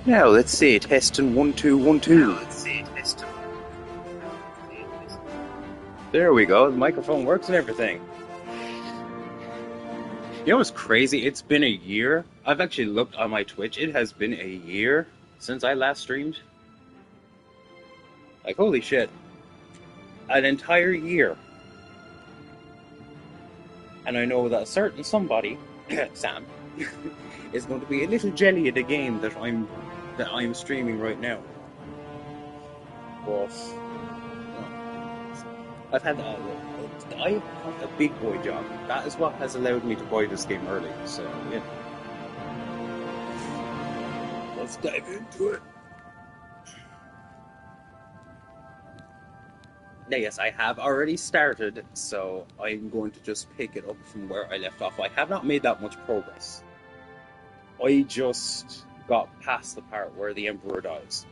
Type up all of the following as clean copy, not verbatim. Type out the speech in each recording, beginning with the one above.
Now let's see. Testing 1 2 1 2. There we go. The microphone works and everything. You know what's crazy? It's been a year. I've actually looked on my Twitch. It has been a year since I last streamed. Like, holy shit. An entire year. And I know that a certain somebody, Sam, is going to be a little jelly at the game that I'm streaming right now. But I've had a big boy job. That is what has allowed me to buy this game early. So yeah, let's dive into it. Now, yes, I have already started, so I'm going to just pick it up from where I left off. I have not made that much progress. I just got past the part where the Emperor dies.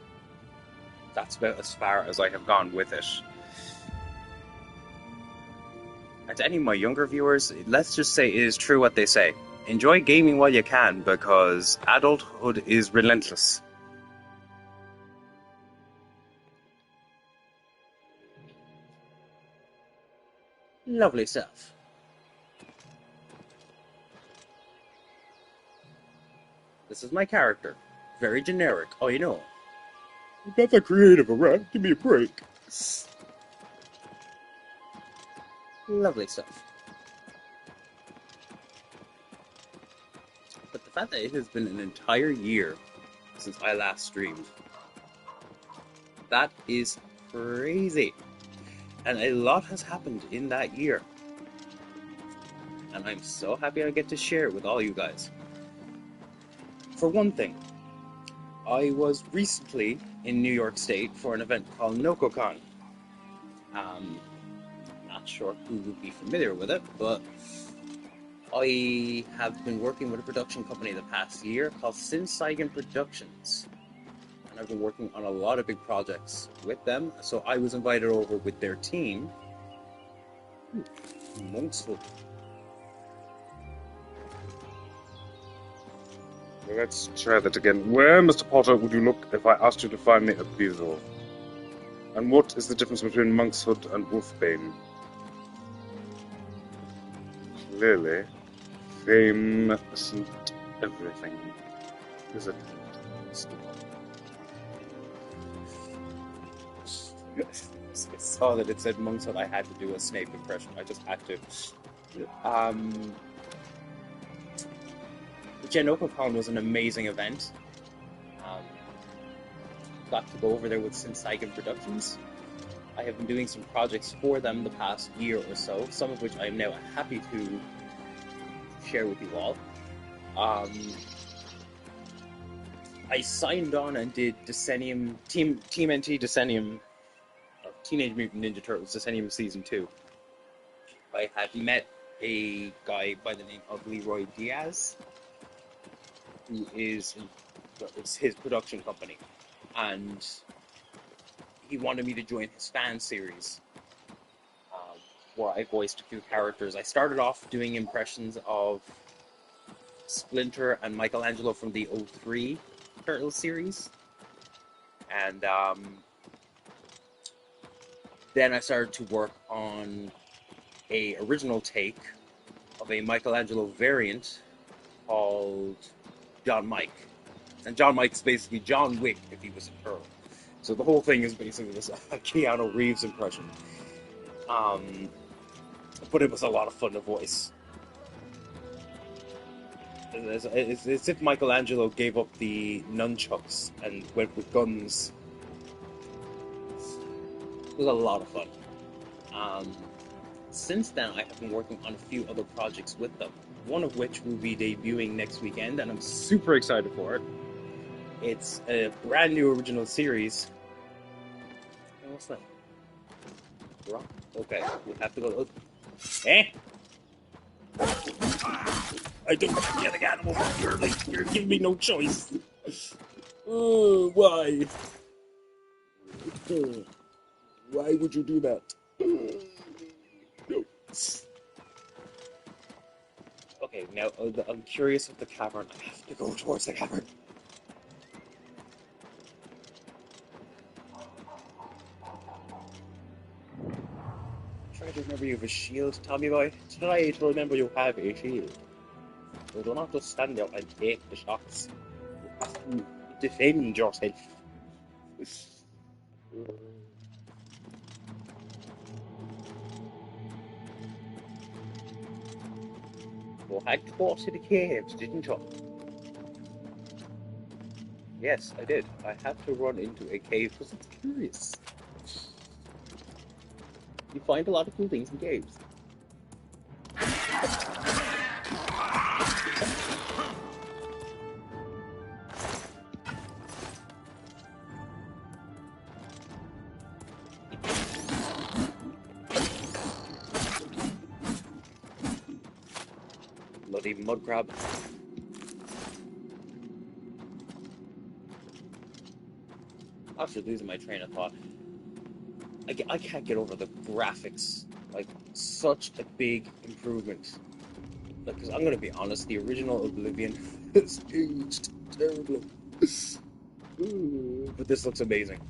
That's about as far as I have gone with it. And to any of my younger viewers, let's just say it is true what they say. Enjoy gaming while you can, because adulthood is relentless. Lovely stuff. This is my character. Very generic, I know. Not that creative, alright? Give me a break. Lovely stuff. But the fact that it has been an entire year since I last streamed, that is crazy. And a lot has happened in that year. And I'm so happy I get to share it with all you guys. For one thing, I was recently in New York State for an event called NocoCon. Not sure who would be familiar with it, but I have been working with a production company the past year called Seigen Productions. And I've been working on a lot of big projects with them, so I was invited over with their team. Monksville. Let's try that again. Where, Mr. Potter, would you look if I asked you to find me a beetle? And what is the difference between Monkshood and Wolfbane? Clearly, fame isn't everything, is it? I saw that it said Monkshood. I had to do a Snape impression. I just had to. NocoCon was an amazing event. Got to go over there with Seigen Productions. I have been doing some projects for them the past year or so, some of which I am now happy to share with you all. I signed on and did Decennium, Team NT Decennium, Teenage Mutant Ninja Turtles Decennium Season 2. I had met a guy by the name of Leroy Diaz, who it's his production company, and he wanted me to join his fan series, where I voiced a few characters. I started off doing impressions of Splinter and Michelangelo from the '03 Turtles series, and then I started to work on a original take of a Michelangelo variant called John Mike. And John Mike's basically John Wick if he was a turtle. So the whole thing is basically this Keanu Reeves impression. But it was a lot of fun to voice. It's as if Michelangelo gave up the nunchucks and went with guns. It was a lot of fun. Since then, I have been working on a few other projects with them, one of which will be debuting next weekend, and I'm super excited for it. It's a brand new original series. What's that? Rock? Okay, we have to go. Eh? I don't have the other animal. You're giving me no choice. Why? Why would you do that? No. Okay, now I'm curious of the cavern. I have to go towards the cavern. Try to remember you have a shield, Tommy boy. Try to remember you have a shield. So do not just stand there and take the shots. You have to defend yourself. You had to go to the caves, didn't you? Yes, I did. I had to run into a cave because it's curious. You find a lot of cool things in caves. Bloody mud crab. After losing my train of thought, I can't get over the graphics. Like, such a big improvement. Because I'm gonna be honest, the original Oblivion has aged terribly. But this looks amazing.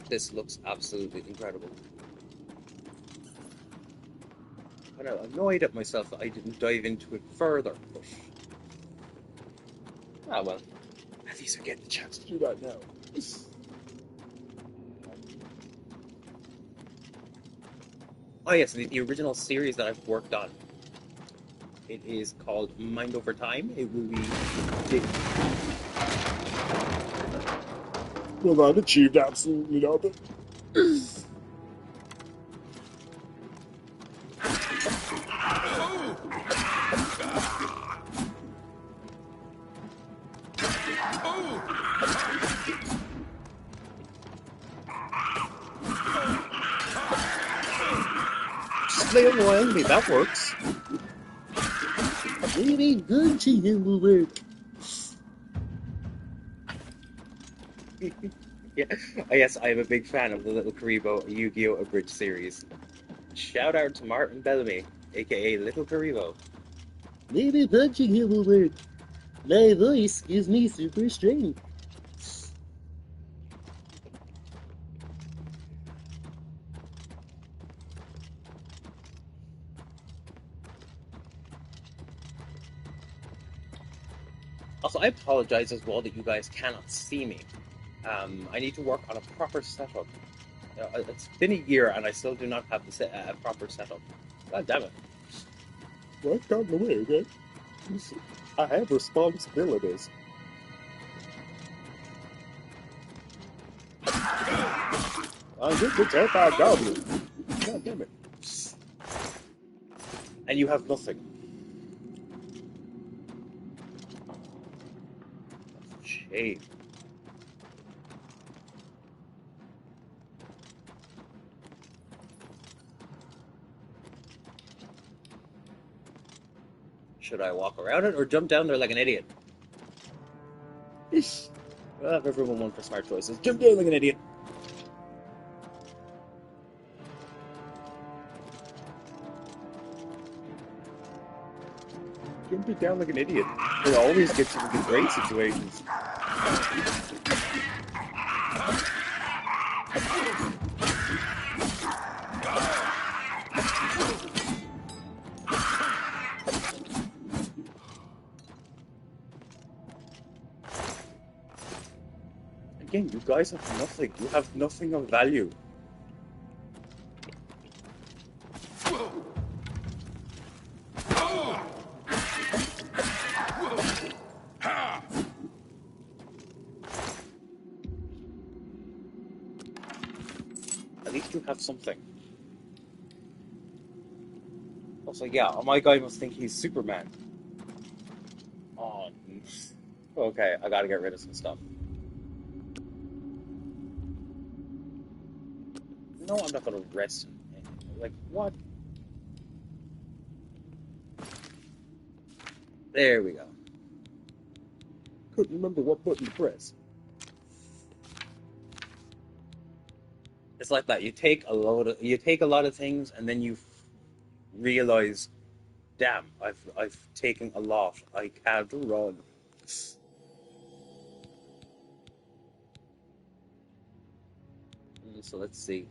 This looks absolutely incredible. I'm annoyed at myself that I didn't dive into it further, but... Ah well, at least I get the chance to do that now. Oh yes, the original series that I've worked on. It is called Mind Over Time. It will be... Well, that achieved absolutely nothing. Just play on the enemy, that works. Maybe punching him will work. Yeah. Oh, yes, I am a big fan of the Little Karibo Yu-Gi-Oh! Abridged series. Shout out to Martin Bellamy, aka Little Karibo. Maybe punching him will work. My voice gives me super strength. Also, I apologize as well that you guys cannot see me. I need to work on a proper setup. It's been a year and I still do not have a proper setup. God damn it. What's gotten in the way, okay? I have responsibilities. I'm just a terrified goblin. God damn it. And you have nothing. Shame. Should I walk around it or jump down there like an idiot? Well, I have everyone one for smart choices. Jump down like an idiot. Jumping down like an idiot. It always gets you into great situations. Again, you guys have nothing. You have nothing of value. At least you have something. Also, yeah, my guy must think he's Superman. Oh, okay, I gotta get rid of some stuff. No, I'm not gonna rest. Like, what? There we go. Couldn't remember what button to press. It's like that. You take a lot of things, and then you realize, damn, I've taken a lot. I can't run. So let's see.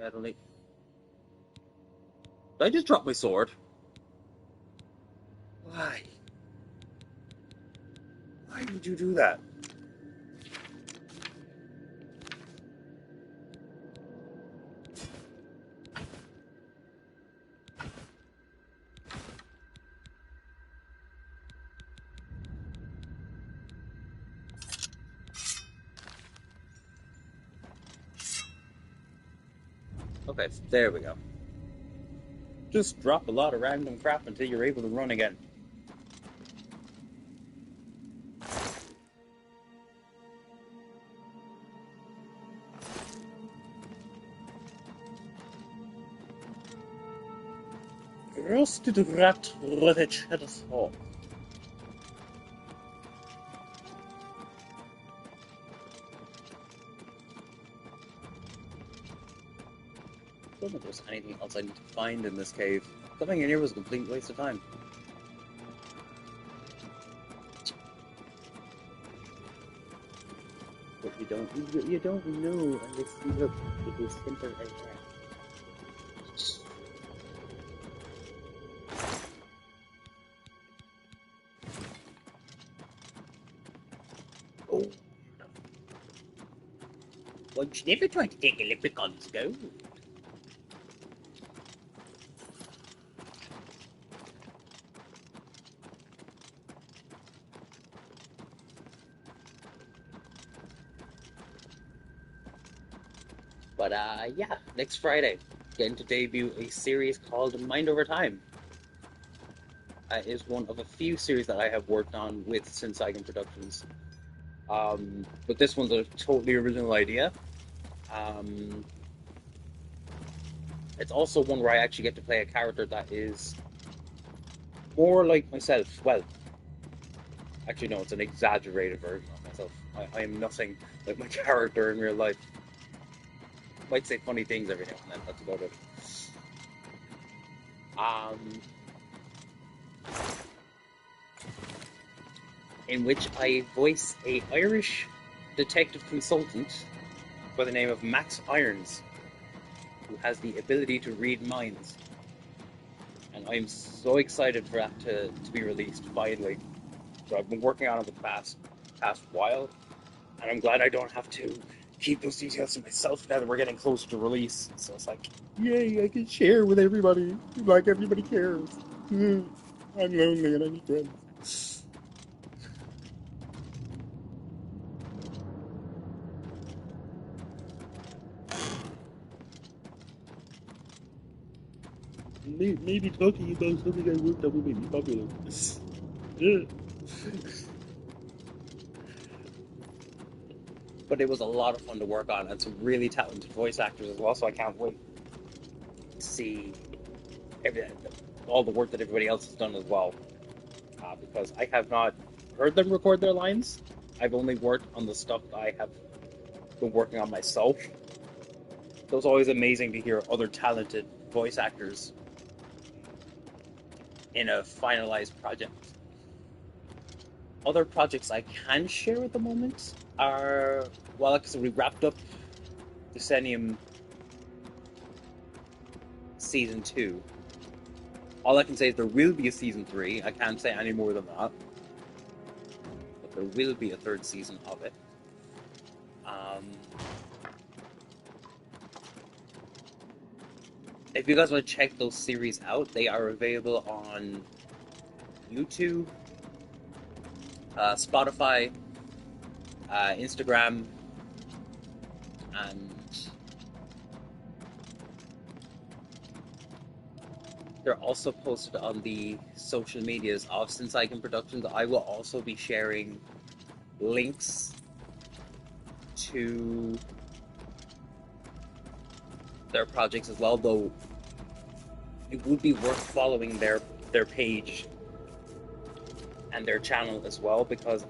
Suddenly. Did I just drop my sword? Why? Why would you do that? Okay, there we go. Just drop a lot of random crap until you're able to run again. Roasted rat with a cheddar sauce. I don't know if there's anything else I need to find in this cave. Coming in here was a complete waste of time. But you don't know unless you look at the center right there. Oh, one should never try to take a leprechaun's gold. But yeah, next Friday, getting to debut a series called Mind Over Time. It is one of a few series that I have worked on with Senseigen Productions. But this one's a totally original idea. It's also one where I actually get to play a character that is more like myself. Well, actually, no, it's an exaggerated version of myself. I am nothing like my character in real life. Might say funny things every now and then, that's about it. In which I voice a Irish detective consultant by the name of Max Irons, who has the ability to read minds. And I'm so excited for that to be released finally. So I've been working on it the past while, and I'm glad I don't have to keep those details to myself now that we're getting closer to release. So it's like, yay, I can share with everybody, like everybody cares. I'm lonely and I need friends. Maybe talking about something I worked on will make me popular. But it was a lot of fun to work on, and some really talented voice actors as well, so I can't wait to see all the work that everybody else has done as well. Because I have not heard them record their lines. I've only worked on the stuff that I have been working on myself. So it's always amazing to hear other talented voice actors in a finalized project. Other projects I can share at the moment are, well, like I said, we wrapped up Decennium Season 2. All I can say is there will be a Season 3. I can't say any more than that. But there will be a third season of it. If you guys want to check those series out, they are available on YouTube, Spotify, Instagram, and they're also posted on the social medias of Senseigen Productions. I will also be sharing links to their projects as well, though it would be worth following their page and their channel as well, because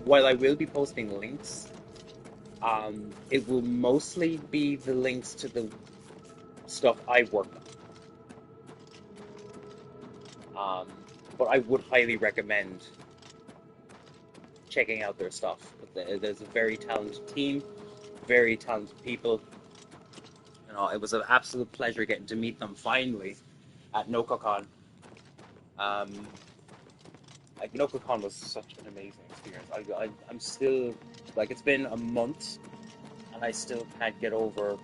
while I will be posting links, it will mostly be the links to the stuff I've worked on. But I would highly recommend checking out their stuff. There's a very talented team, very talented people, and it was an absolute pleasure getting to meet them finally at NokoCon. Like NokoCon was such an amazing experience. I'm still like it's been a month, and I still can't get over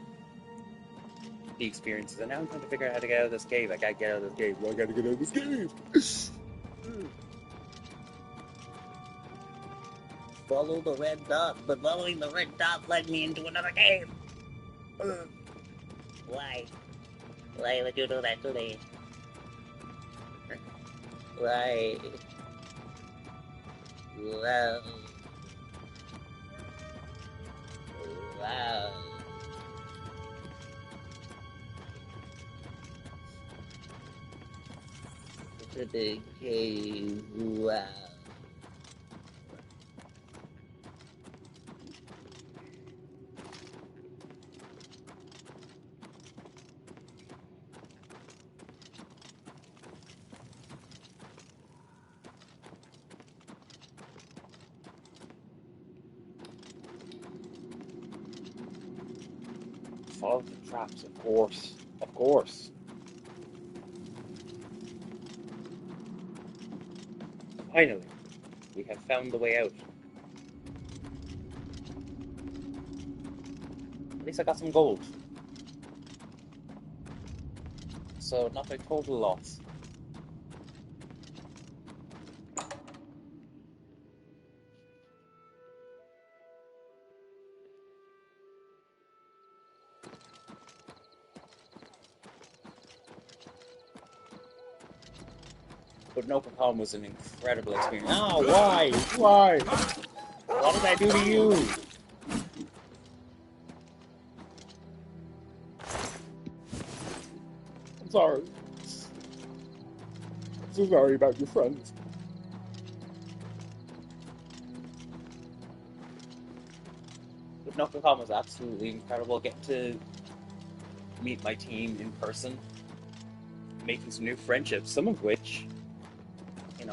the experiences. And now I'm trying to figure out how to get out of this cave. I gotta get out of this cave. Well, I gotta get out of this cave. Follow the red dot, but following the red dot led me into another cave. Why? Why would you do that to me? Why? Wow. Wow. It's a big cave. Wow. Follow the traps, of course. Of course. Finally, we have found the way out. At least I got some gold. So, not a total loss. But NokoCon was an incredible experience. Oh, why? Why? What did I do to you? I'm sorry. I'm so sorry about your friends. But NokoCon was absolutely incredible. Getting to meet my team in person, making some new friendships, some of which,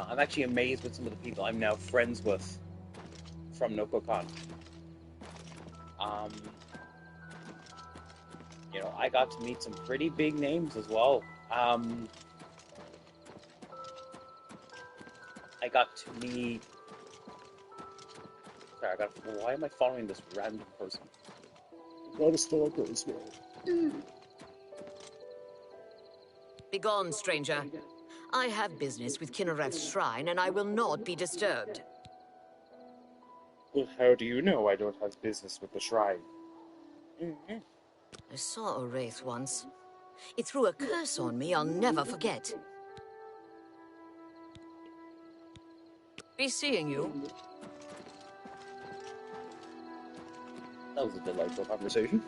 I'm actually amazed with some of the people I'm now friends with from NokoCon. I got to meet some pretty big names as well. I got to meet. Sorry, why am I following this random person? I got a stalker as well. Begone, stranger. I have business with Kinnereth's shrine, and I will not be disturbed. Well, how do you know I don't have business with the shrine? Mm-hmm. I saw a wraith once. It threw a curse on me I'll never forget. Be seeing you. That was a delightful conversation.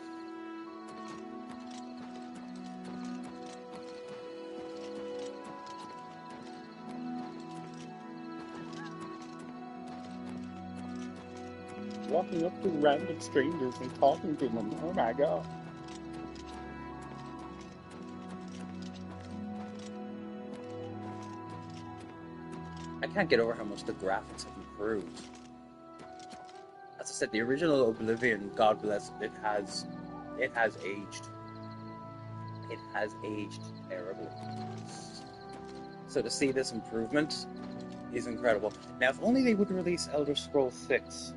Walking up to random strangers and talking to them. Oh my god. I can't get over how much the graphics have improved. As I said, the original Oblivion, God bless it, has aged. It has aged terribly. So to see this improvement is incredible. Now, if only they would release Elder Scrolls 6.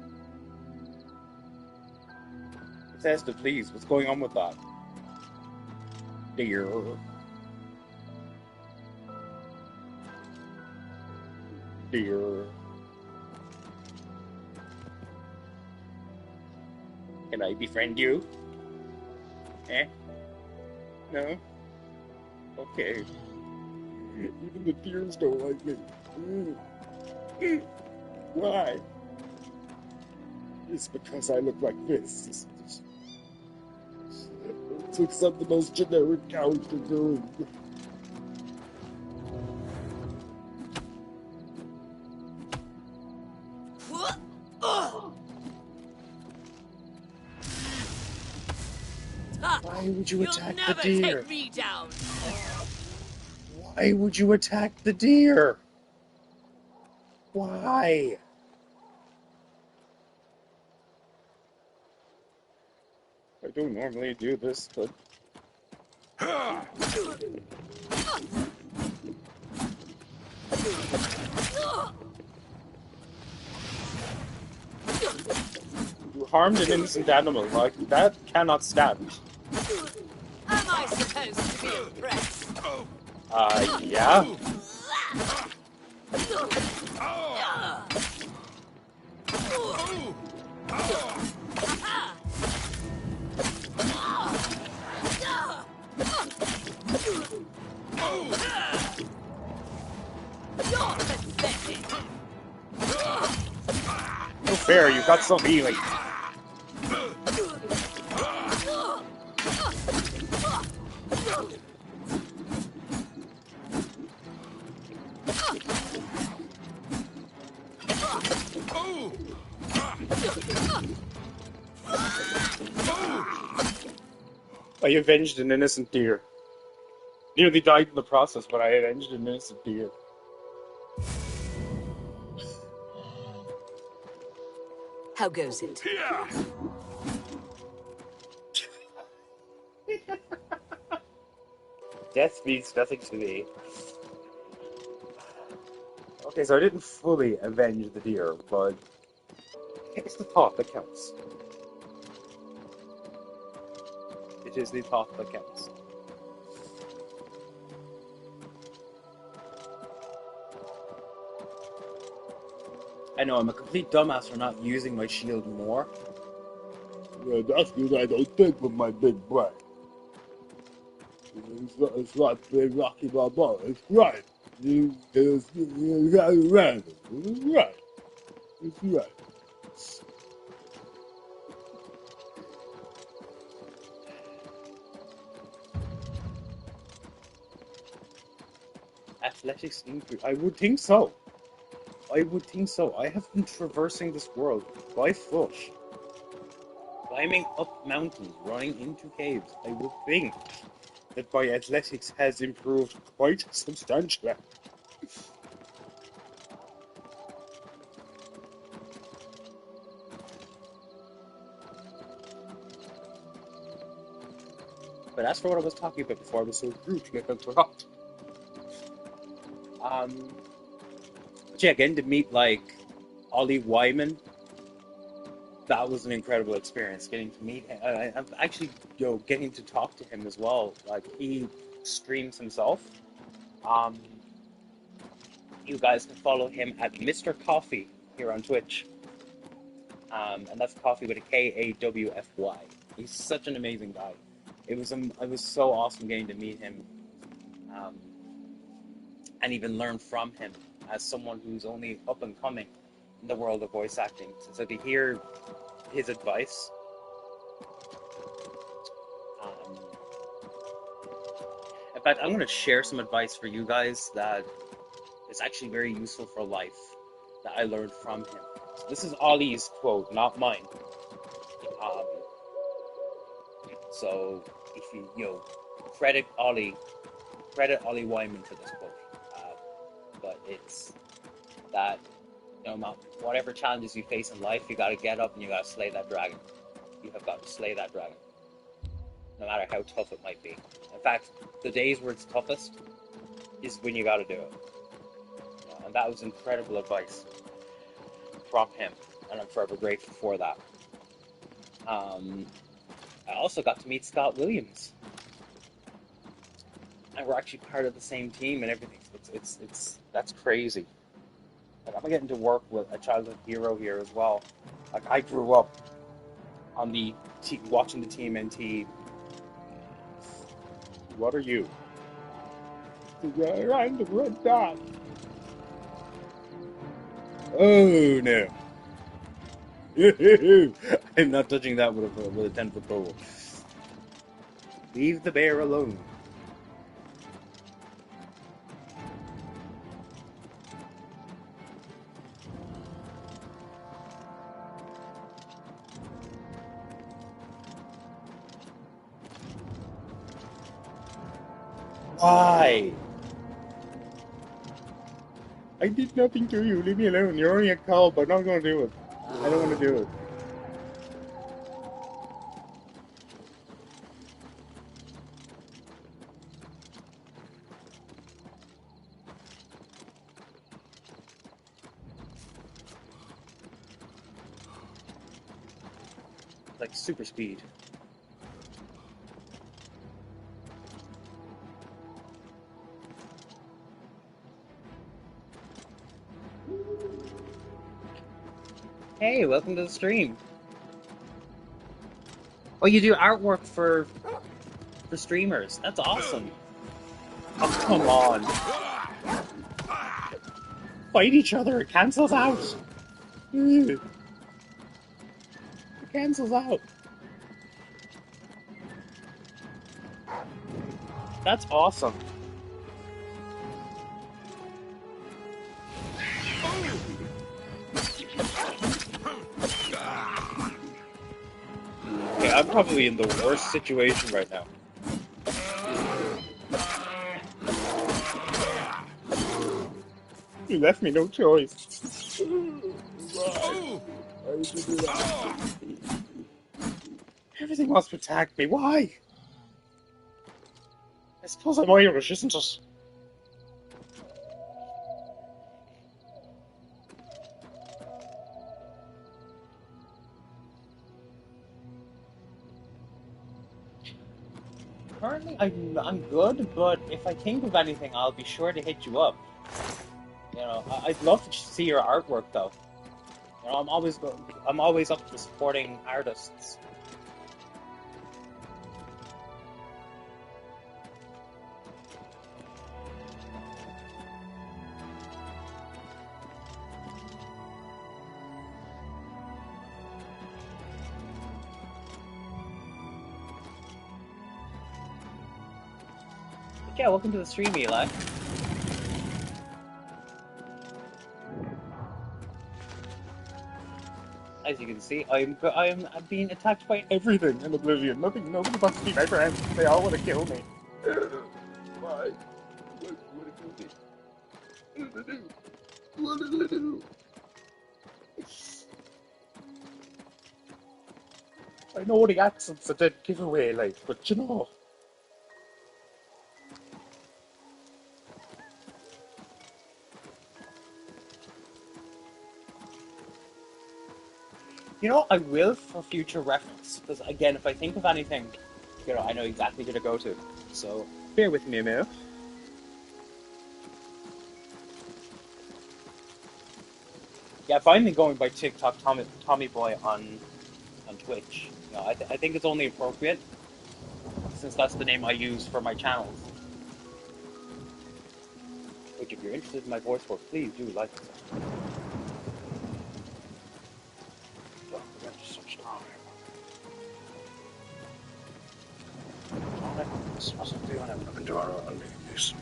Bethesda, please, what's going on with that? Dear. Can I befriend you? Eh? No? Okay. Even the deers don't like me. Why? It's because I look like this. To accept the most generic character going. Why would you attack the deer? Take me down. Why would you attack the deer? Why? I don't normally do this, but You harmed an innocent animal. Like, that cannot stand. Am I supposed to be impressed? Yeah? You're pathetic. No fair, you've got some healing. I avenged an innocent deer. Nearly died in the process, but I avenged an innocent deer. How goes it? Death means nothing to me. Okay, so I didn't fully avenge the deer, but it's the thought that counts. It is the thought that counts. I know, I'm a complete dumbass for not using my shield more. Yeah, that's because I don't think with my big brain. It's like being Rocky Balboa. It's right. It's random. It's right. It's right. Athletics increase. I would think so. I would think so. I have been traversing this world by foot, climbing up mountains, running into caves. I would think that my athletics has improved quite substantially. But as for what I was talking about before, I was so brutally interrupted. But yeah, again, to meet like Ollie Wyman, that was an incredible experience. Getting to meet him, I'm actually, getting to talk to him as well. Like, he streams himself. You guys can follow him at Mr. Coffee here on Twitch. And that's Coffee with a Kawfy. He's such an amazing guy. It was so awesome getting to meet him, and even learn from him as someone who's only up and coming in the world of voice acting. So to hear his advice, in fact, I'm going to share some advice for you guys that is actually very useful for life that I learned from him. So this is Ollie's quote, not mine. So if you credit Ollie Wyman for this quote. But it's that, whatever challenges you face in life, you got to get up and you got to slay that dragon. You have got to slay that dragon, no matter how tough it might be. In fact, the days where it's toughest is when you got to do it. And that was incredible advice from him, and I'm forever grateful for that. I also got to meet Scott Williams, and we're actually part of the same team and everything. It's that's crazy. Like, I'm getting to work with a childhood hero here as well. Like, I grew up on watching the TMNT. What are you? I'm the red dot. Oh no! I'm not touching that with a 10-foot pole. Leave the bear alone. Why? I did nothing to you. Leave me alone. You're only a cow, but I'm not going to do it. I don't want to do it. like super speed. Hey, welcome to the stream. Oh, you do artwork for streamers. That's awesome. Oh, come on. Fight each other. It cancels out. It cancels out. That's awesome. Okay, I'm probably in the worst situation right now. You left me no choice. Why? Why did you do that? Everything wants to attack me. Why? I suppose I'm Irish, isn't it? Currently, I'm good, but if I think of anything, I'll be sure to hit you up. You know, I'd love to see your artwork, though. You know, I'm always up for supporting artists. But yeah, welcome to the stream, Eli. As you can see, I'm being attacked by everything in Oblivion. Nobody wants to be my friend. They all want to kill me. Why? What did you do? What did I do? I know the accent's a dead giveaway, like, but you know. You know, I will for future reference, because again, if I think of anything, you know, I know exactly who to go to. So, bear with me a minute. Yeah, finally going by TikTok Tommy Boy on Twitch. You know, I think it's only appropriate, since that's the name I use for my channels. Which, if you're interested in my voice work, please do like it. This wasn't the one I'm looking to our own use.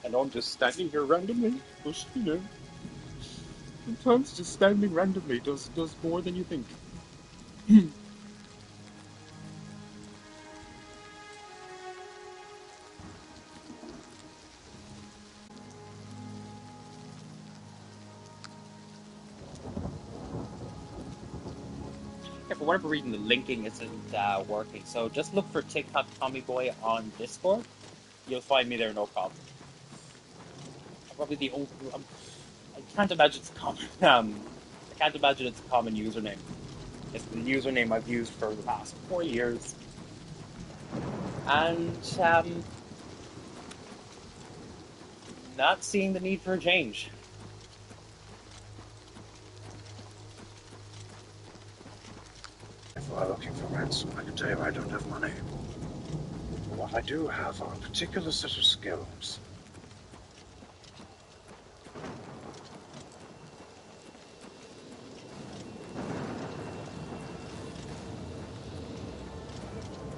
I know I'm just standing here randomly, but you know, sometimes just standing randomly does more than you think. Yeah, for whatever reason, the linking isn't working. So just look for TikTok Tommy Boy on Discord. You'll find me there, no problem. I'm probably the only. I can't imagine it's common. I can't imagine it's a common username. It's the username I've used for the past 4 years, and not seeing the need for a change. If we're looking for ransom, I can tell you I don't have money. But what I do have are a particular set of skills.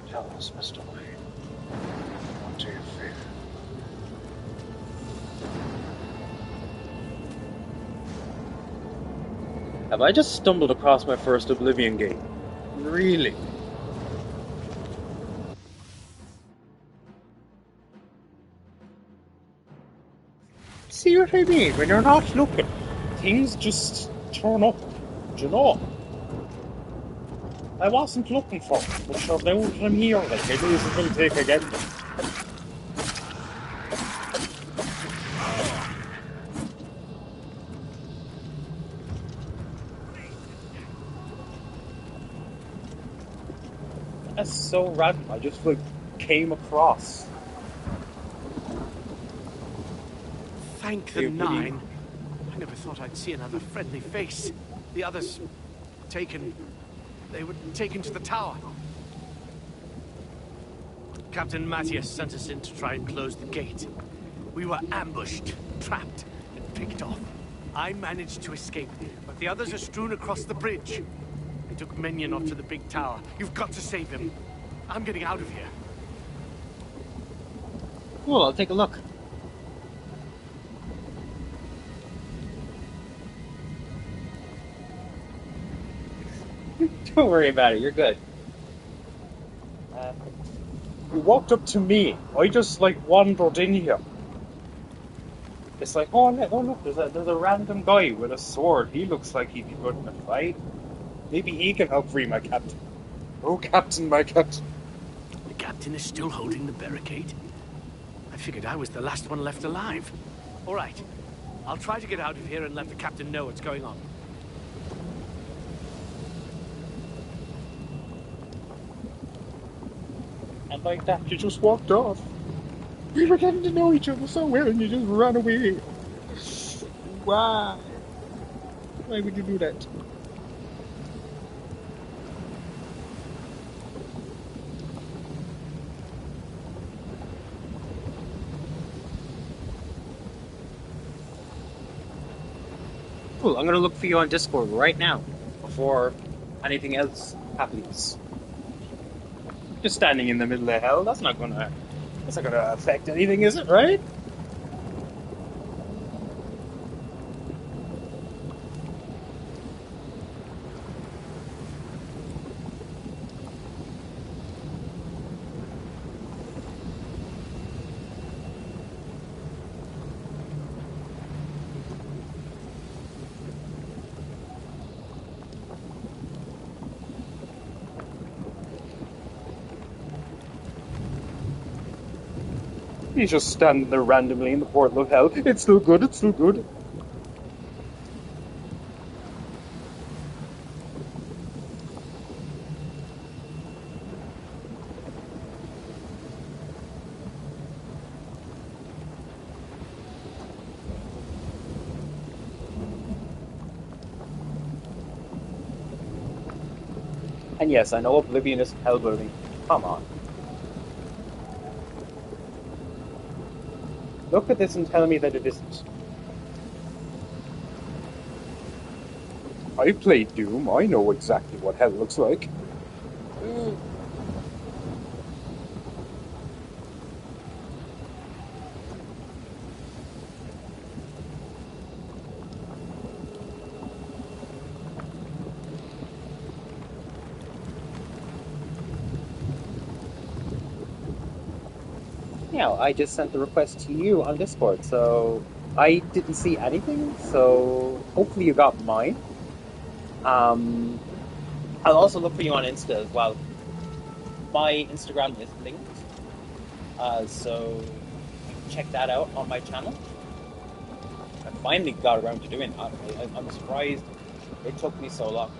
Tell us, Mr. Wayne, what do you fear? Have I just stumbled across my first Oblivion game? Really? See what I mean? When you're not looking, things just turn up. Do you know? I wasn't looking for it, but sure, now I'm here, like, I may as well take again. That's so random. I just, like, came across. Thank the nine. I never thought I'd see another friendly face. The others taken. They were taken to the tower. Captain Matthias sent us in to try and close the gate. We were ambushed, trapped, and picked off. I managed to escape, but the others are strewn across the bridge. They took Minion off to the big tower. You've got to save him. I'm getting out of here. Cool, I'll take a look. Don't worry about it, you're good. You walked up to me. I just, like, wandered in here. It's like, oh look, there's a random guy with a sword. He looks like he'd be good in a fight. Maybe he can help free my captain. Oh, captain, my captain. The captain is still holding the barricade. I figured I was the last one left alive. All right. I'll try to get out of here and let the captain know what's going on. And like that, You just walked off. We were getting to know each other so well, and you just ran away. Why? Why would you do that? cool, I'm gonna look for you on Discord right now, before anything else happens. Just standing in the middle of hell, that's not gonna affect anything, is it, right? He's just standing there randomly in the portal of hell. It's still good, it's still good. And yes, I know Oblivion is hell building. Come on. Look at this and tell me that it isn't. I played Doom. I know exactly what hell looks like. Yeah, I just sent the request to you on Discord, so I didn't see anything, so hopefully you got mine. I'll also look for you on Insta as well. My Instagram is linked, so you can check that out on my channel. I finally got around to doing that. I'm surprised it took me so long.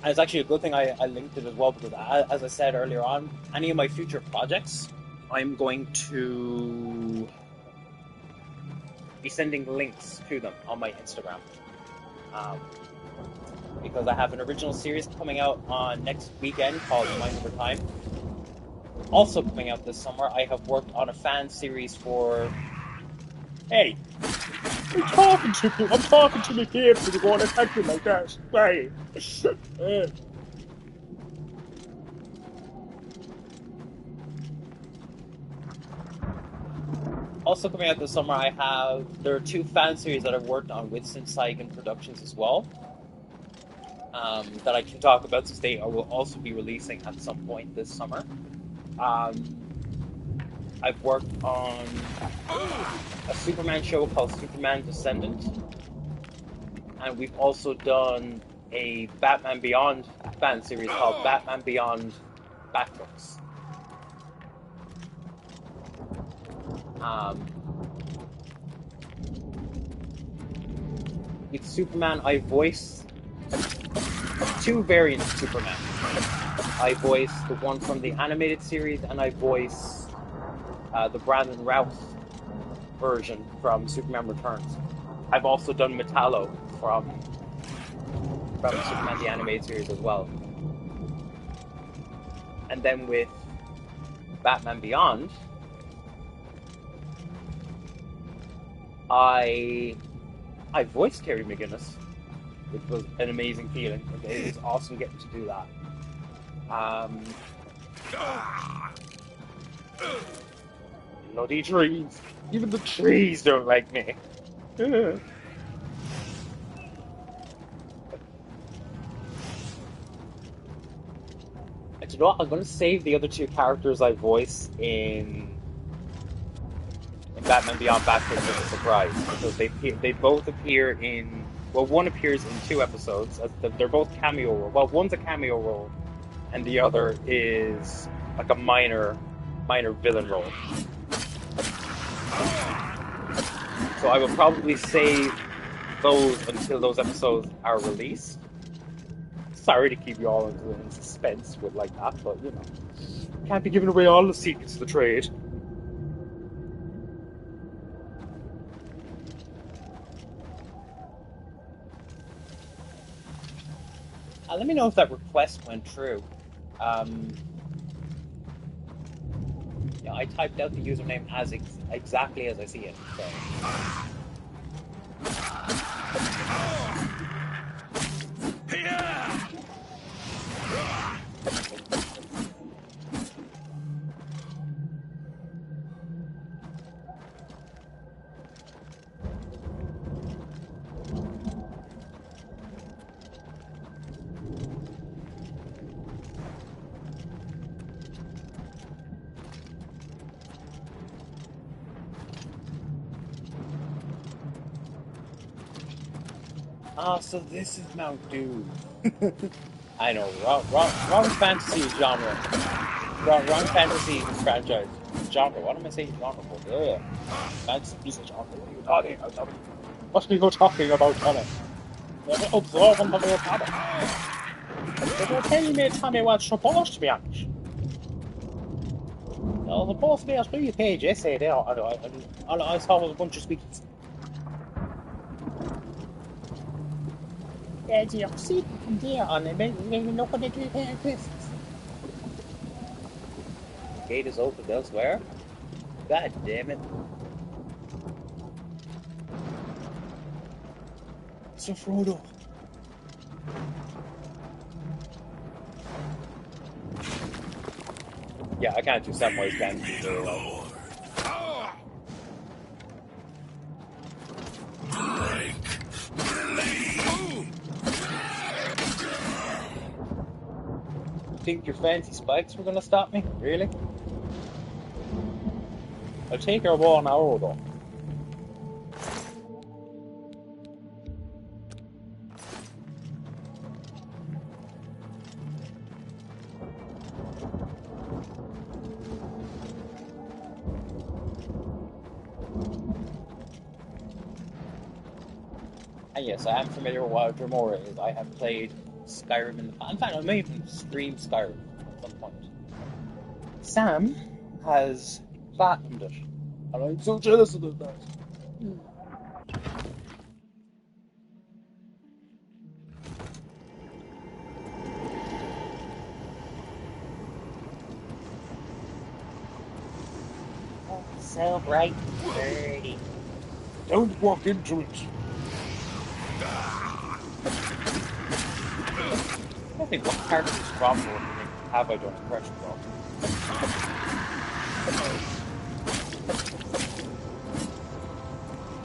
And it's actually a good thing I linked it as well, because as I said earlier on, any of my future projects, I'm going to be sending links to them on my Instagram. Because I have an original series coming out on next weekend called Mind Over Time. Also coming out this summer, I have worked on a fan series for... Hey! I'm talking to my kids and you're going to attack me like that. Why? also coming out this summer, there are 2 fan series that I've worked on with Saigon Productions as well, that I can talk about since they will also be releasing at some point this summer. I've worked on a Superman show called Superman Descendant, and we've also done a Batman Beyond fan series called Batman Beyond Batbooks. With Superman, I voiced 2 variants of Superman. I voiced the one from the animated series, and I voiced the Brandon Routh version from Superman Returns. I've also done Metallo from Superman the animated series as well. And then with Batman Beyond, I voiced Terry McGinnis, which was an amazing feeling. It was awesome getting to do that. Bloody trees. Even the trees don't like me. And you know what? I'm going to save the other 2 characters I voice in Batman Beyond Batman as a surprise, because they both appear in... Well, one appears in 2 episodes. They're both cameo roles. Well, one's a cameo role, and the other is like a minor villain role. So I will probably save those until those episodes are released. Sorry to keep you all in suspense with like that, but you know, can't be giving away all the secrets of the trade. Let me know if that request went through. Yeah, I typed out the username as exactly as I see it. So. So this is Mount Doom. I know, wrong fantasy genre. Wrong fantasy franchise. Genre, what am I saying genre for? Ugh. Fantasy piece of genre. What are you talking about? What are you talking about, Tommy? You're observant of your father. You're telling me Tommy what's supposed to be honest. Well, supposed to be a 3-page essay there. All I saw was a bunch of speeches. There's your seat there on it. Maybe look at it with this. The gate is open elsewhere. God damn it. Sir Frodo. Yeah, I can't do Samwise Gamgee very well. Think your fancy spikes were gonna stop me? Really? I'll take her ball an hour though. And yes, I am familiar with what Dremora is. I have played Skyrim in the past. In fact, I may even stream Skyrim at some point. Sam has platinumed it. And I'm so jealous of that. Oh, so bright and dirty. Don't walk into it. I think what characters from have I done impressions of?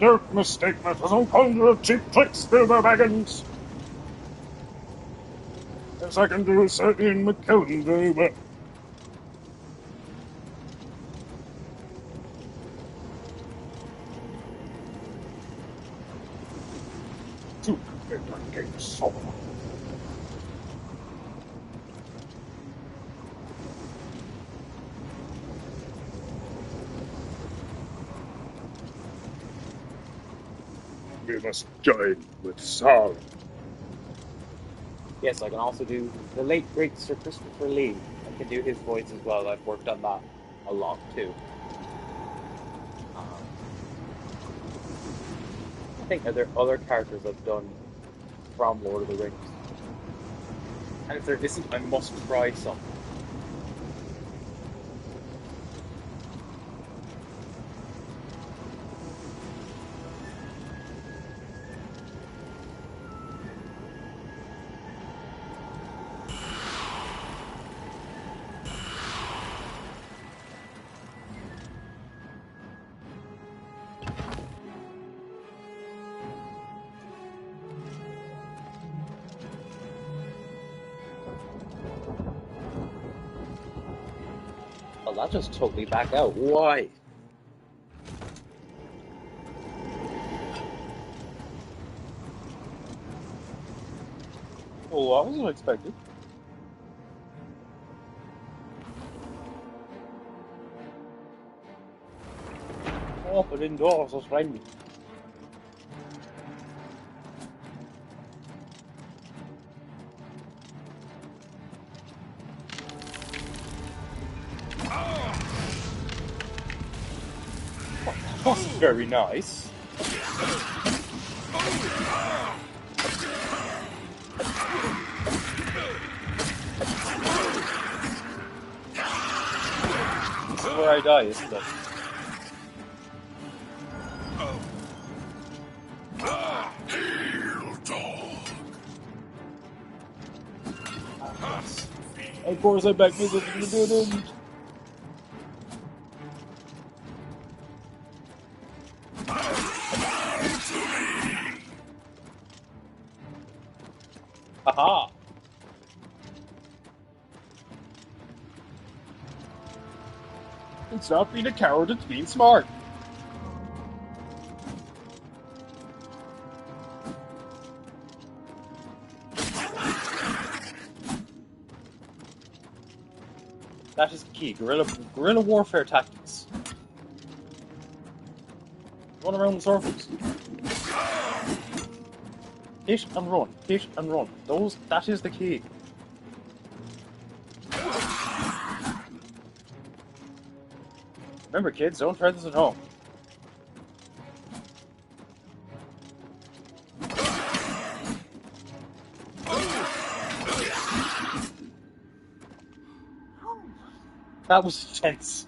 Don't mistake me for some conjure of cheap tricks, Bilbo Baggins. Yes, I can do Sir Ian McKellen very well. Two paper games solved. We must join with Sauron. Yes, I can also do the late great Sir Christopher Lee. I can do his voice as well. I've worked on that a lot too. I think there are other characters I've done from Lord of the Rings. And if there isn't, I must try some. Well, that just took me back out. Why? Oh, I wasn't expected. Oh, but indoors was raining. That was very nice. This is where I die, isn't it? Of course, I back myself in the building. Haha! It's not being a coward, it's being smart. That is the key. Guerrilla warfare tactics. Run around in circles. Hit and run. Hit and run. That is the key. Remember, kids, don't try this at home. That was tense.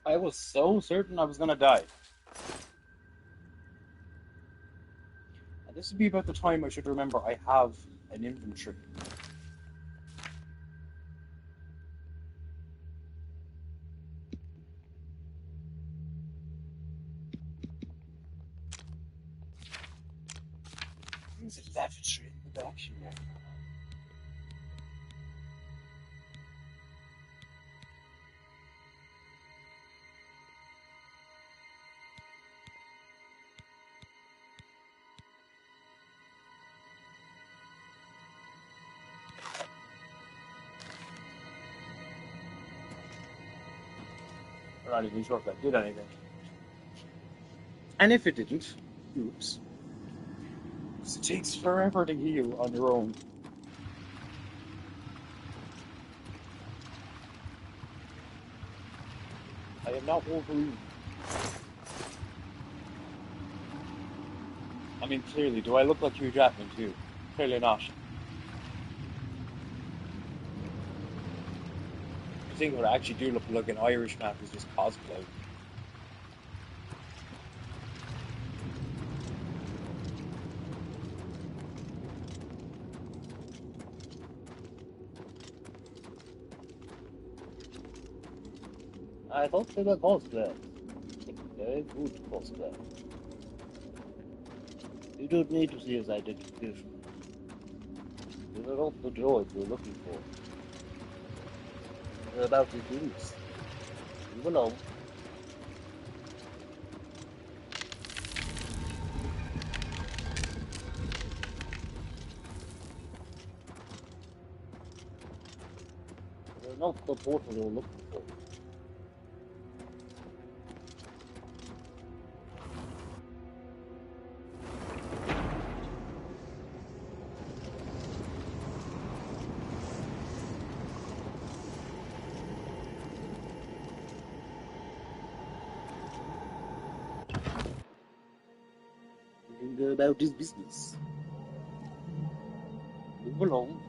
I was so certain I was gonna die. And this would be about the time I should remember I have an inventory. There's a lavatory in the back here. I'm not even sure if that did anything. And if it didn't, oops. Because it takes forever to heal on your own. I am not Wolverine. I mean, clearly, do I look like Hugh Jackman too? Clearly not. I think what I actually do look like an Irish man who's just cosplay. I thought they were cosplay. Very good, Oscar. You don't need to see his identification. These are not the droids we're looking for. They're about his business. Move along. They're not the portal you're looking for. He can go about his business. Move along.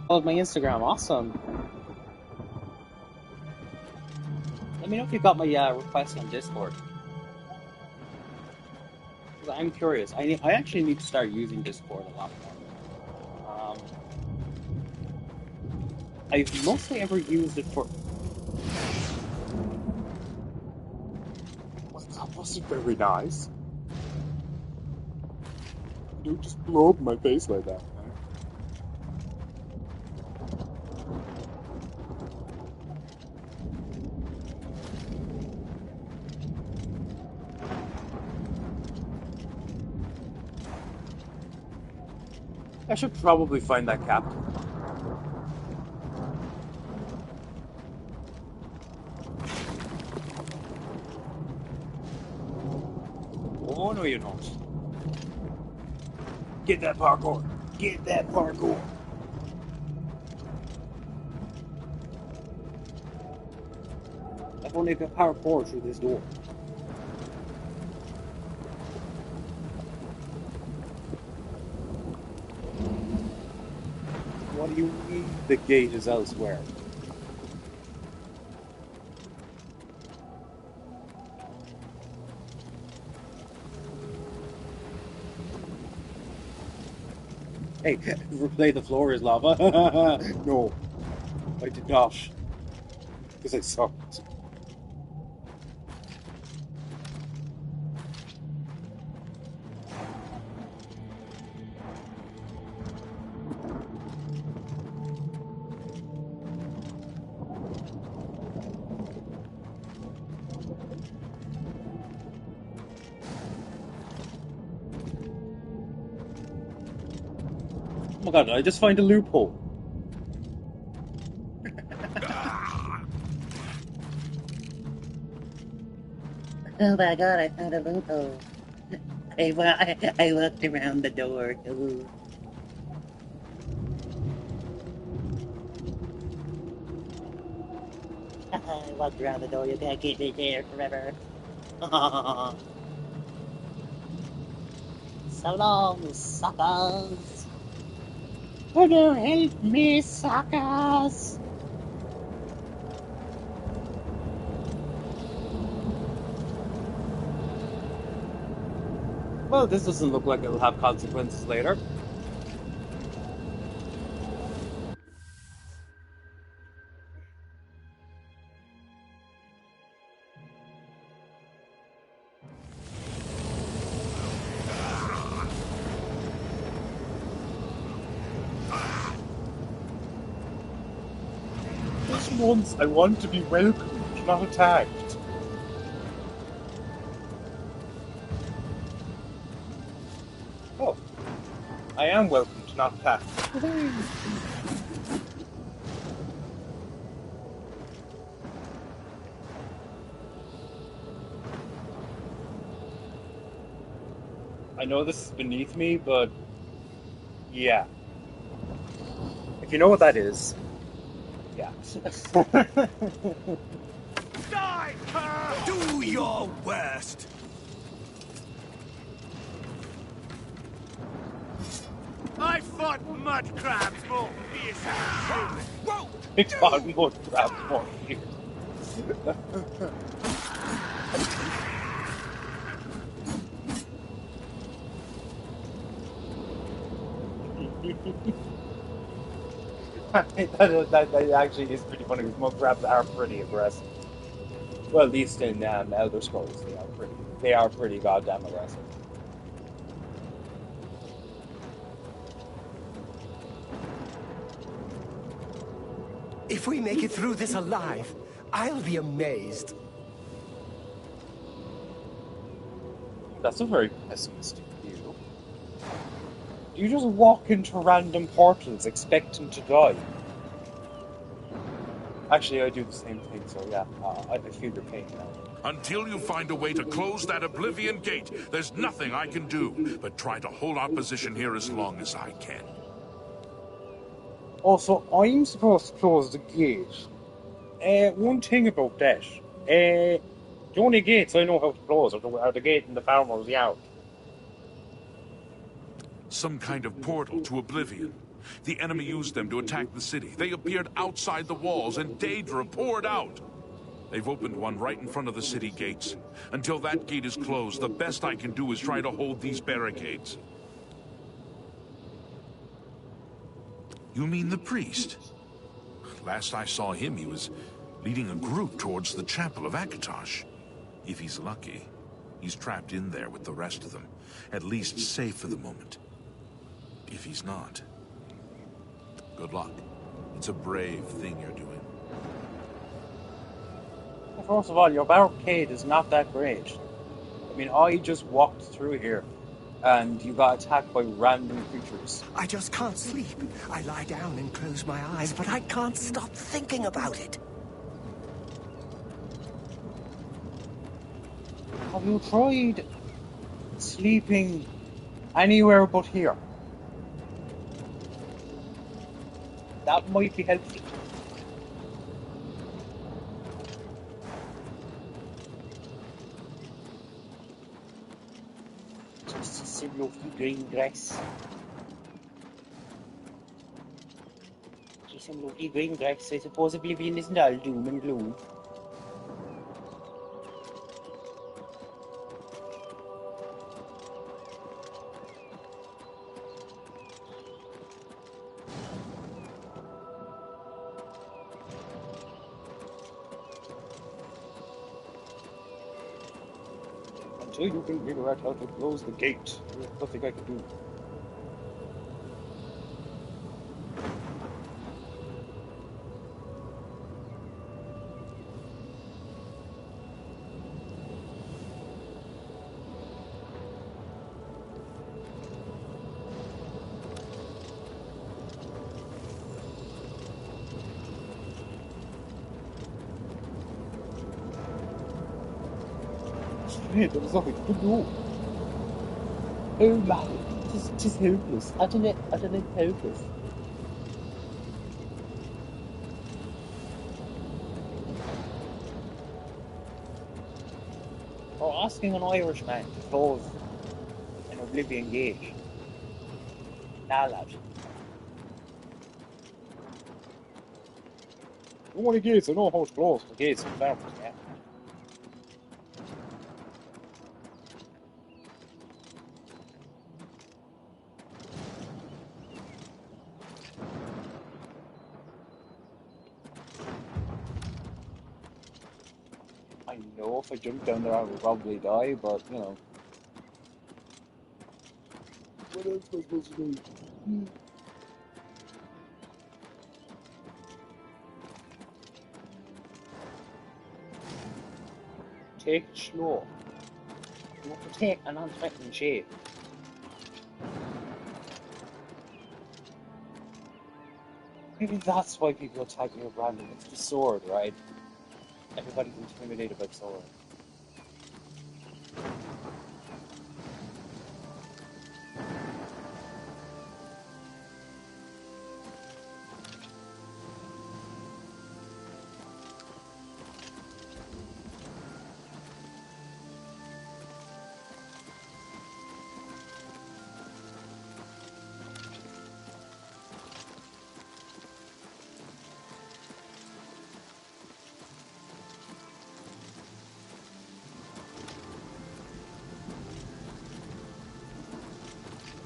Followed my Instagram. Awesome. Let me know if you got my request on Discord. 'Cause I'm curious. I actually need to start using Discord a lot more. I've mostly ever used it for. Well, that wasn't very nice. You just blow up in my face like that. I should probably find that captain. Oh no, you don't. Get that parkour. Get that parkour. I've only got parkour through this door. What do you mean the gate is elsewhere? Hey, replay the floor is lava. No, I did not. Because I sucked. Oh my god, did I just find a loophole? Oh my god, I found a loophole. I walked around the door. Ooh. I walked around the door. You can't keep me here forever. So long, suckers. Would you help me, suckers? Well, this doesn't look like it'll have consequences later. Just once, I want to be welcomed, not attacked. Oh, I am welcomed, not attacked. I know this is beneath me, but yeah. If you know what that is, yeah. Die! Do your worst! I fought want mud crabs more fierce and Whoa! It's on mud crabs more fierce. that actually is pretty funny, because mud crabs are pretty aggressive. Well, at least in Elder Scrolls, they are pretty goddamn aggressive. If we make it through this alive, I'll be amazed. That's a very pessimistic view. You just walk into random portals expecting to die. Actually, I do the same thing, so yeah, I feel your pain now. Until you find a way to close that Oblivion gate, there's nothing I can do but try to hold our position here as long as I can. Also, I'm supposed to close the gate. One thing about that. The only gates I know how to close are the gate in the farmer's yard. Some kind of portal to Oblivion. The enemy used them to attack the city. They appeared outside the walls, and Daedra poured out. They've opened one right in front of the city gates. Until that gate is closed, the best I can do is try to hold these barricades. You mean the priest? Last I saw him, he was leading a group towards the chapel of Akatosh. If he's lucky, he's trapped in there with the rest of them, at least safe for the moment. If he's not, good luck. It's a brave thing you're doing. First of all, your barricade is not that great. I mean, I just walked through here, and you got attacked by random creatures. I just can't sleep. I lie down and close my eyes, but I can't stop thinking about it. Have you tried sleeping anywhere but here? That might be helpful. Just some lovely green grass. Just some lovely green grass. I suppose Oblivion isn't all doom and gloom. Until you can figure out how to close the gate, there's nothing I can do. There was nothing to do. Oh man, just hopeless. Utterly hopeless. Or asking an Irishman to close an Oblivion gate. Nah, lad. The only gates I know how to close the gates in the farmers, yeah. I know if I jump down there I will probably die, but you know. What else am I supposed to do? Take it slow. You have to take an unthreatening shape. Maybe that's why people attack me with random. It's the sword, right? Everybody's intimidated by the sword.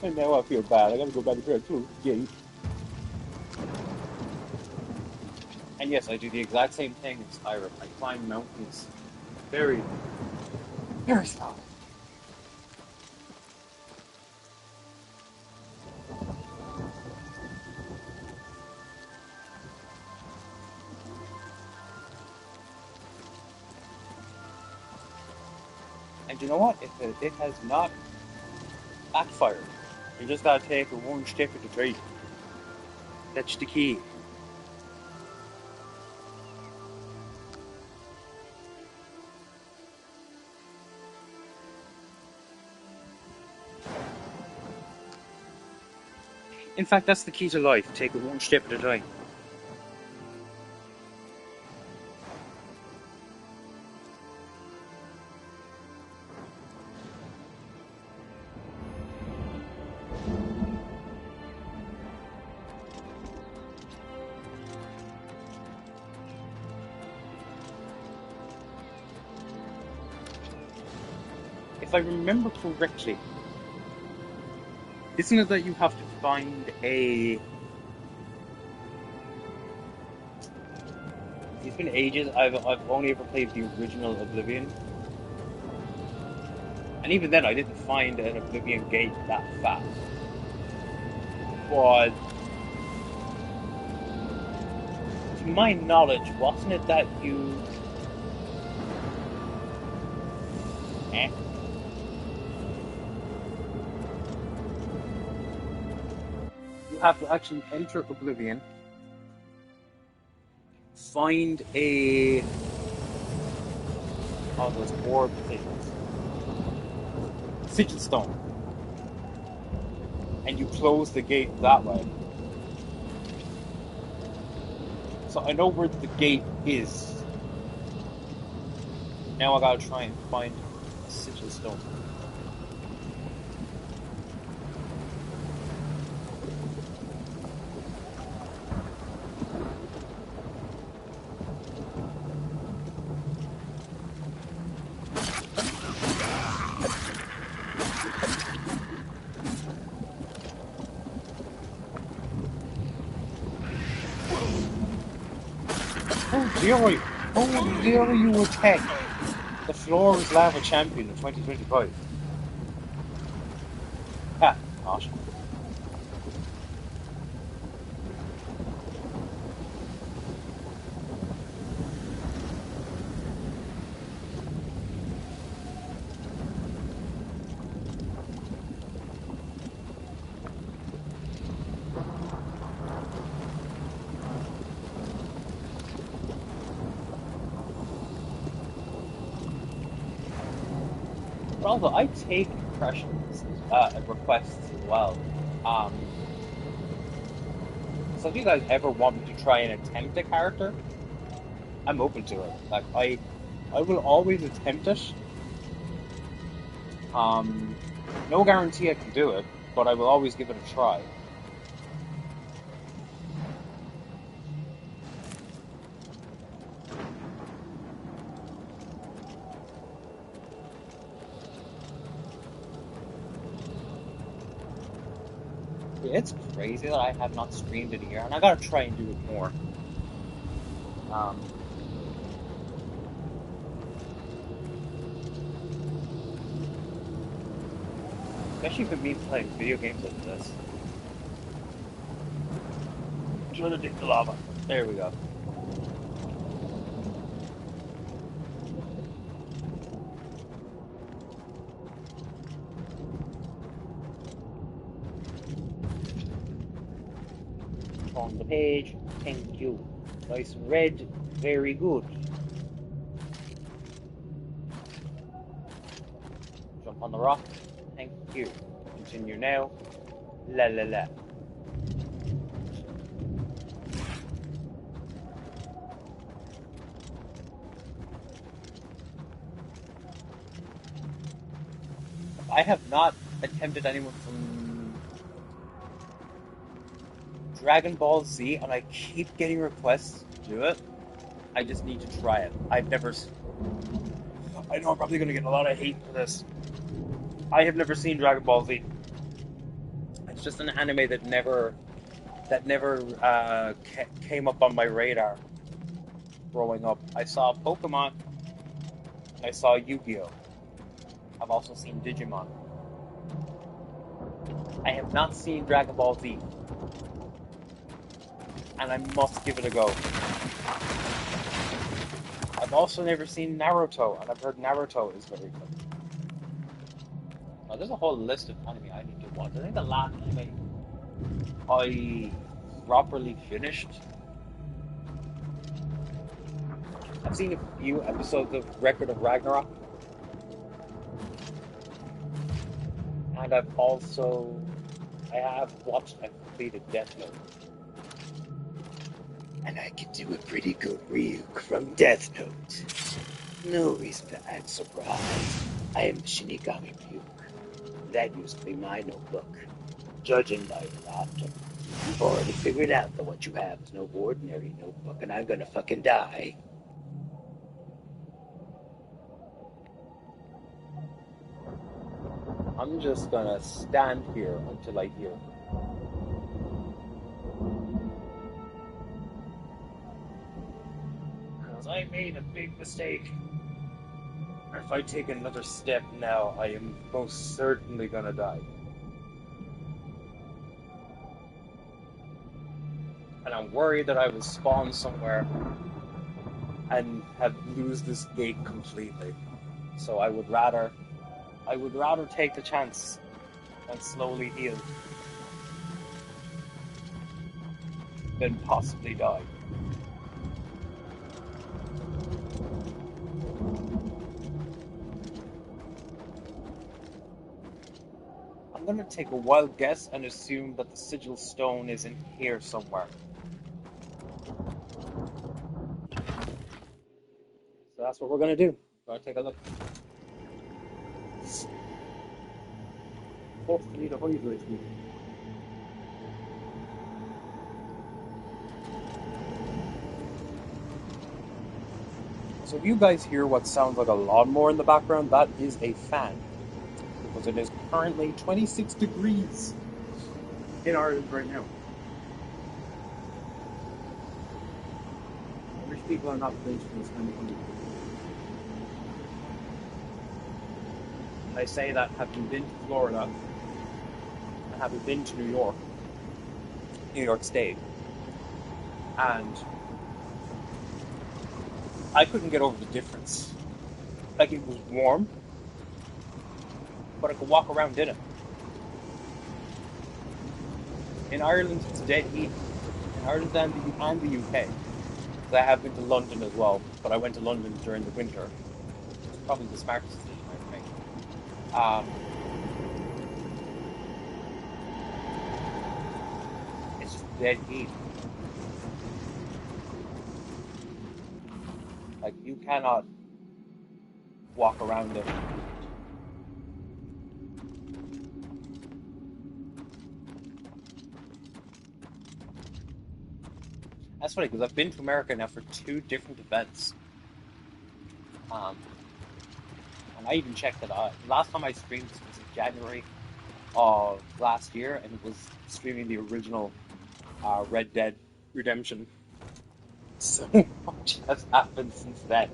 And now I feel bad. I gotta go back there too. Gate. And yes, I do the exact same thing in Skyrim. I climb mountains very, very slowly. And you know what? It has not backfired. You just gotta take it one step at a time. That's the key. In fact, that's the key to life. Take it one step at a time. If I remember correctly, isn't it that you have to find a... It's been ages. I've only ever played the original Oblivion. And even then, I didn't find an Oblivion gate that fast. But... to my knowledge, wasn't it that you... You have to actually enter Oblivion, find a... oh, those orb things. Sigil stone. And you close the gate that way. So I know where the gate is. Now I gotta try and find a sigil stone. Oh, dare you attack the floor is lava champion of 2025? Ah, gosh. Although I take impressions and requests as well. So if you guys ever want me to try and attempt a character, I'm open to it. Like I will always attempt it. No guarantee I can do it, but I will always give it a try. It's crazy that I have not streamed in a year, and I gotta try and do it more. Especially for me playing video games like this. I'm trying to dig the lava. There we go. On the page, thank you. Nice and red, very good. Jump on the rock, thank you. Continue now. La la la. I have not attempted anyone from Dragon Ball Z, and I keep getting requests to do it. I just need to try it. I've never... I know I'm probably going to get a lot of hate for this. I have never seen Dragon Ball Z. just an anime that never came up on my radar growing up. I saw Pokemon, I saw Yu-Gi-Oh! I've also seen Digimon. I have not seen Dragon Ball Z, and I must give it a go. I've also never seen Naruto, and I've heard Naruto is very good. There's a whole list of anime I need to watch. I think the last anime I properly finished, I've seen a few episodes of Record of Ragnarok, and I have watched and completed Death Note. And I can do a pretty good Ryuk from Death Note. No reason to act surprised. I am the Shinigami Ryuk. That used to be my notebook. Judging by your laughter, you've already figured out that what you have is no ordinary notebook, and I'm gonna fucking die. I'm just gonna stand here until I hear. Because I made a big mistake. If I take another step now, I am most certainly gonna die. And I'm worried that I will spawn somewhere and lose this gate completely. So I would rather take the chance and slowly heal than possibly die. I'm gonna take a wild guess and assume that the sigil stone is in here somewhere. So that's what we're gonna do. We're gonna take a look. Hopefully the holy with me. So if you guys hear what sounds like a lawnmower in the background, that is a fan. Because it is currently 26 degrees in Ireland right now. I wish people are not placed for this kind of heat. I say that having been to Florida and having been to New York State, and I couldn't get over the difference. Like, it was warm, but I could walk around in it. In Ireland, it's dead heat. In Ireland and the UK. I have been to London as well, but I went to London during the winter. It's probably the smartest decision I've made. It's just dead heat. Like, you cannot walk around it. That's funny, because I've been to America now for 2 different events. And I even checked it out. Last time I streamed this was in January of last year, and it was streaming the original Red Dead Redemption. So much has happened since then.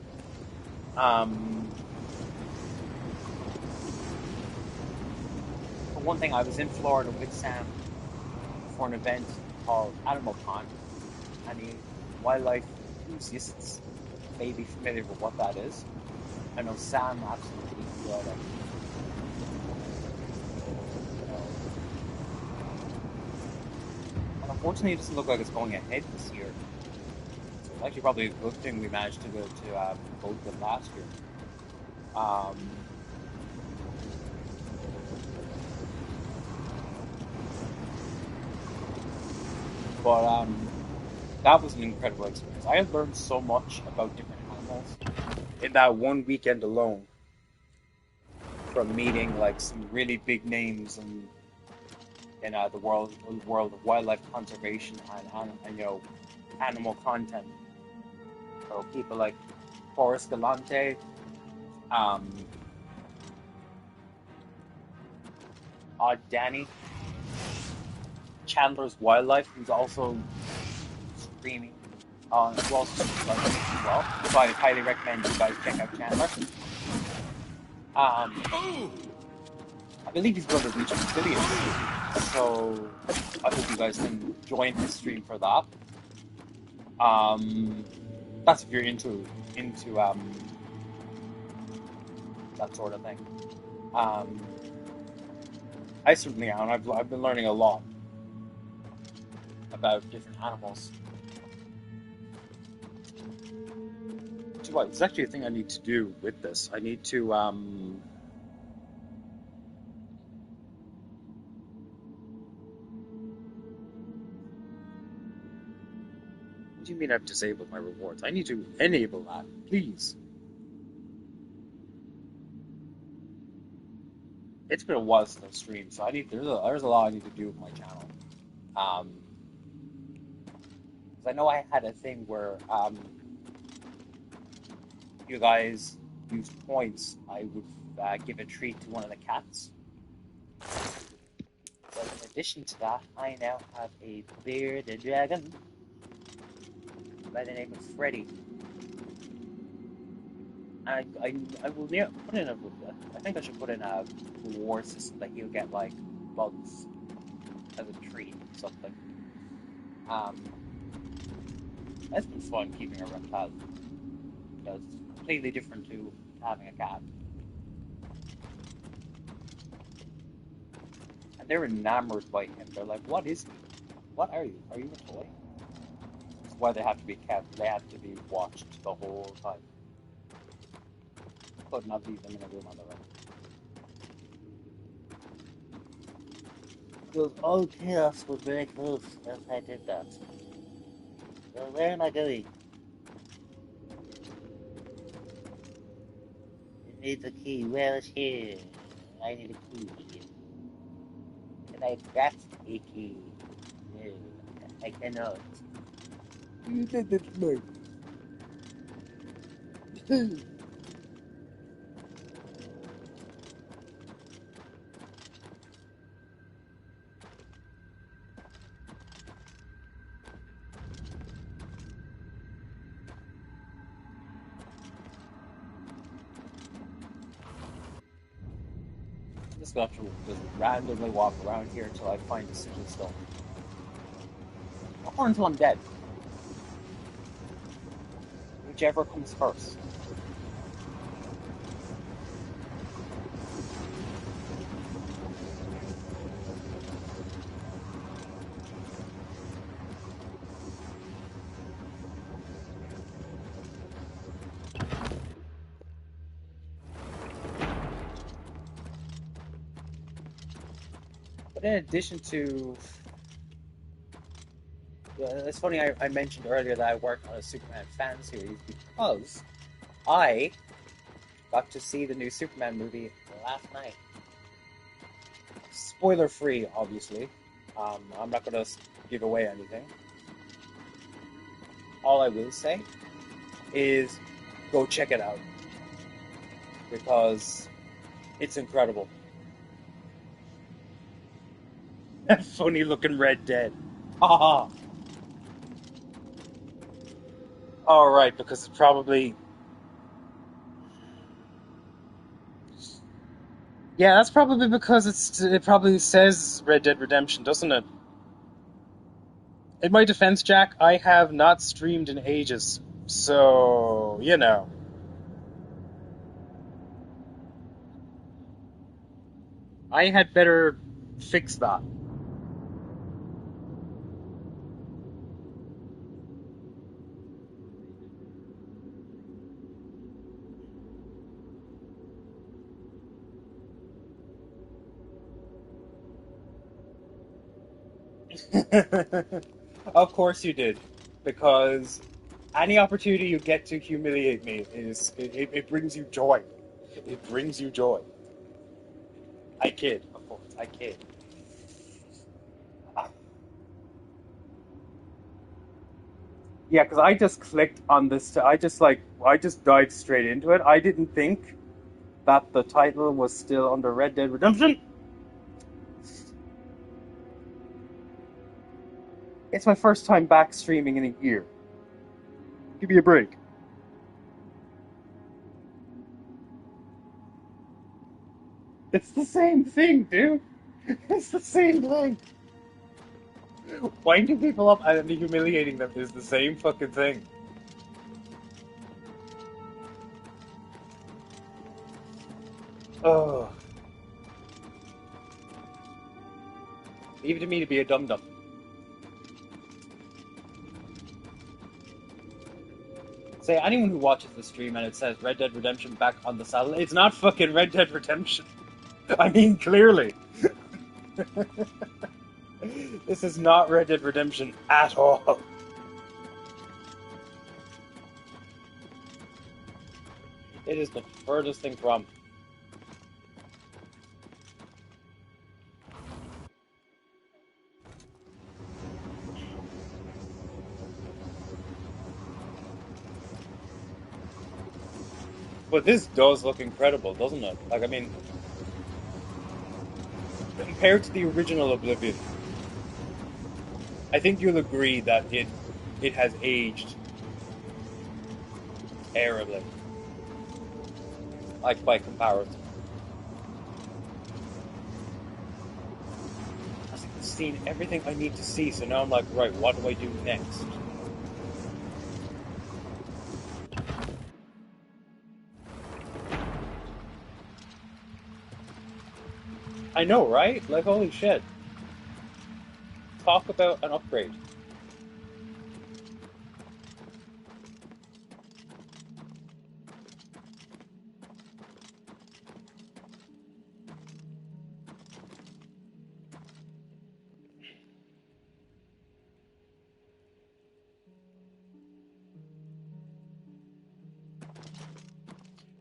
For one thing, I was in Florida with Sam for an event called Animal Con. Any wildlife enthusiasts may be familiar with what that is. I know Sam absolutely enjoyed it. And unfortunately, it doesn't look like it's going ahead this year. So it's actually probably a good thing we managed to go to both of them last year. But that was an incredible experience. I had learned so much about different animals in that one weekend alone, from meeting like some really big names in the world of wildlife conservation and animal content. So people like Forrest Galante, Odd Danny, Chandler's Wildlife, who's also streaming on well, as well. So I would highly recommend you guys check out Chandler. I believe he's going to reach a billion, so I hope you guys can join his stream for that. That's if you're into that sort of thing. I certainly am. I've been learning a lot about different animals. So what? It's actually a thing I need to do with this. I need to What do you mean I've disabled my rewards? I need to enable that, please. It's been a while since I've streamed, so there's a lot I need to do with my channel. Because I know I had a thing where you guys used points, I would give a treat to one of the cats. But in addition to that, I now have a bearded dragon by the name of Freddy. I will put in I think I should put in a reward system that he'll get like bugs as a treat or something. That's been fun keeping a reptile. Because it's completely different to having a cat. And they're enamored by him. They're like, what is he? What are you? Are you a toy? That's why they have to be kept. They have to be watched the whole time. Could not leave them in a room on their own. Because all chaos would break loose if I did that. So where am I going? It needs a key. Where is here? I need a key. Can I craft a key? No, I cannot. You did it, mate. I'm just going to have to just randomly walk around here until I find a sigil stone. Or until I'm dead. Whichever comes first. But in addition to... it's funny, I mentioned earlier that I worked on a Superman fan series because I got to see the new Superman movie last night. Spoiler free, obviously. I'm not going to give away anything. All I will say is go check it out. Because it's incredible. That funny looking Red Dead. Haha. Alright, because it's probably... Yeah, that's probably because it probably says Red Dead Redemption, doesn't it? In my defense, Jack, I have not streamed in ages. So, you know. I had better fix that. Of course you did, because any opportunity you get to humiliate me it brings you joy. It brings you joy. I kid, of course, I kid. Yeah, because I just clicked on this. I just dived straight into it. I didn't think that the title was still under Red Dead Redemption. It's my first time back streaming in a year. Give me a break. It's the same thing, dude. It's the same thing. Winding people up and humiliating them is the same fucking thing. Oh. Leave it to me to be a dum-dum. Say, anyone who watches the stream and it says Red Dead Redemption back on the saddle, it's not fucking Red Dead Redemption. I mean, clearly. This is not Red Dead Redemption at all. It is the furthest thing from. But this does look incredible, doesn't it? Like, I mean, compared to the original Oblivion, I think you'll agree that it has aged terribly. Like, by comparison. I've seen everything I need to see, so now I'm like, right, what do I do next? I know, right? Like, holy shit. Talk about an upgrade.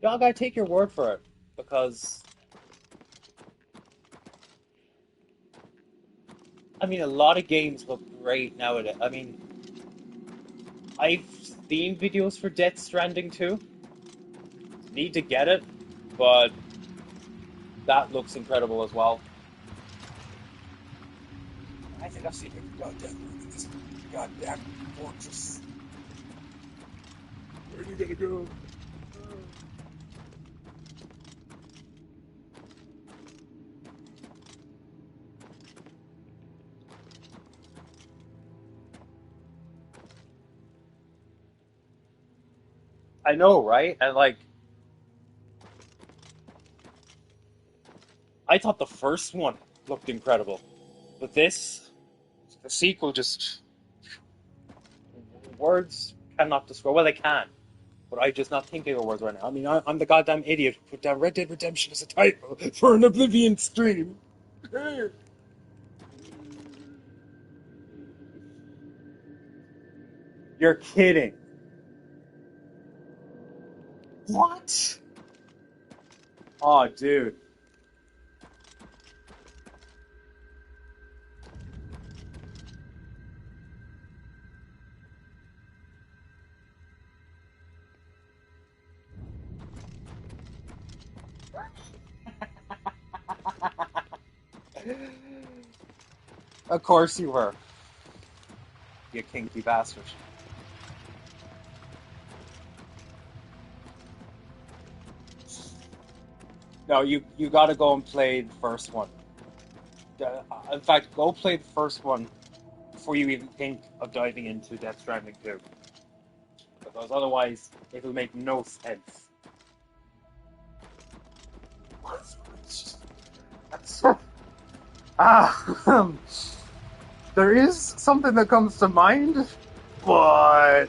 Y'all gotta take your word for it, because I mean, a lot of games look great nowadays. I mean, I've seen videos for Death Stranding 2. Need to get it, but that looks incredible as well. I think I've seen every goddamn room in this goddamn fortress. Where are you gonna go? I know, right? And like, I thought the first one looked incredible, but this, the sequel, just words cannot describe. Well, they can, but I just not thinking of words right now. I mean, I'm the goddamn idiot who put down Red Dead Redemption as a title for an Oblivion stream. You're kidding. What? Oh, dude. Of course you were. You kinky bastard. No, you gotta go and play the first one. In fact, go play the first one before you even think of diving into Death Stranding 2. Because otherwise, it'll make no sense. Ah, there is something that comes to mind, but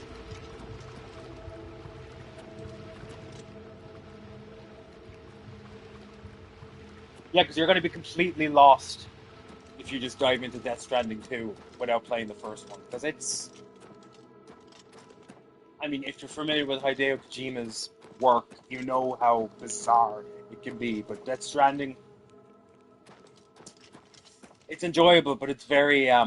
yeah, because you're going to be completely lost if you just dive into Death Stranding 2 without playing the first one. Because it's, I mean, if you're familiar with Hideo Kojima's work, you know how bizarre it can be. But Death Stranding, it's enjoyable, but it's very I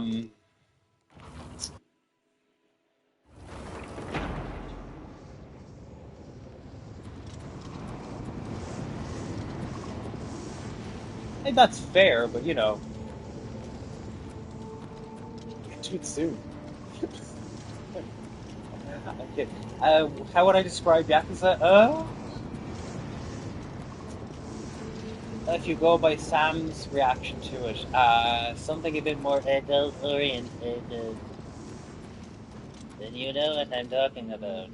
think that's fair, but you know. too soon. Okay. How would I describe Yakuza? If you go by Sam's reaction to it, something a bit more adult-oriented. Then you know what I'm talking about.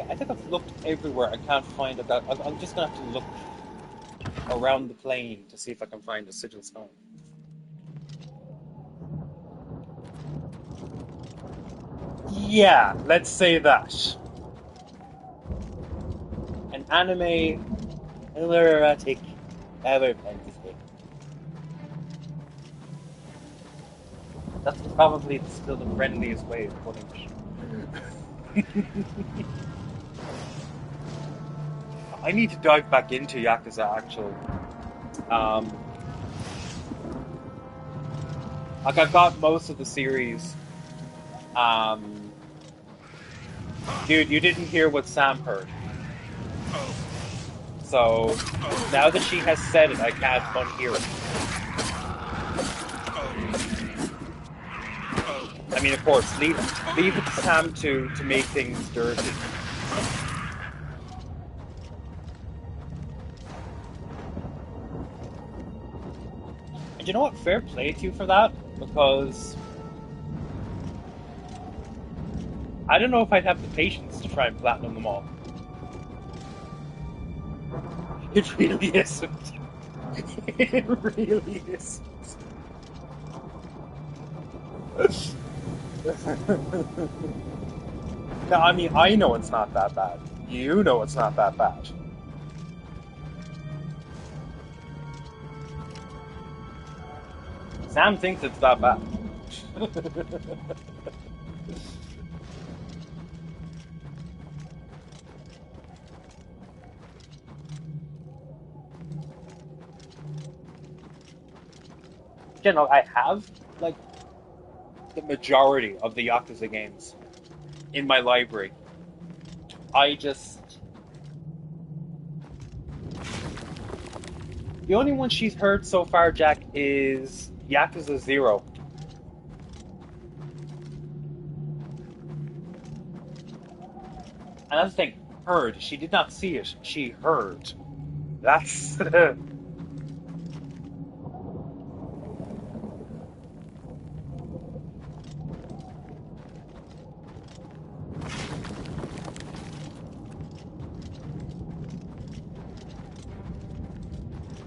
I think I've looked everywhere. I can't find it. I'm just gonna have to look around the plane to see if I can find a sigil stone. Yeah, let's say that. An anime erotic power fantasy. That's probably still the friendliest way of putting it. I need to dive back into Yakuza, actually. Like, I've got most of the series. Dude, you didn't hear what Sam heard. So, now that she has said it, I can't unhear it. I mean, of course, leave it to Sam to make things dirty. And you know what? Fair play to you for that, because I don't know if I'd have the patience to try and platinum them all. It really isn't. It really isn't. No, I mean, I know it's not that bad. You know it's not that bad. Sam thinks it's that bad. You know, I have, like, the majority of the Yakuza games in my library. The only one she's heard so far, Jack, is Yakuza 0. And that's the thing, heard. She did not see it. She heard. That's...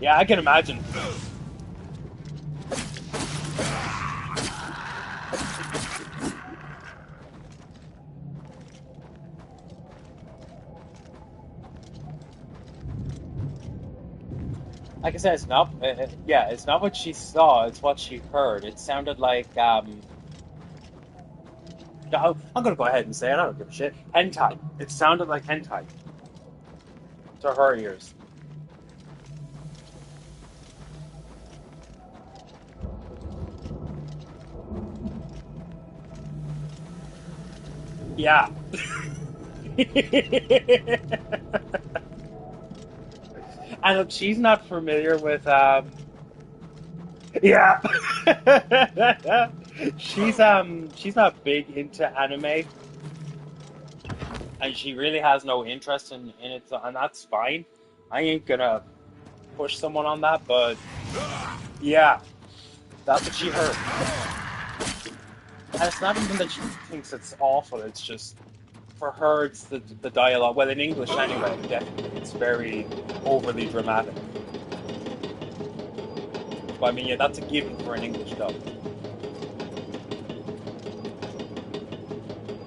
Yeah, I can imagine. Like I said, it's not. Yeah, it's not what she saw. It's what she heard. It sounded like. No, I'm gonna go ahead and say it. I don't give a shit. Hentai. It sounded like hentai to her ears. Yeah. And look, she's not familiar with. Yeah. She's not big into anime, and she really has no interest in it, and that's fine. I ain't gonna push someone on that, but yeah, that's what she heard. And it's not even that she thinks it's awful, it's just, for her, it's the dialogue. Well, in English anyway, definitely. It's very overly dramatic. But I mean, yeah, that's a given for an English dub.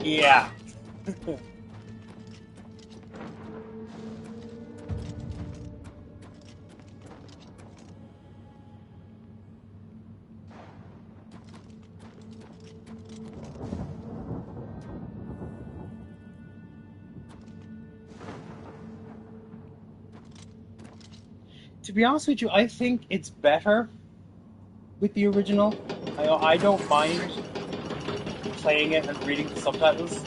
Yeah. To be honest with you, I think it's better with the original. I don't mind playing it and reading the subtitles.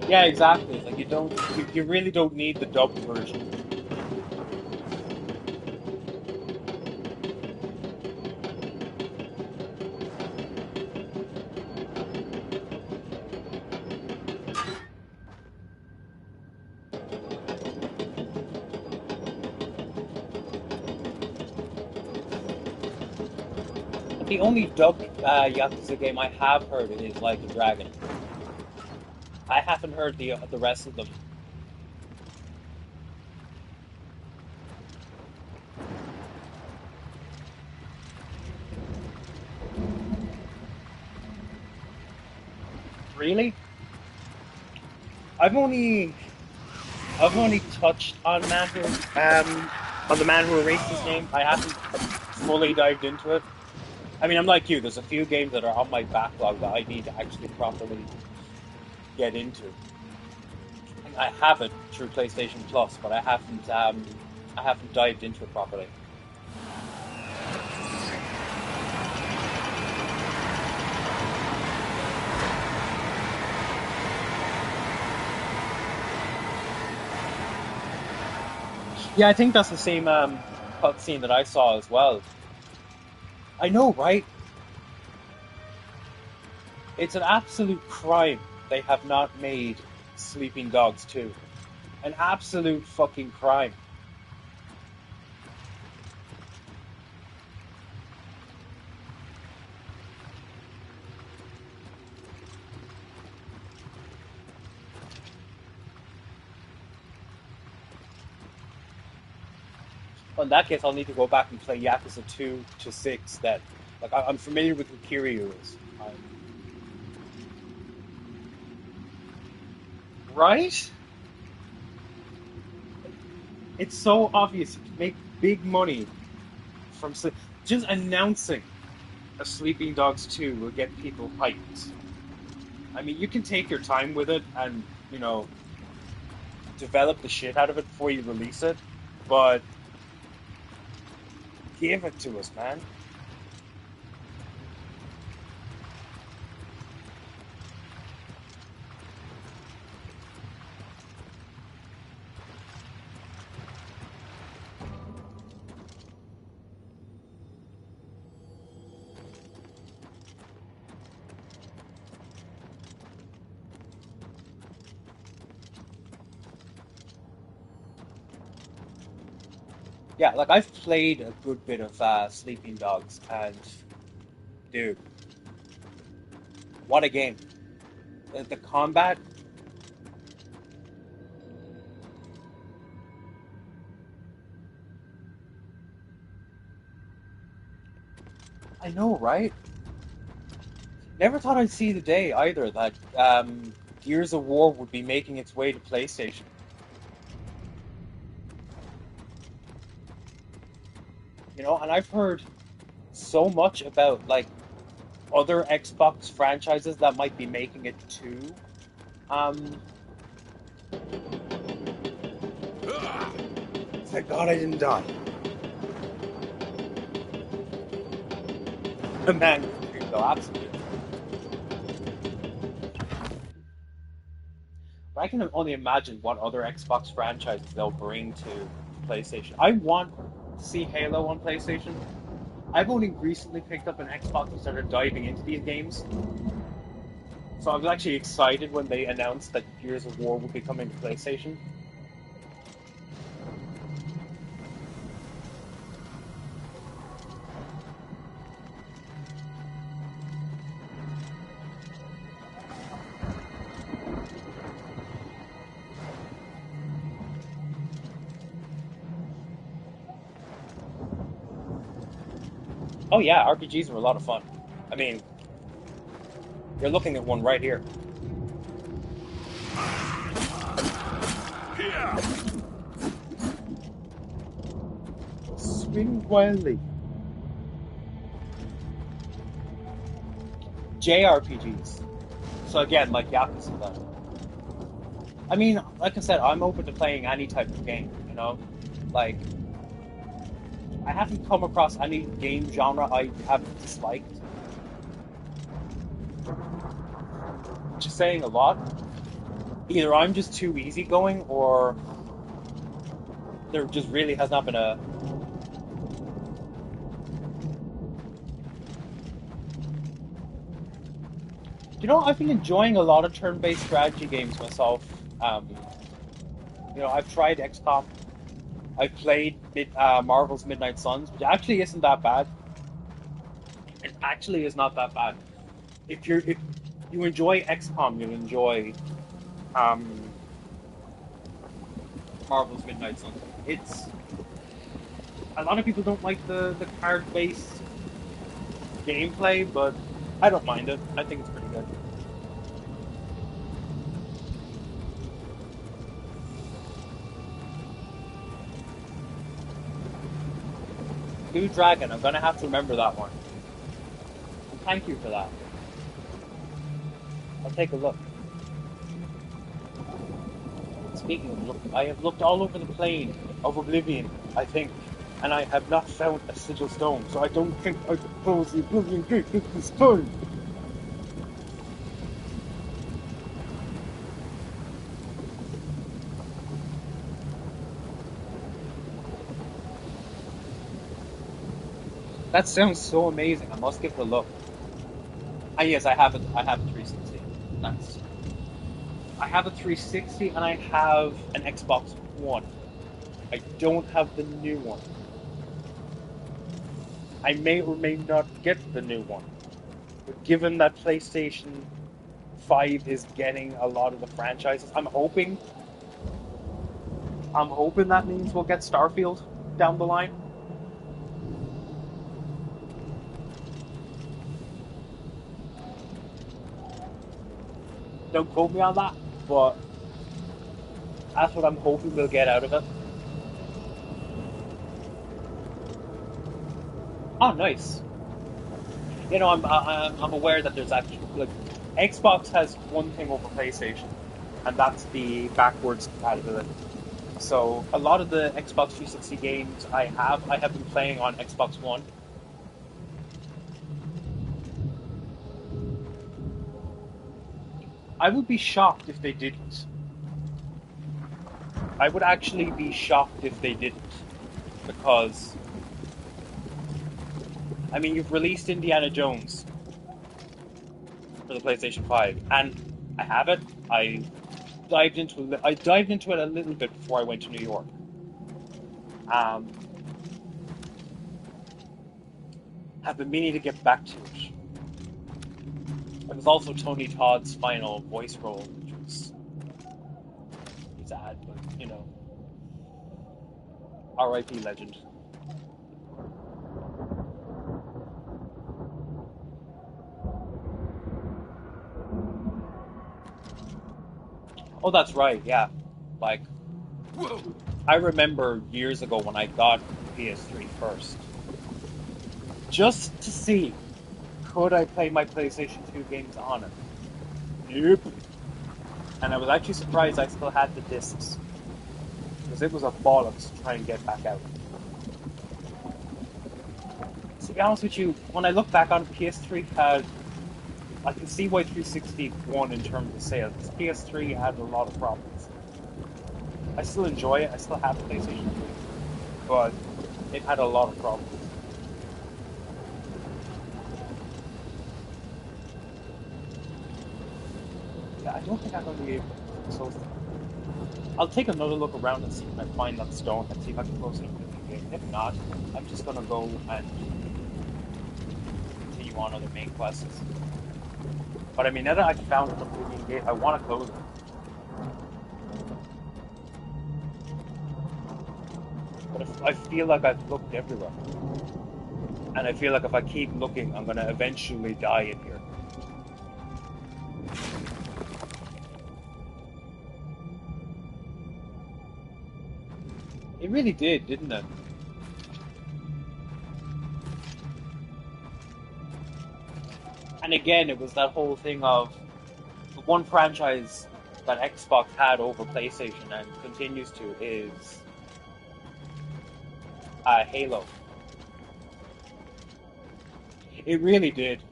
Yeah, exactly. It's like You don't. You really don't need the dubbed version. The only dubbed Yakuza game I have heard is Like a Dragon. I haven't heard the rest of them. Really? I've only touched on on the man who erased his name. I haven't fully dived into it. I mean, I'm like you. There's a few games that are on my backlog that I need to actually properly get into. And I have it through PlayStation Plus, but I haven't dived into it properly. Yeah, I think that's the same cutscene that I saw as well. I know, right? It's an absolute crime they have not made Sleeping Dogs 2. An absolute fucking crime. Well, in that case, I'll need to go back and play Yakuza 2 to 6 then. Like, I'm familiar with who Kiryu is. Right? It's so obvious. You can make big money from just announcing a Sleeping Dogs 2 will get people hyped. I mean, you can take your time with it and, develop the shit out of it before you release it, but give it to us, man. Yeah, like I've played a good bit of Sleeping Dogs, and dude, what a game! The combat, I know, right? Never thought I'd see the day either that Gears of War would be making its way to PlayStation. And I've heard so much about like other Xbox franchises that might be making it too. Thank God I didn't die. Man, though, absolutely. But I can only imagine what other Xbox franchises they'll bring to PlayStation. I want to see Halo on PlayStation. I've only recently picked up an Xbox and started diving into these games. So I was actually excited when they announced that Gears of War would be coming to PlayStation. Oh yeah, RPGs are a lot of fun. I mean, you're looking at one right here. Swing wildly. JRPGs. So again, like Yakuza then. I mean, like I said, I'm open to playing any type of game, Like, I haven't come across any game genre I haven't disliked. Which is saying a lot. either I'm just too easygoing, or there just really has not been a. You know, I've been enjoying a lot of turn-based strategy games myself. I've tried XCOM. I've played Marvel's Midnight Suns, which actually isn't that bad. It actually is not that bad. If you enjoy XCOM, you'll enjoy um, Marvel's Midnight Suns. It's a lot of people don't like the card-based gameplay, but I don't mind it. I think it's pretty good. Blue Dragon, I'm gonna have to remember that one. Thank you for that. I'll take a look. Speaking of look, I have looked all over the plane of Oblivion, I think, and I have not found a sigil stone, so I don't think I can close the Oblivion gate at this time. That sounds so amazing. I must give it a look. Ah, yes, I have it. I have a 360. That's. I have a 360 and I have an Xbox One. I don't have the new one. I may or may not get the new one. But given that PlayStation 5 is getting a lot of the franchises, I'm hoping that means we'll get Starfield down the line. Don't quote me on that, but that's what I'm hoping we'll get out of it. Oh, nice. I'm aware that there's actually Xbox has one thing over PlayStation, and that's the backwards compatibility. So a lot of the Xbox 360 games I have been playing on Xbox One. I would be shocked if they didn't. I would actually be shocked if they didn't, because I mean you've released Indiana Jones for the PlayStation 5, and I have it. I dived into it a little bit before I went to New York. Have been meaning to get back to it. It was also Tony Todd's final voice role, which was sad, but R.I.P. legend. Oh, that's right, yeah. Like, I remember years ago when I got PS3 first, just to see could I play my PlayStation 2 games on it. Nope. And I was actually surprised I still had the discs, because it was a bollocks to try and get back out. To be honest with you, when I look back on PS3 had, I can see why 360 won in terms of sales. PS3 had a lot of problems. I still enjoy it. I still have a PlayStation 3, but it had a lot of problems. Yeah, I don't think I'm going to be able to close it. I'll take another look around and see if I find that stone and see if I can close it in the game. If not, I'm just going to go and continue on other main quests. But I mean, now that I've found the Oblivion gate, I want to close it. But if I feel like I've looked everywhere. And I feel like if I keep looking, I'm going to eventually die in here. It really did, didn't it? And again, it was that whole thing of the one franchise that Xbox had over PlayStation and continues to is Halo. It really did.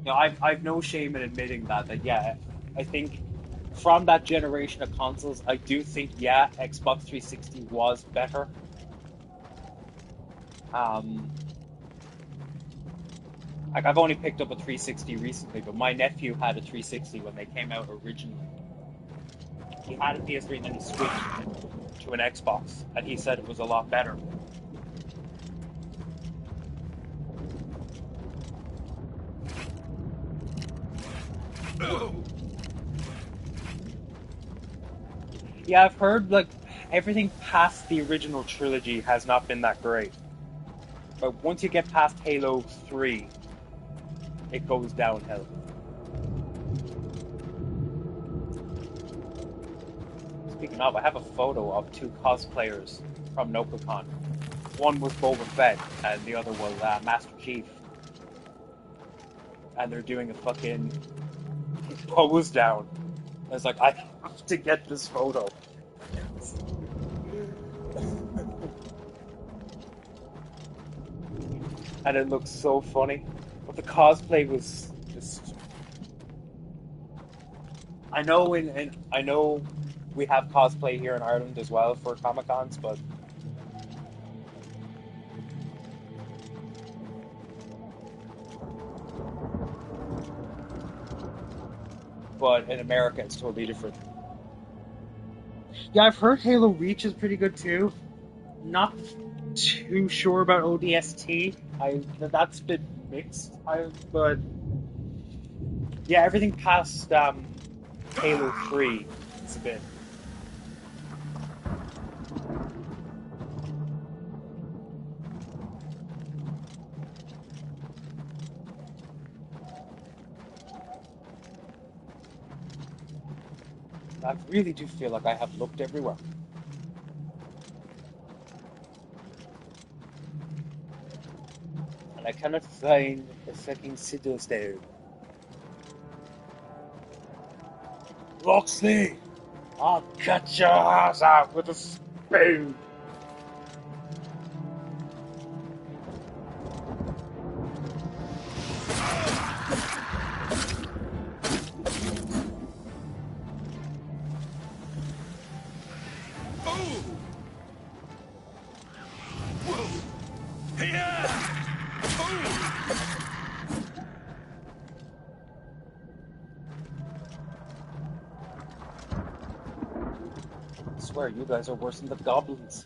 I've no shame in admitting that yeah, I think from that generation of consoles, I do think, yeah, Xbox 360 was better. Um, like I've only picked up a 360 recently, but my nephew had a 360 when they came out originally. He had a PS3 and then he switched to an Xbox, and he said it was a lot better. Yeah, I've heard like everything past the original trilogy has not been that great. But once you get past Halo 3, it goes downhill. Speaking of, I have a photo of two cosplayers from NokaCon. One was Boba Fett, and the other was Master Chief. And they're doing a fucking pose down. I was like, I have to get this photo. And it looks so funny. But the cosplay was just. I know I know we have cosplay here in Ireland as well for Comic Cons, but in America it's totally different. Yeah, I've heard Halo Reach is pretty good too. Not too sure about ODST. That's been mixed. But yeah, everything past Halo 3 is a bit. I really do feel like I have looked everywhere. And I cannot find a fucking Siddle stone. Loxley! I'll cut your ass out with a spoon! I swear, you guys are worse than the goblins.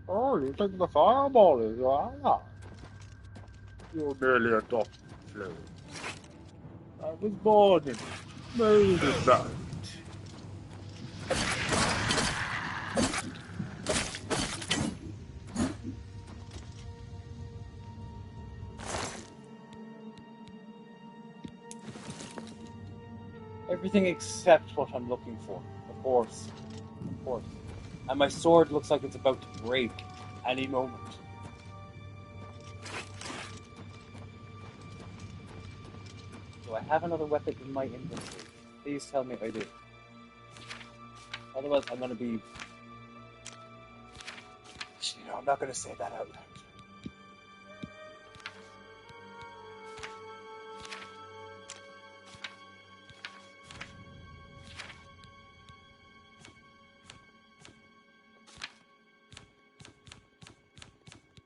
Oh, you think the fireball is right? You're merely a dot flu. I was born in made in that. Everything except what I'm looking for. Of course. Of course. And my sword looks like it's about to break any moment. Do I have another weapon in my inventory? Please tell me I do. Otherwise, I'm gonna be. I'm not gonna say that out loud.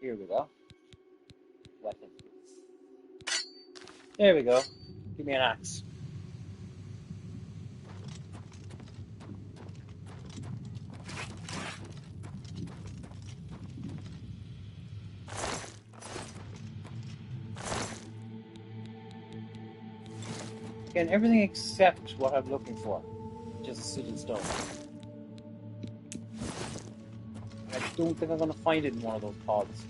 Here we go. Weapon. There we go. Give me an axe. Again, everything except what I'm looking for. Just a sigil stone. I don't think I'm gonna find it in one of those pods.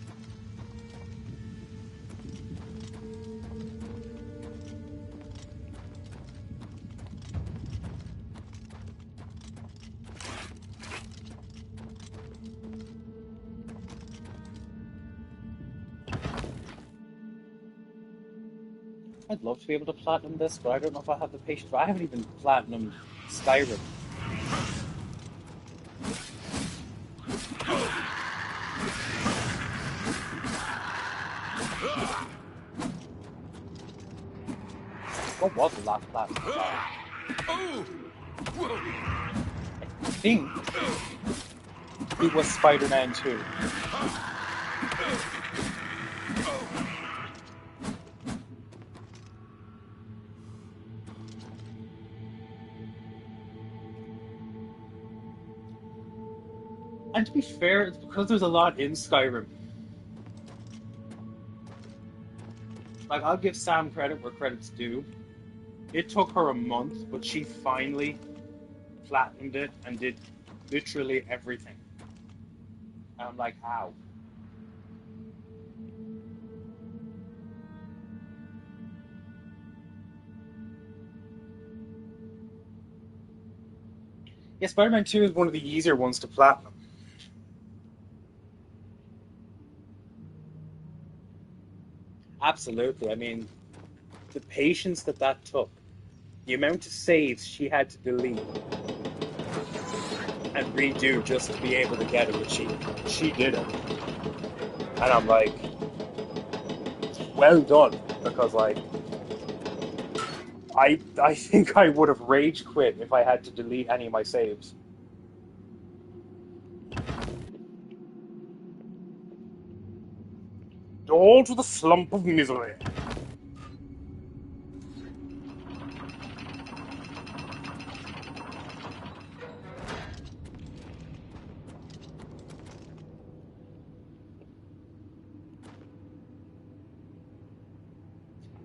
I'd love to be able to platinum this, but I don't know if I have the patience. I haven't even platinum Skyrim. What was the last platinum? I think it was Spider-Man 2. And to be fair, it's because there's a lot in Skyrim. Like, I'll give Sam credit where credit's due. It took her a month, but she finally platinumed it and did literally everything. And I'm like, how? Yeah, Spider-Man 2 is one of the easier ones to platinum. Absolutely. I mean, the patience that took, the amount of saves she had to delete and redo just to be able to get it, but she did it. And I'm like, well done, because like I think I would have rage quit if I had to delete any of my saves. All to the slump of misery.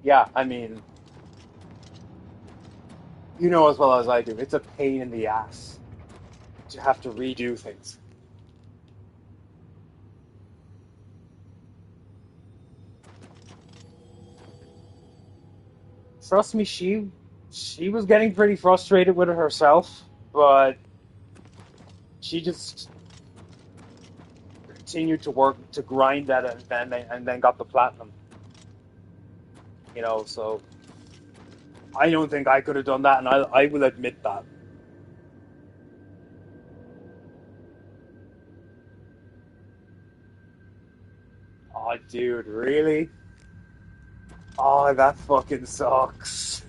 Yeah, I mean, you know as well as I do, it's a pain in the ass to have to redo things. Trust me, she was getting pretty frustrated with it herself, but she just continued to work to grind at it, and then got the platinum. You know, so I don't think I could have done that, and I will admit that. Oh, dude, really? Oh, that fucking sucks.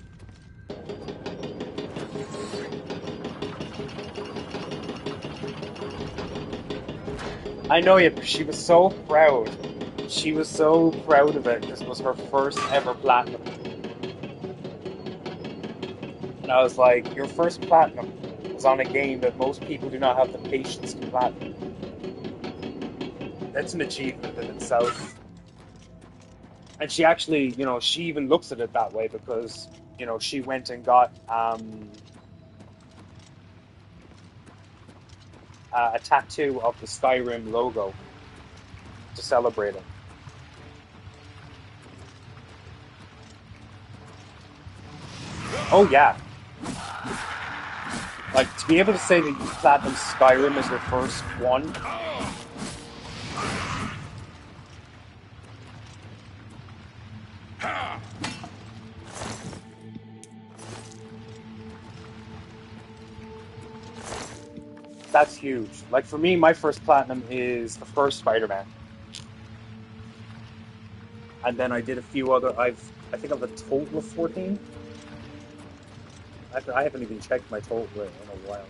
I know you. She was so proud. She was so proud of it. This was her first ever platinum. And I was like, your first platinum was on a game that most people do not have the patience to platinum. That's an achievement in itself. And she actually, you know, she even looks at it that way because, you know, she went and got a tattoo of the Skyrim logo to celebrate it. Oh yeah. Like, to be able to say that you platinum Skyrim as your first one. That's huge. Like, for me, my first platinum is the first Spider-Man. And then I did a few other, I think I've a total of 14. I haven't even checked my total in a while.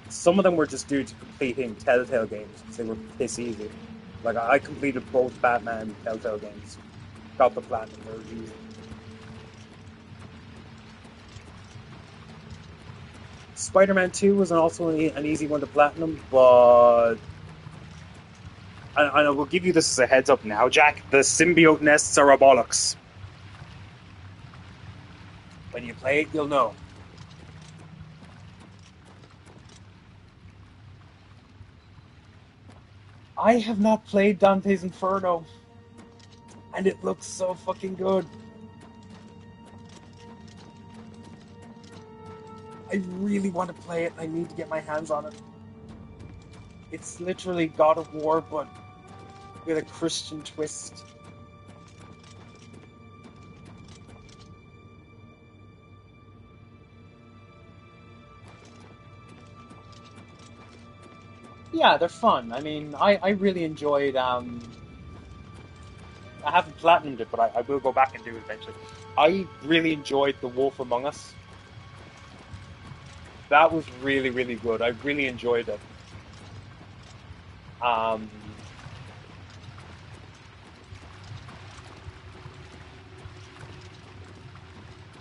Some of them were just due to completing Telltale games, because they were piss easy. Like, I completed both Batman and Telltale games. Got the platinum, they were easy. Spider-Man 2 was also an easy one to platinum, but I will give you this as a heads up now, Jack. The symbiote nests are a bollocks. When you play it, you'll know. I have not played Dante's Inferno, and it looks so fucking good. I really want to play it. I need to get my hands on it. It's literally God of War, but with a Christian twist. Yeah, they're fun. I mean, I really enjoyed. I haven't platinumed it, but I will go back and do it eventually. I really enjoyed The Wolf Among Us. That was really, really good. I really enjoyed it. Um,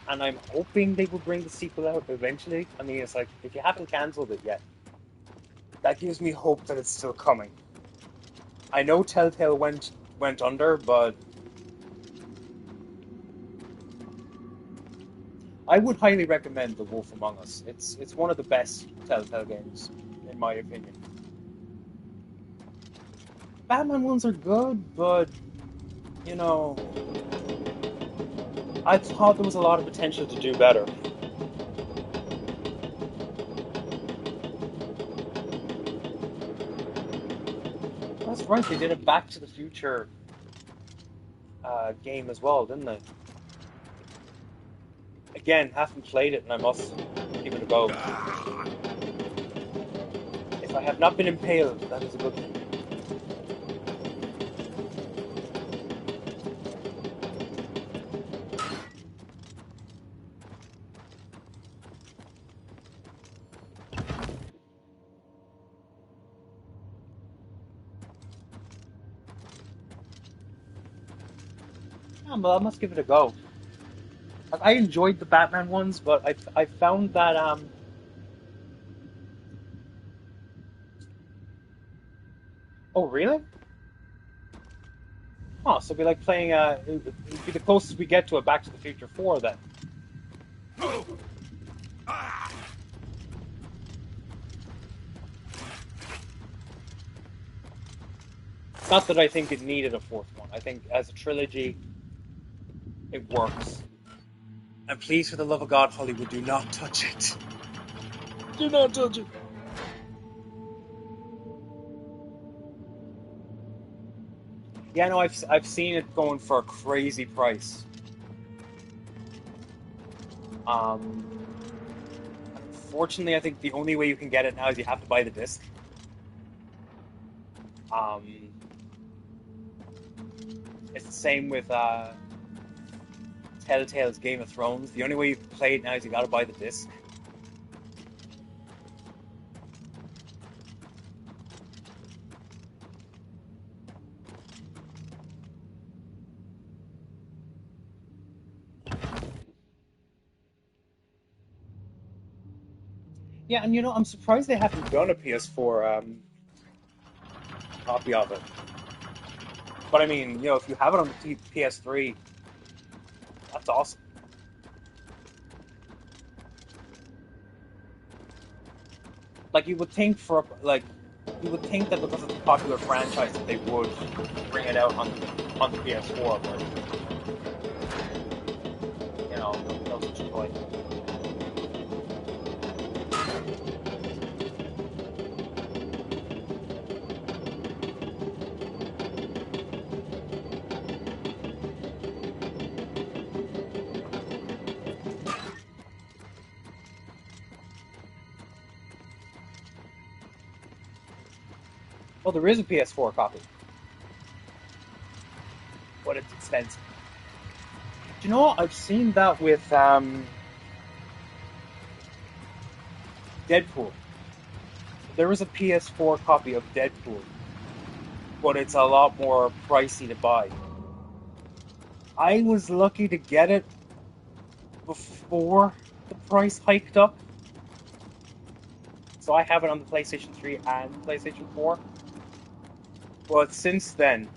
and I'm hoping they will bring the sequel out eventually. I mean, it's like, if you haven't cancelled it yet, that gives me hope that it's still coming. I know Telltale went under, but I would highly recommend The Wolf Among Us. It's one of the best Telltale games, in my opinion. Batman ones are good, but you know, I thought there was a lot of potential to do better. That's right, they did a Back to the Future game as well, didn't they? Again, haven't played it, and I must give it a go. If I have not been impaled, that is a good thing. Yeah, well, I must give it a go. Like, I enjoyed the Batman ones, but I found that oh really? Oh, so it'd be like playing it'd be the closest we get to a Back to the Future 4 then. Not that I think it needed a fourth one. I think as a trilogy, it works. And please, for the love of God, Hollywood, do not touch it. Do not touch it. Yeah, no, I've seen it going for a crazy price. Unfortunately, I think the only way you can get it now is you have to buy the disc. It's the same with Telltale's Game of Thrones. The only way you can play it now is you got to buy the disc. Yeah, and you know, I'm surprised they haven't done a PS4 copy of it. But I mean, you know, if you have it on the PS3, that's awesome. Like you would think you would think that because it's a popular franchise that they would bring it out on the PS4, but you know, no such joy. Well, there is a PS4 copy, but it's expensive. Do you know what? I've seen that with Deadpool. There is a PS4 copy of Deadpool, but it's a lot more pricey to buy. I was lucky to get it before the price hiked up, so I have it on the PlayStation 3 and PlayStation 4. But since then,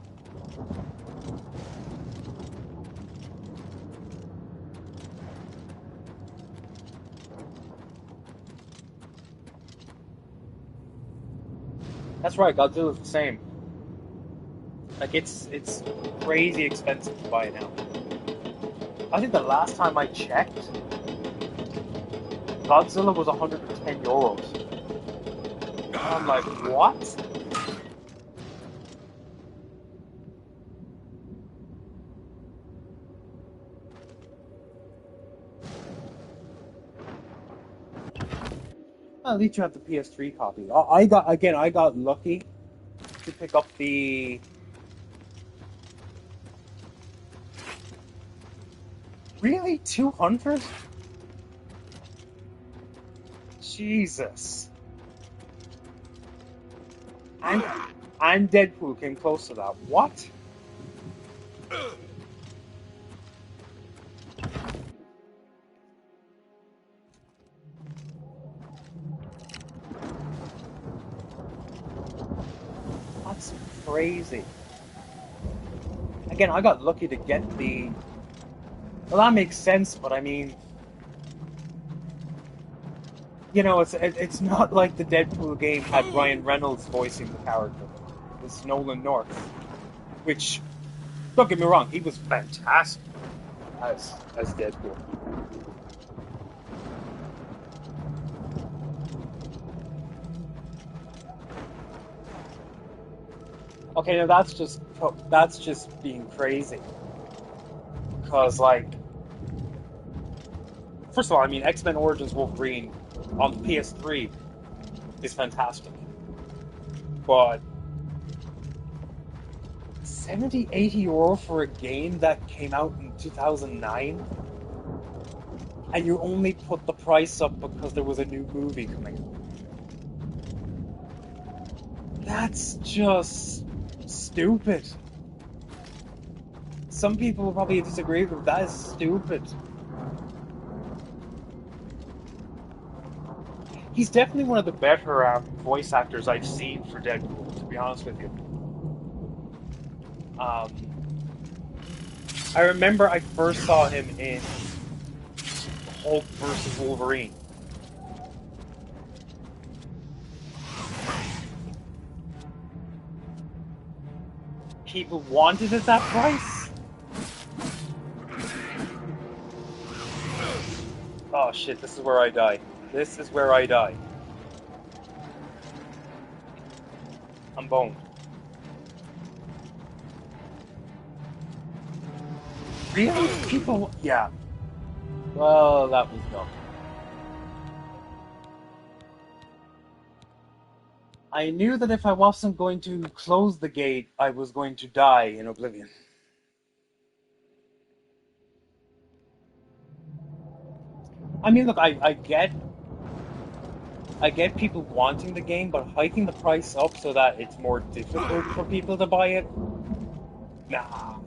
that's right, Godzilla's the same. Like it's crazy expensive to buy now. I think the last time I checked, Godzilla was 110 euros. And I'm like, what? Well, at least you have the PS3 copy. I got lucky to pick up the Really? 200? Jesus. And Deadpool came close to that. What? That's crazy. Again, I got lucky to get the... Well, that makes sense, but I mean... You know, it's not like the Deadpool game had Ryan Reynolds voicing the character. It's Nolan North. Which, don't get me wrong, he was fantastic as Deadpool. Okay, now that's just being crazy. Because, like, first of all, I mean, X-Men Origins Wolverine on the PS3 is fantastic. But 70, 80 euro for a game that came out in 2009? And you only put the price up because there was a new movie coming out. That's just stupid. Some people will probably disagree with me, but that is stupid. He's definitely one of the better voice actors I've seen for Deadpool, to be honest with you. I remember I first saw him in Hulk vs. Wolverine. People wanted it at that price? Oh shit, this is where I die. This is where I die. I'm boned. Really? People... Yeah. Well, that was dumb. I knew that if I wasn't going to close the gate, I was going to die in Oblivion. I mean, look, I get people wanting the game, but hiking the price up so that it's more difficult for people to buy it? Nah.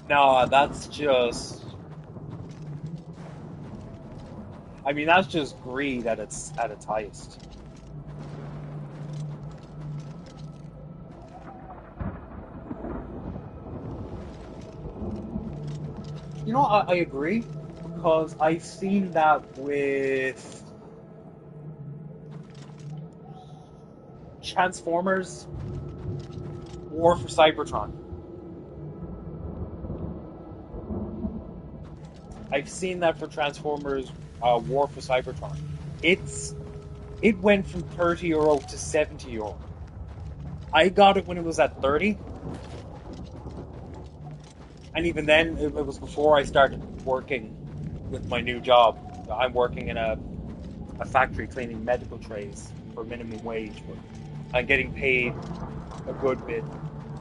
Nah, that's just... I mean, that's just greed at its highest. You know, I agree, because I've seen that with Transformers War for Cybertron. I've seen that for Transformers War for Cybertron. It went from 30 euro to 70 euro. I got it when it was at 30. And even then, it was before I started working with my new job. I'm working in a factory cleaning medical trays for minimum wage, but I'm getting paid a good bit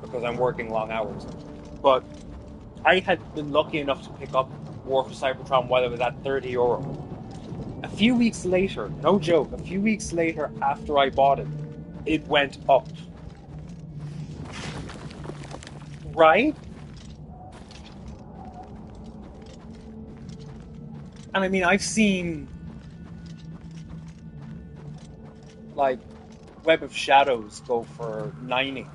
because I'm working long hours. But I had been lucky enough to pick up War for Cybertron while it was at 30 euro. A few weeks later, no joke, a few weeks later after I bought it, it went up. Right? And I mean, I've seen, like, Web of Shadows go for 90.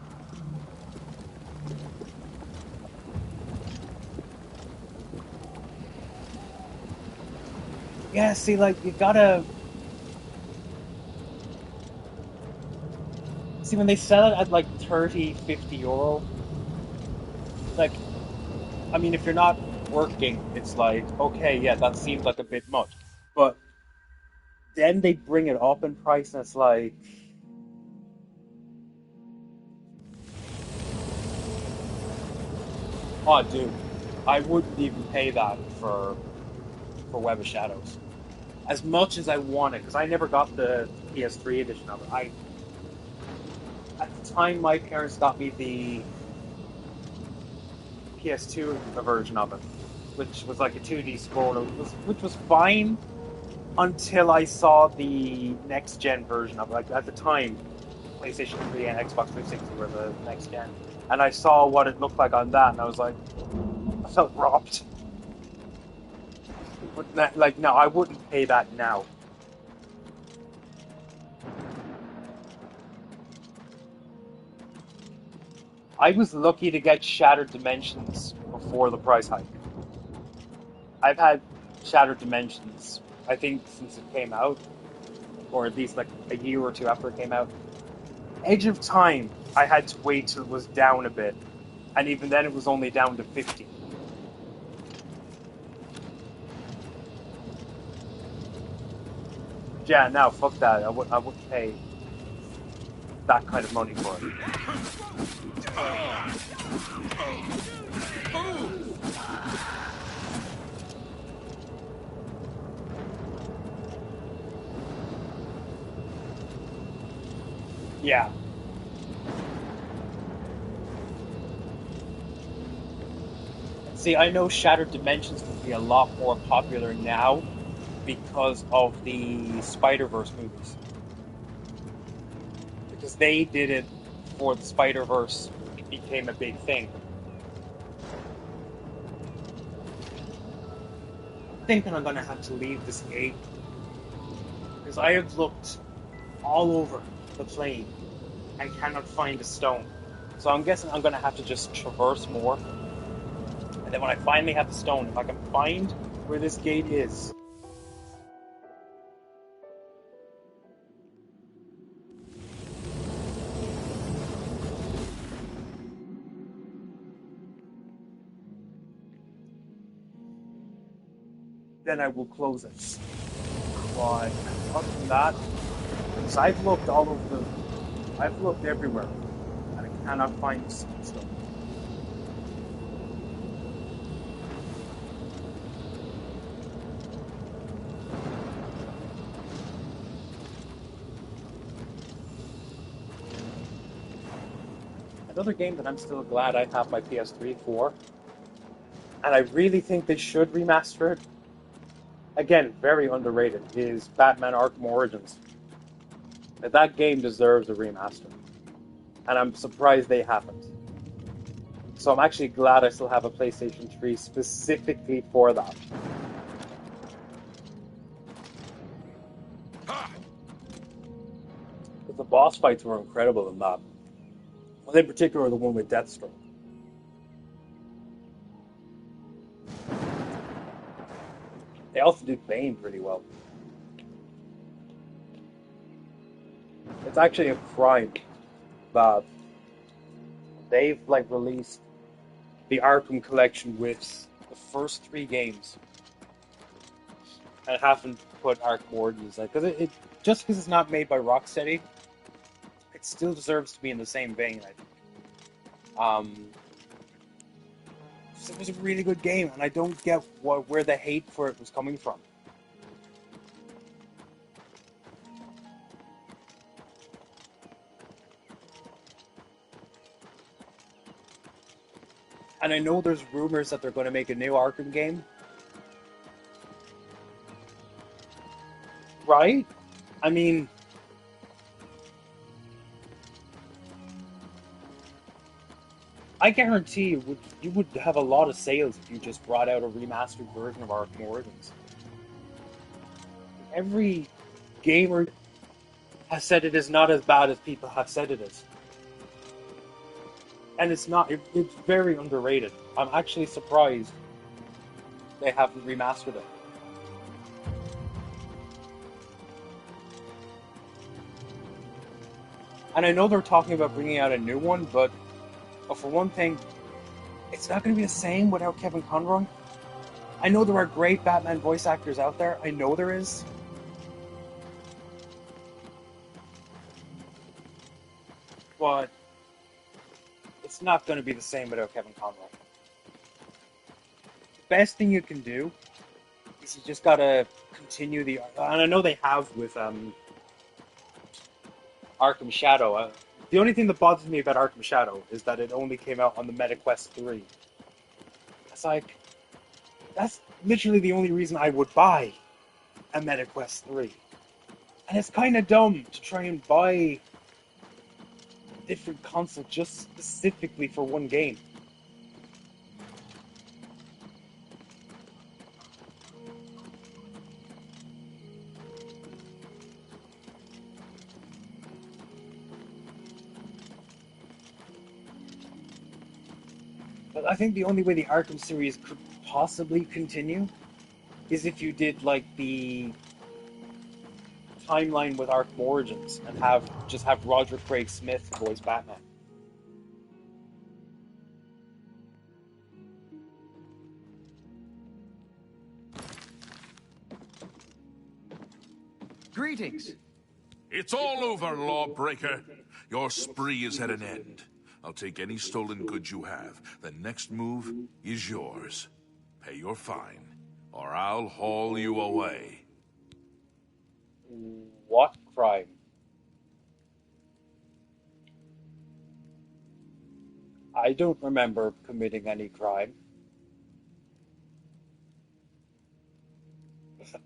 Yeah, see, like, you gotta... See, when they sell it at, like, 30, 50 euro, like, I mean, if you're not working, it's like, okay, yeah, that seems like a bit much. But then they bring it up in price, and it's like... Oh, dude, I wouldn't even pay that for Web of Shadows. As much as I want it, because I never got the PS3 edition of it. At the time, my parents got me the PS2 version of it, which was like a 2D scroller, which was fine until I saw the next gen version of it. Like at the time, PlayStation 3 and Xbox 360 were the next gen, and I saw what it looked like on that, and I was like, I felt robbed. But like, no, I wouldn't pay that now. I was lucky to get Shattered Dimensions before the price hike. I've had Shattered Dimensions, I think, since it came out, or at least like a year or two after it came out. Edge of Time, I had to wait till it was down a bit, and even then it was only down to 50. Yeah, no, fuck that. I wouldn't pay that kind of money for it. Yeah. See, I know Shattered Dimensions would be a lot more popular now because of the Spider-Verse movies. Because they did it for the Spider-Verse, it became a big thing. I'm thinking I'm going to have to leave this game because I have looked all over the plane and cannot find a stone. So I'm guessing I'm going to have to just traverse more. And then when I finally have the stone, if I can find where this gate is, then I will close it. But other than that, because I've looked all over I've looked everywhere, and I cannot find the stone. Another game that I'm still glad I have my PS3 for, and I really think they should remaster it, again, very underrated, is Batman Arkham Origins. That game deserves a remaster, and I'm surprised they haven't. So I'm actually glad I still have a PlayStation 3 specifically for that. Because the boss fights were incredible in that. Well, in particular, the one with Deathstroke. They also did Bane pretty well. It's actually a crime that they've like released the Arkham collection with the first 3 games and haven't put Arkham Origins in, because it just because it's not made by Rocksteady, it still deserves to be in the same vein, I think. It was a really good game, and I don't get where the hate for it was coming from. And I know there's rumors that they're going to make a new Arkham game. Right? I mean, I guarantee you would have a lot of sales if you just brought out a remastered version of Arkham Origins. Every gamer has said it is not as bad as people have said it is. And it's not. It's very underrated. I'm actually surprised they haven't remastered it. And I know they're talking about bringing out a new one, but for one thing, it's not going to be the same without Kevin Conroy. I know there are great Batman voice actors out there. I know there is. But it's not going to be the same without Kevin Conroy. The best thing you can do is you just got to continue the... And I know they have with Arkham Shadow. The only thing that bothers me about Arkham Shadow is that it only came out on the MetaQuest 3. it's like, that's literally the only reason I would buy a MetaQuest 3. And it's kind of dumb to try and buy a different console just specifically for one game. But I think the only way the Arkham series could possibly continue is if you did like the timeline with Arkham Origins and have Roger Craig Smith voice Batman. Greetings. It's all over, lawbreaker. Your spree is at an end. I'll take any stolen goods you have. The next move is yours. Pay your fine, or I'll haul you away. What crime? I don't remember committing any crime.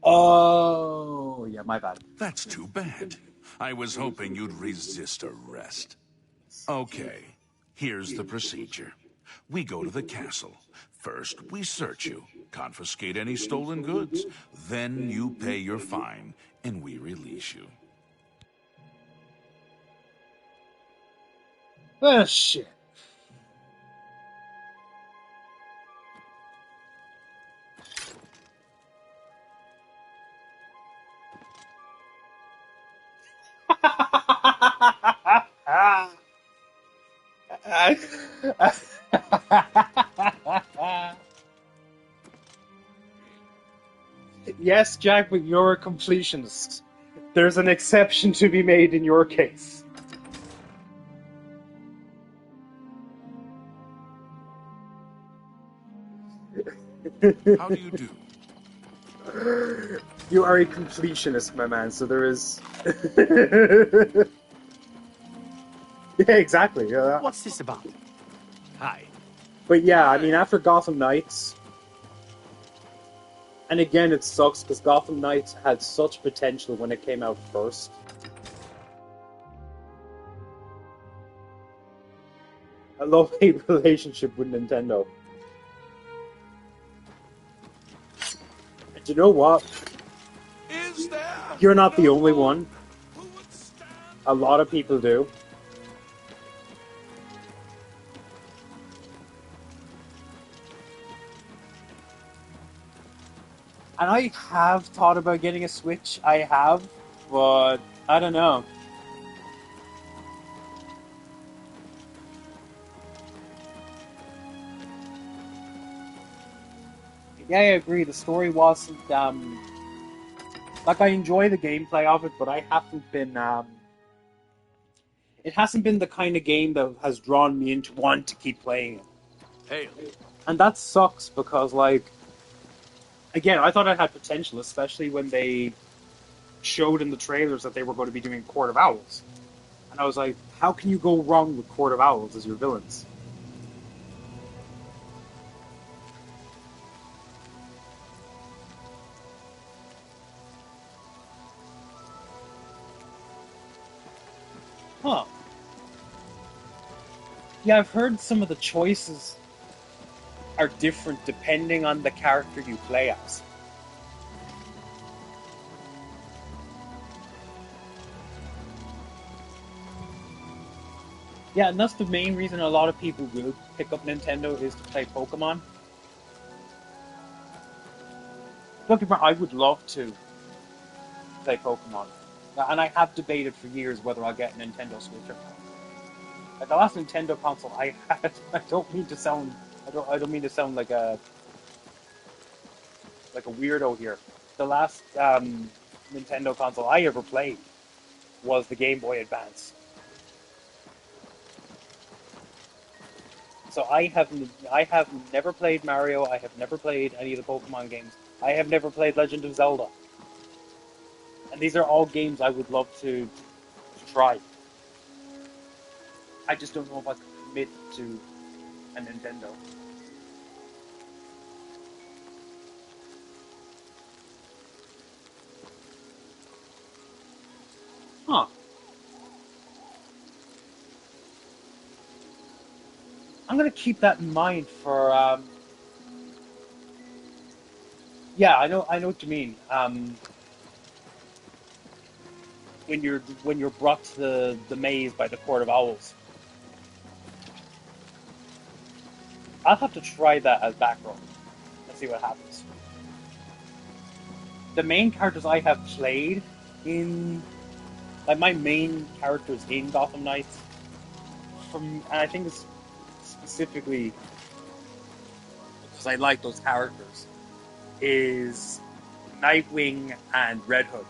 Oh, yeah, my bad. That's too bad. I was hoping you'd resist arrest. Okay, here's the procedure. We go to the castle. First, we search you, confiscate any stolen goods. Then you pay your fine, and we release you. Oh, shit. Yes, Jack, but you're a completionist. There's an exception to be made in your case. How do you do? You are a completionist, my man, so there is... Yeah, exactly. What's this about? Hi. But yeah, I mean, after Gotham Knights... And again, it sucks, because Gotham Knights had such potential when it came out first. A love-hate relationship with Nintendo. And you know what? Is there? You're not the only one. A lot of people do. And I have thought about getting a Switch. I have, but I don't know. Yeah, I agree. The story wasn't like I enjoy the gameplay of it, but I haven't been it hasn't been the kind of game that has drawn me into wanting to keep playing it. Hail. And that sucks because, like, again, I thought it had potential, especially when they showed in the trailers that they were going to be doing Court of Owls. And I was like, how can you go wrong with Court of Owls as your villains? Huh. Yeah, I've heard some of the choices are different depending on the character you play as. Yeah, and that's the main reason a lot of people will pick up Nintendo is to play Pokemon. Don't get me wrong, I would love to play Pokemon. And I have debated for years whether I'll get a Nintendo Switch or not. Like the last Nintendo console I had, I don't mean to sound like a weirdo here. The last Nintendo console I ever played was the Game Boy Advance. So I have never played Mario. I have never played any of the Pokemon games. I have never played Legend of Zelda. And these are all games I would love to try. I just don't know if I could commit to a Nintendo. I'm gonna keep that in mind for. Yeah, I know what you mean. When you're brought to the maze by the Court of Owls, I'll have to try that as background and see what happens. The main characters I have played in, like my main characters in Gotham Knights, and I think it's specifically because I like those characters, is Nightwing and Red Hood.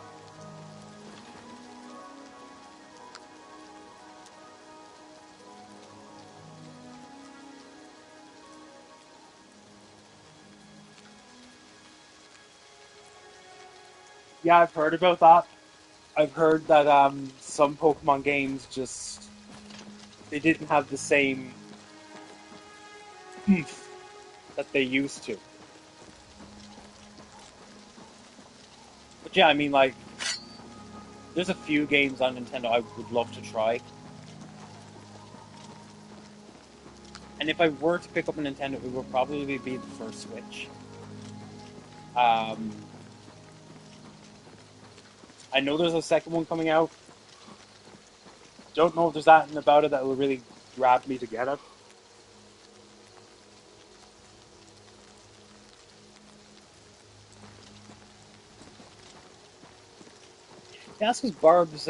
Yeah, I've heard about that. I've heard that some Pokemon games just they didn't have the same oomph that they used to. But yeah, I mean, like, there's a few games on Nintendo I would love to try. And if I were to pick up a Nintendo, it would probably be the first Switch. I know there's a second one coming out. Don't know if there's anything about it that will really grab me to get it. Yeah, that's because Barb's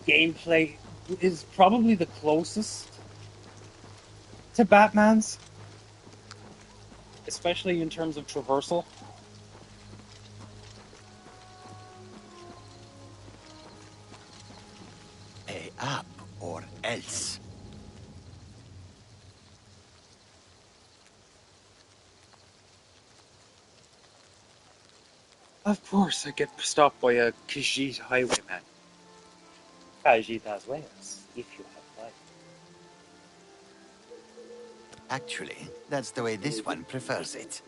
gameplay is probably the closest to Batman's, especially in terms of traversal. Pay up or else. Of course, I get stopped by a Khajiit highwayman. Khajiit has ways, if you have life. Actually, that's the way this one prefers it.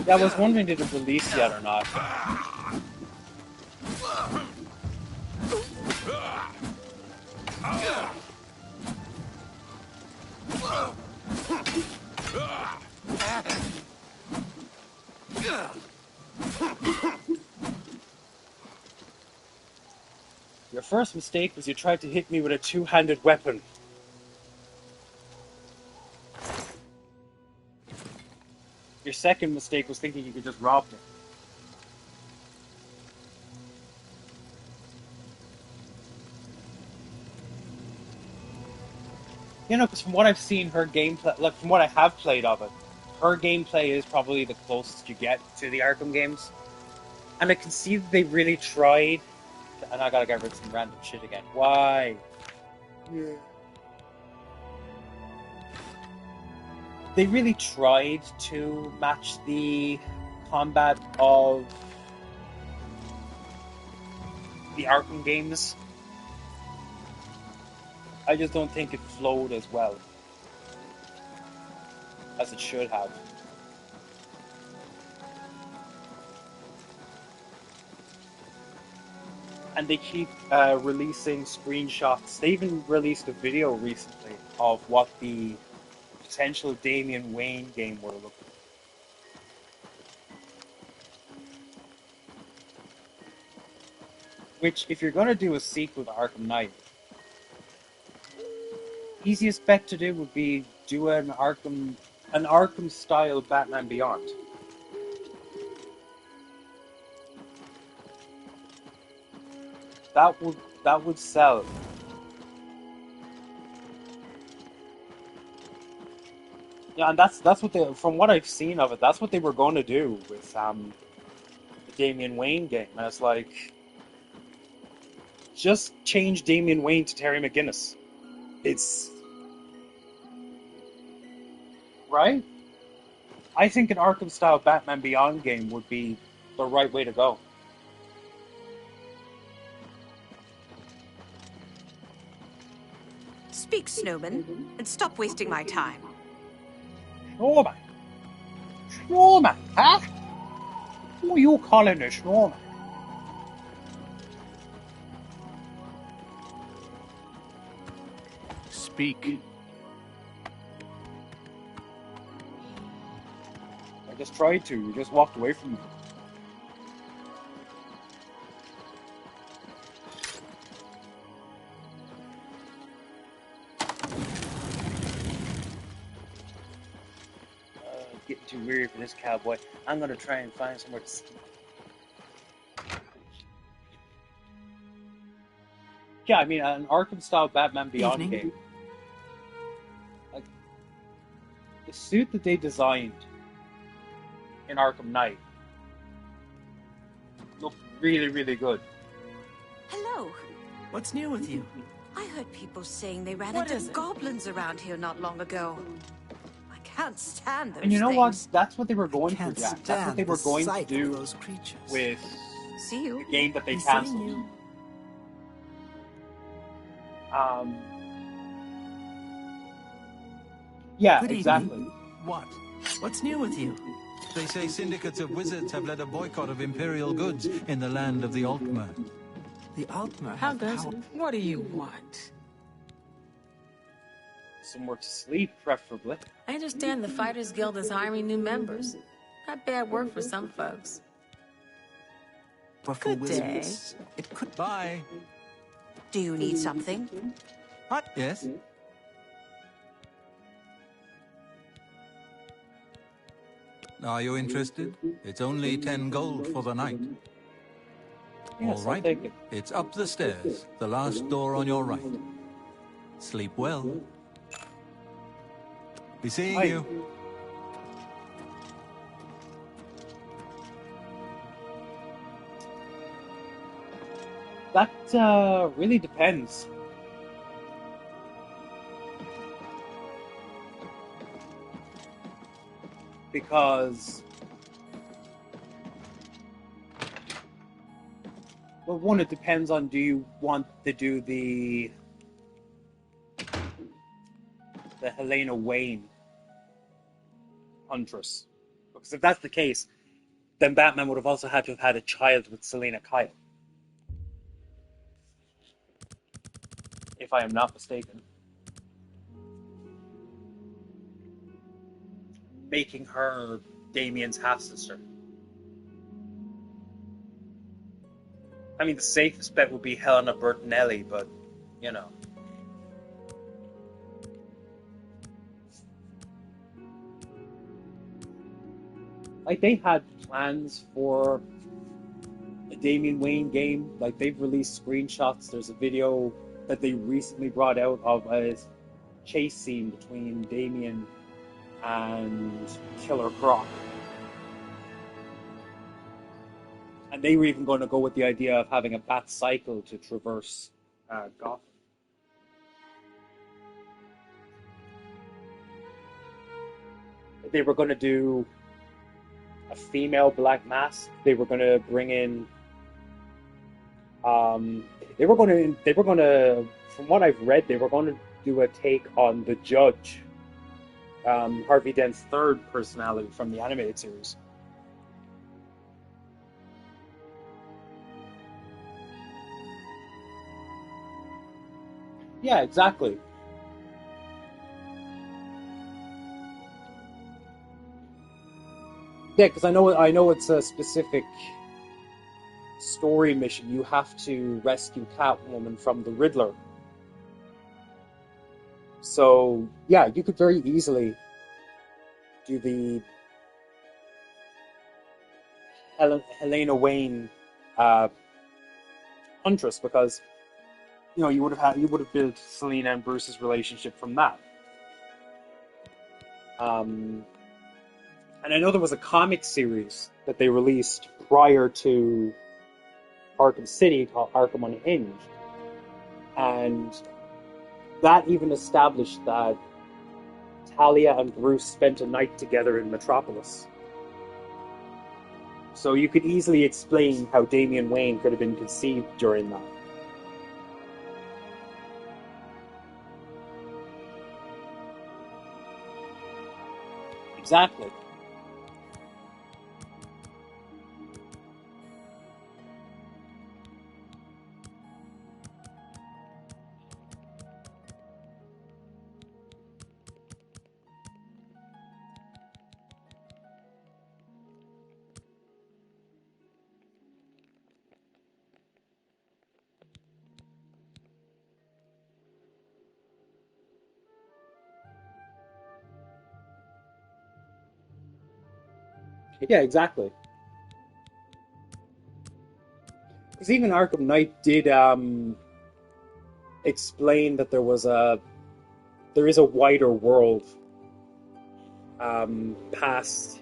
Yeah, I was wondering did it release yet or not. Your first mistake was you tried to hit me with a two-handed weapon. Your second mistake was thinking you could just rob me. You know, because from what I've seen, her gameplay, like from what I have played of it, her gameplay is probably the closest you get to the Arkham games. And I can see that they really tried. And I gotta get rid of some random shit again. Why? Yeah. They really tried to match the combat of the Arkham games. I just don't think it flowed as well as it should have. And they keep releasing screenshots. They even released a video recently of what the potential Damian Wayne game would look like. Which, if you're going to do a sequel to Arkham Knight, easiest bet to do would be do an Arkham style Batman Beyond. That would sell. Yeah, and that's what they, from what I've seen of it, that's what they were going to do with the Damian Wayne game. And it's like, just change Damian Wayne to Terry McGinnis. It's right. I think an Arkham style Batman Beyond game would be the right way to go. Speak, Snowman, and stop wasting my time. Snowman? Snowman, huh? Who are you calling a snowman? Speak. I just tried to. You just walked away from me. It's getting too weary for this cowboy. I'm gonna try and find somewhere to sleep. Yeah, I mean, an Arkham-style Batman Beyond Evening. game. Like, the suit that they designed in Arkham Knight looked really, really good. Hello. What's new with you? I heard people saying they ran What into is it? goblins around here not long ago. I can't stand those And you know things. what? That's what they were going for, Can't Jack. That's stand what they were the going to sight of do those creatures. with See you. the game that they Be seeing canceled. you. Yeah, Good exactly. evening. What? What's new with you? They say syndicates of wizards have led a boycott of Imperial goods in the land of the Altmer. The Altmer How have does power. it? What do you want? Somewhere to sleep, preferably. I understand the Fighters Guild is hiring new members. Not bad work for some folks. But for Good day. wizards, it could. Bye. Do you need something? What? Yes? Are you interested? It's only 10 gold for the night. Yes, All I'll right. take it. It's up the stairs, the last door on your right. Sleep well. Be seeing Hi. you. That really depends. Because, well, one, it depends on, do you want to do the Helena Wayne Huntress? Because if that's the case, then Batman would have also had to have had a child with Selena Kyle. If I am not mistaken. Making her Damien's half-sister. I mean, the safest bet would be Helena Bertinelli, but, you know. Like, they had plans for a Damian Wayne game. Like, they've released screenshots. There's a video that they recently brought out of a chase scene between Damian and Killer Croc. And they were even going to go with the idea of having a bat cycle to traverse Gotham. They were going to do a female Black Mask. They were going to bring in. They were going to. From what I've read, they were going to do a take on the Judge, Harvey Dent's third personality from the animated series. Yeah, exactly. Yeah, because I know it's a specific story mission. You have to rescue Catwoman from the Riddler. So, yeah, you could very easily do the Helena Wayne Huntress, because you would have built Selena and Bruce's relationship from that. And I know there was a comic series that they released prior to Arkham City called Arkham Unhinged, and that even established that Talia and Bruce spent a night together in Metropolis. So you could easily explain how Damian Wayne could have been conceived during that. Exactly. Yeah, exactly. Because even Arkham Knight did explain that there is a wider world past.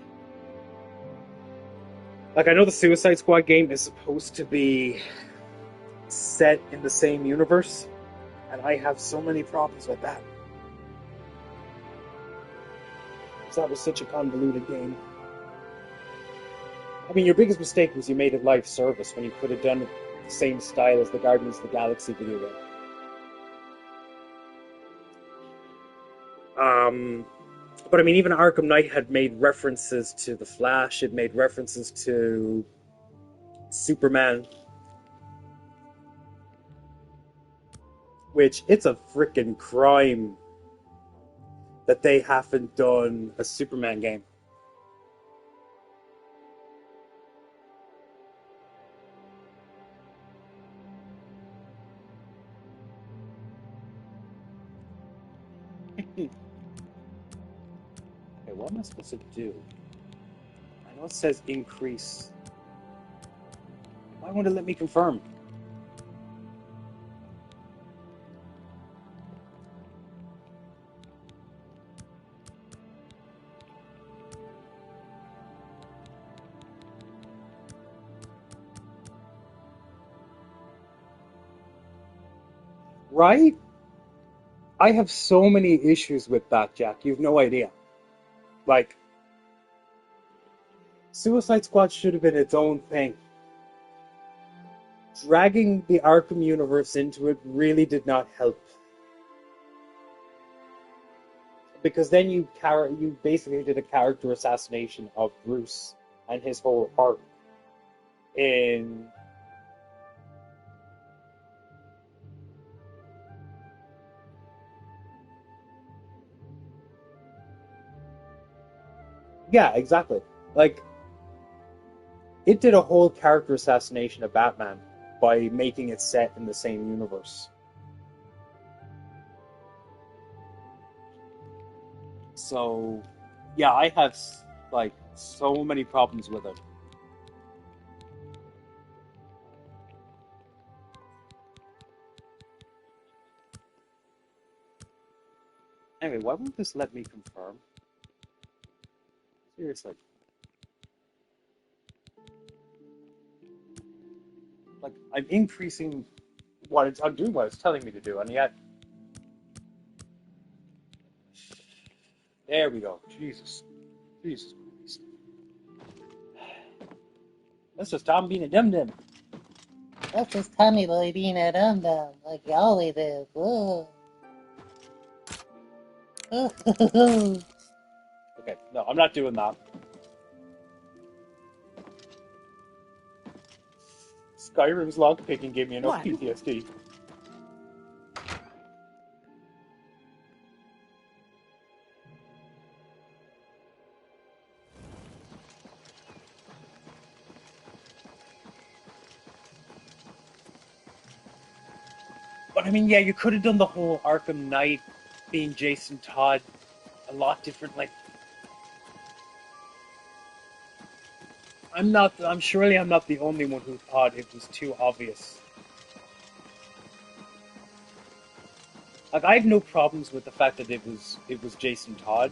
Like, I know the Suicide Squad game is supposed to be set in the same universe, and I have so many problems with that. Because that was such a convoluted game. I mean, your biggest mistake was you made it live service when you could have done it the same style as the Guardians of the Galaxy video game. But I mean, even Arkham Knight had made references to the Flash. It made references to Superman, which it's a freaking crime that they haven't done a Superman game. Okay, what am I supposed to do? I know it says increase. Why won't it let me confirm? Right? I have so many issues with that, Jack. You have no idea. Like, Suicide Squad should have been its own thing. Dragging the Arkham universe into it really did not help. Because then you basically did a character assassination of Bruce and his whole arc in yeah, exactly. Like, it did a whole character assassination of Batman by making it set in the same universe. So, yeah, I have like so many problems with it. Anyway, why won't this let me confirm? Seriously. Like, I'm increasing I'm doing what it's telling me to do, and yet there we go. Jesus. Jesus Christ. That's just Tom being a dum-dum. That's just Tommy Boy being a dum-dum, like he always is. Whoa. Okay, no, I'm not doing that. Skyrim's lockpicking gave me enough PTSD. But I mean, yeah, you could have done the whole Arkham Knight being Jason Todd a lot differently. I'm surely I'm not the only one who thought it was too obvious. Like, I have no problems with the fact that it was Jason Todd.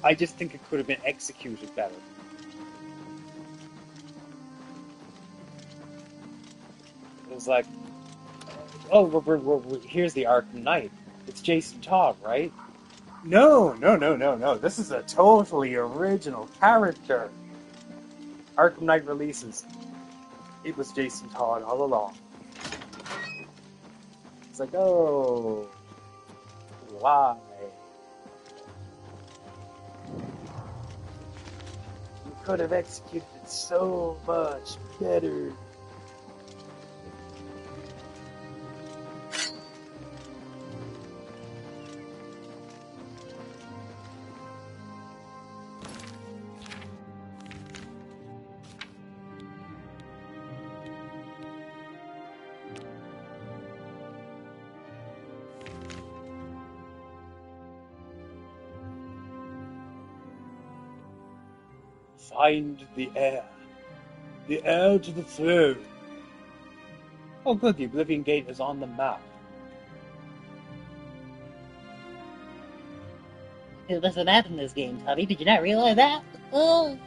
I just think it could have been executed better. It was like, oh, here's the Arkham Knight. It's Jason Todd, right? No. This is a totally original character. Arkham Knight releases. It was Jason Todd all along. It's like, oh, why? could have executed it so much better. Find the heir. The heir to the throne. Oh good, the Oblivion Gate is on the map. There's an ad in this game, Tommy. Did you not realize that? Oh.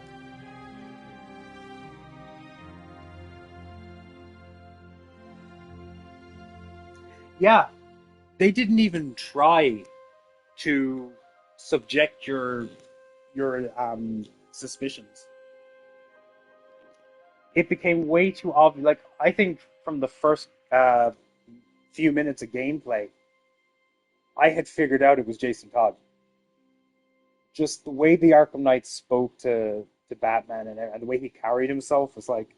Yeah, they didn't even try to subject your suspicions. It became way too obvious. Like, I think from the first few minutes of gameplay, I had figured out it was Jason Todd. Just the way the Arkham Knight spoke to Batman and the way he carried himself was like,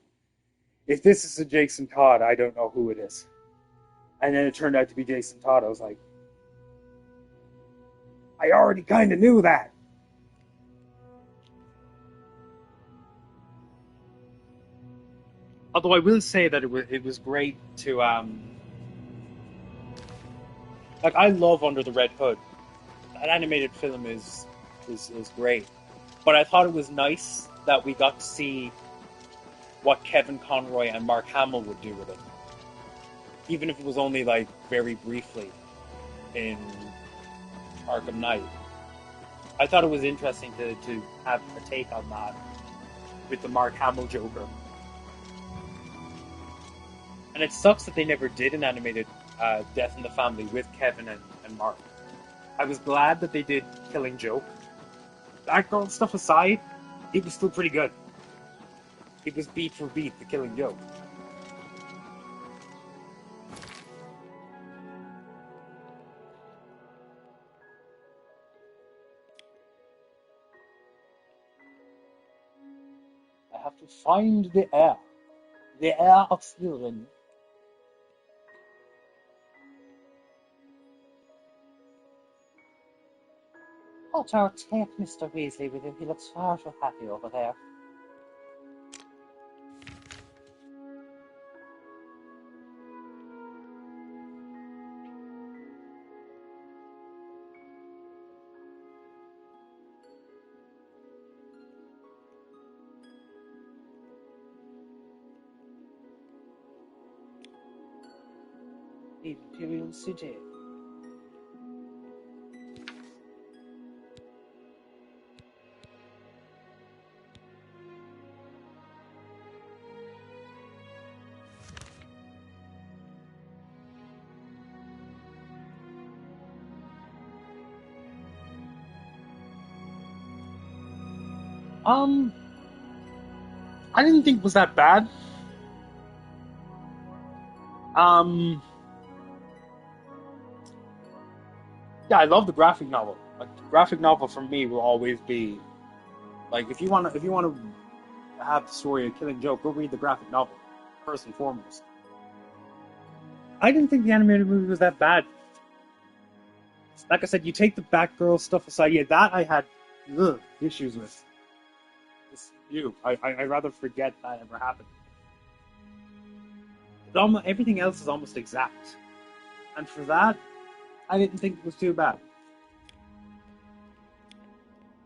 if this is a Jason Todd, I don't know who it is. And then it turned out to be Jason Todd. I was like, I already kind of knew that. Although I will say that it was great to like, I love Under the Red Hood. That animated film is great, but I thought it was nice that we got to see what Kevin Conroy and Mark Hamill would do with it, even if it was only like very briefly in Arkham Knight. I thought it was interesting to have a take on that with the Mark Hamill Joker. And it sucks that they never did an animated Death in the Family with Kevin and Mark. I was glad that they did Killing Joke. That girl stuff aside, it was still pretty good. It was beat for beat the Killing Joke. I have to find the heir of Slytherin. Potter, take Mr. Weasley with him. He looks far too happy over there. Imperial City. I didn't think it was that bad. Yeah, I love the graphic novel. Like, the graphic novel for me will always be like, if you want to have the story of Killing Joke, go read the graphic novel first and foremost. I didn't think the animated movie was that bad. Like I said, you take the Batgirl stuff aside. Yeah, that I had issues with. It's you. I'd rather forget that ever happened. Everything else is almost exact, and for that, I didn't think it was too bad.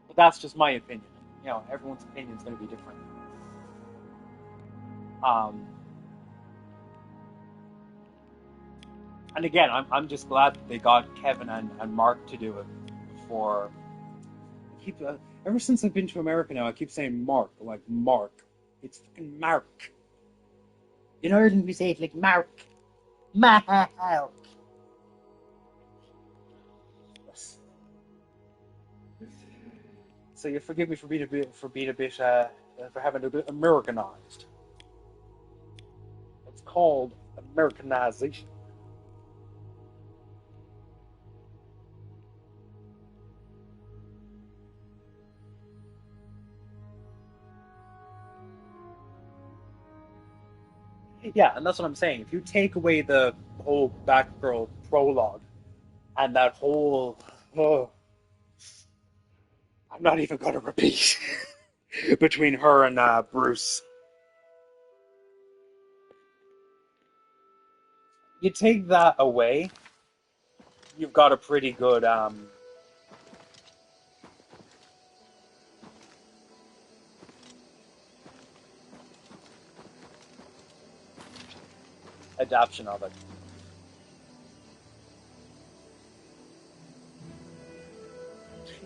But that's just my opinion. You know, everyone's opinion is going to be different. And again, I'm just glad that they got Kevin and Mark to do it before. Ever since I've been to America now, I keep saying Mark, like Mark. It's fucking Mark. In Ireland, we say it like Mark. Mark. So you forgive me for being a bit for having a bit Americanized. It's called Americanization. Yeah, and that's what I'm saying. If you take away the whole Batgirl prologue and that whole, oh, I'm not even going to repeat between her and Bruce. You take that away, you've got a pretty good adaptation of it.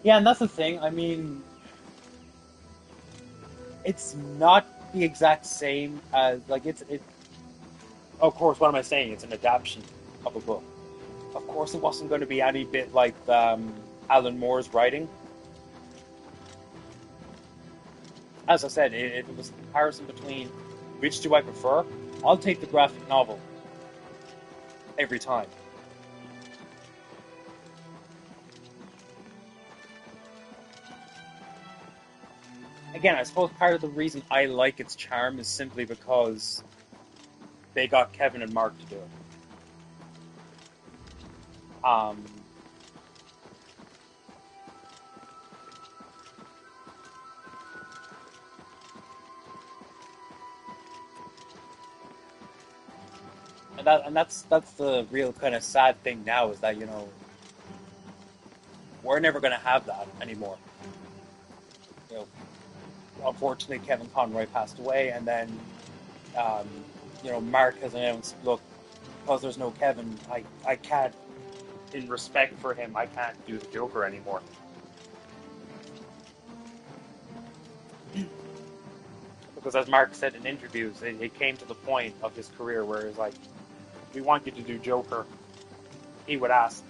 Yeah, and that's the thing. I mean, it's not the exact same as like it. Of course, what am I saying? It's an adaptation of a book. Of course, it wasn't going to be any bit like Alan Moore's writing. As I said, if it was a comparison between which do I prefer, I'll take the graphic novel every time. Again, I suppose part of the reason I like its charm is simply because they got Kevin and Mark to do it. And that's the real kind of sad thing now is that, you know, we're never going to have that anymore. You know, unfortunately, Kevin Conroy passed away, and then, you know, Mark has announced, look, because there's no Kevin, I can't, in respect for him, I can't do the Joker anymore. Because as Mark said in interviews, it came to the point of his career where it's like, we want you to do Joker. He would ask,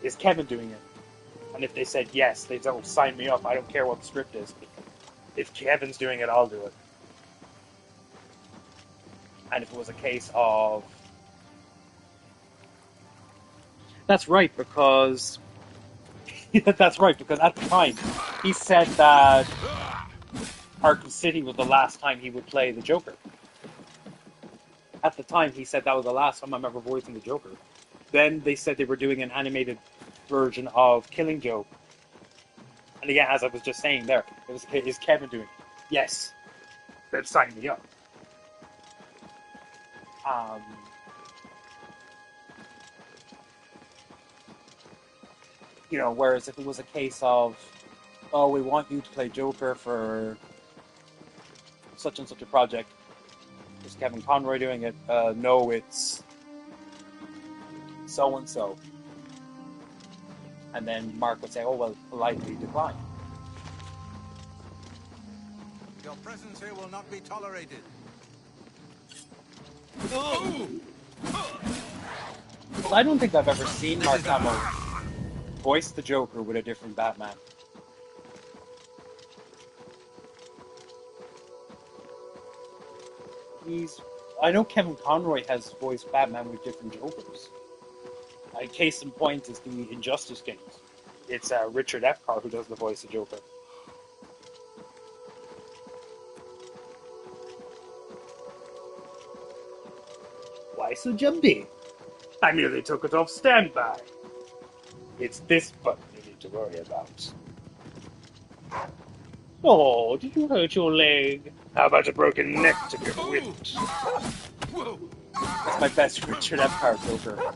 is Kevin doing it? And if they said yes, they'd say, oh, sign me up. I don't care what the script is. If Kevin's doing it, I'll do it. And if it was a case of... That's right, because... That's right, because at the time, he said that Arkham City was the last time he would play the Joker. At the time, he said that was the last time I'm ever voicing the Joker. Then they said they were doing an animated version of Killing Joke. And again, as I was just saying there, is Kevin doing it? Yes. Then sign me up. You know, whereas if it was a case of, oh, we want you to play Joker for such and such a project, is Kevin Conroy doing it? No, it's so-and-so. And then Mark would say, oh, well, politely decline. Your presence here will not be tolerated. Well, I don't think I've ever seen Mark Hamill voice the Joker with a different Batman. I know Kevin Conroy has voiced Batman with different Jokers. A case in point is the Injustice games. It's Richard Epcar who does the voice of Joker. Why so jumpy? I nearly took it off standby. It's this button you need to worry about. Oh, did you hurt your leg? How about a broken neck to go with it? That's my best Richard Epcar Joker.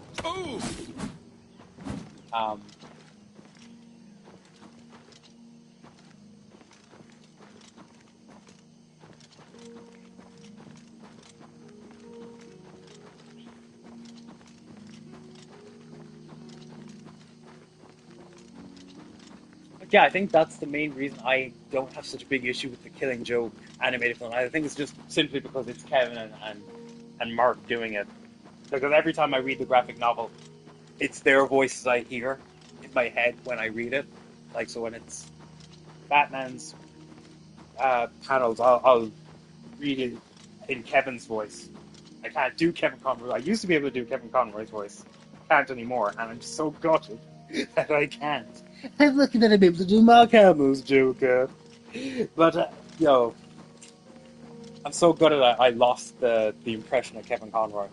Yeah, I think that's the main reason I don't have such a big issue with the Killing Joke animated film. I think it's just simply because it's Kevin and Mark doing it. Because every time I read the graphic novel, it's their voices I hear in my head when I read it. Like, so when it's Batman's panels, I'll read it in Kevin's voice. I can't do Kevin Conroy. I used to be able to do Kevin Conroy's voice. I can't anymore, and I'm so gutted that I can't. I'm looking at him able to do Mark Hamill's Joker. But, yo, I'm so good at it, I lost the impression of Kevin Conroy.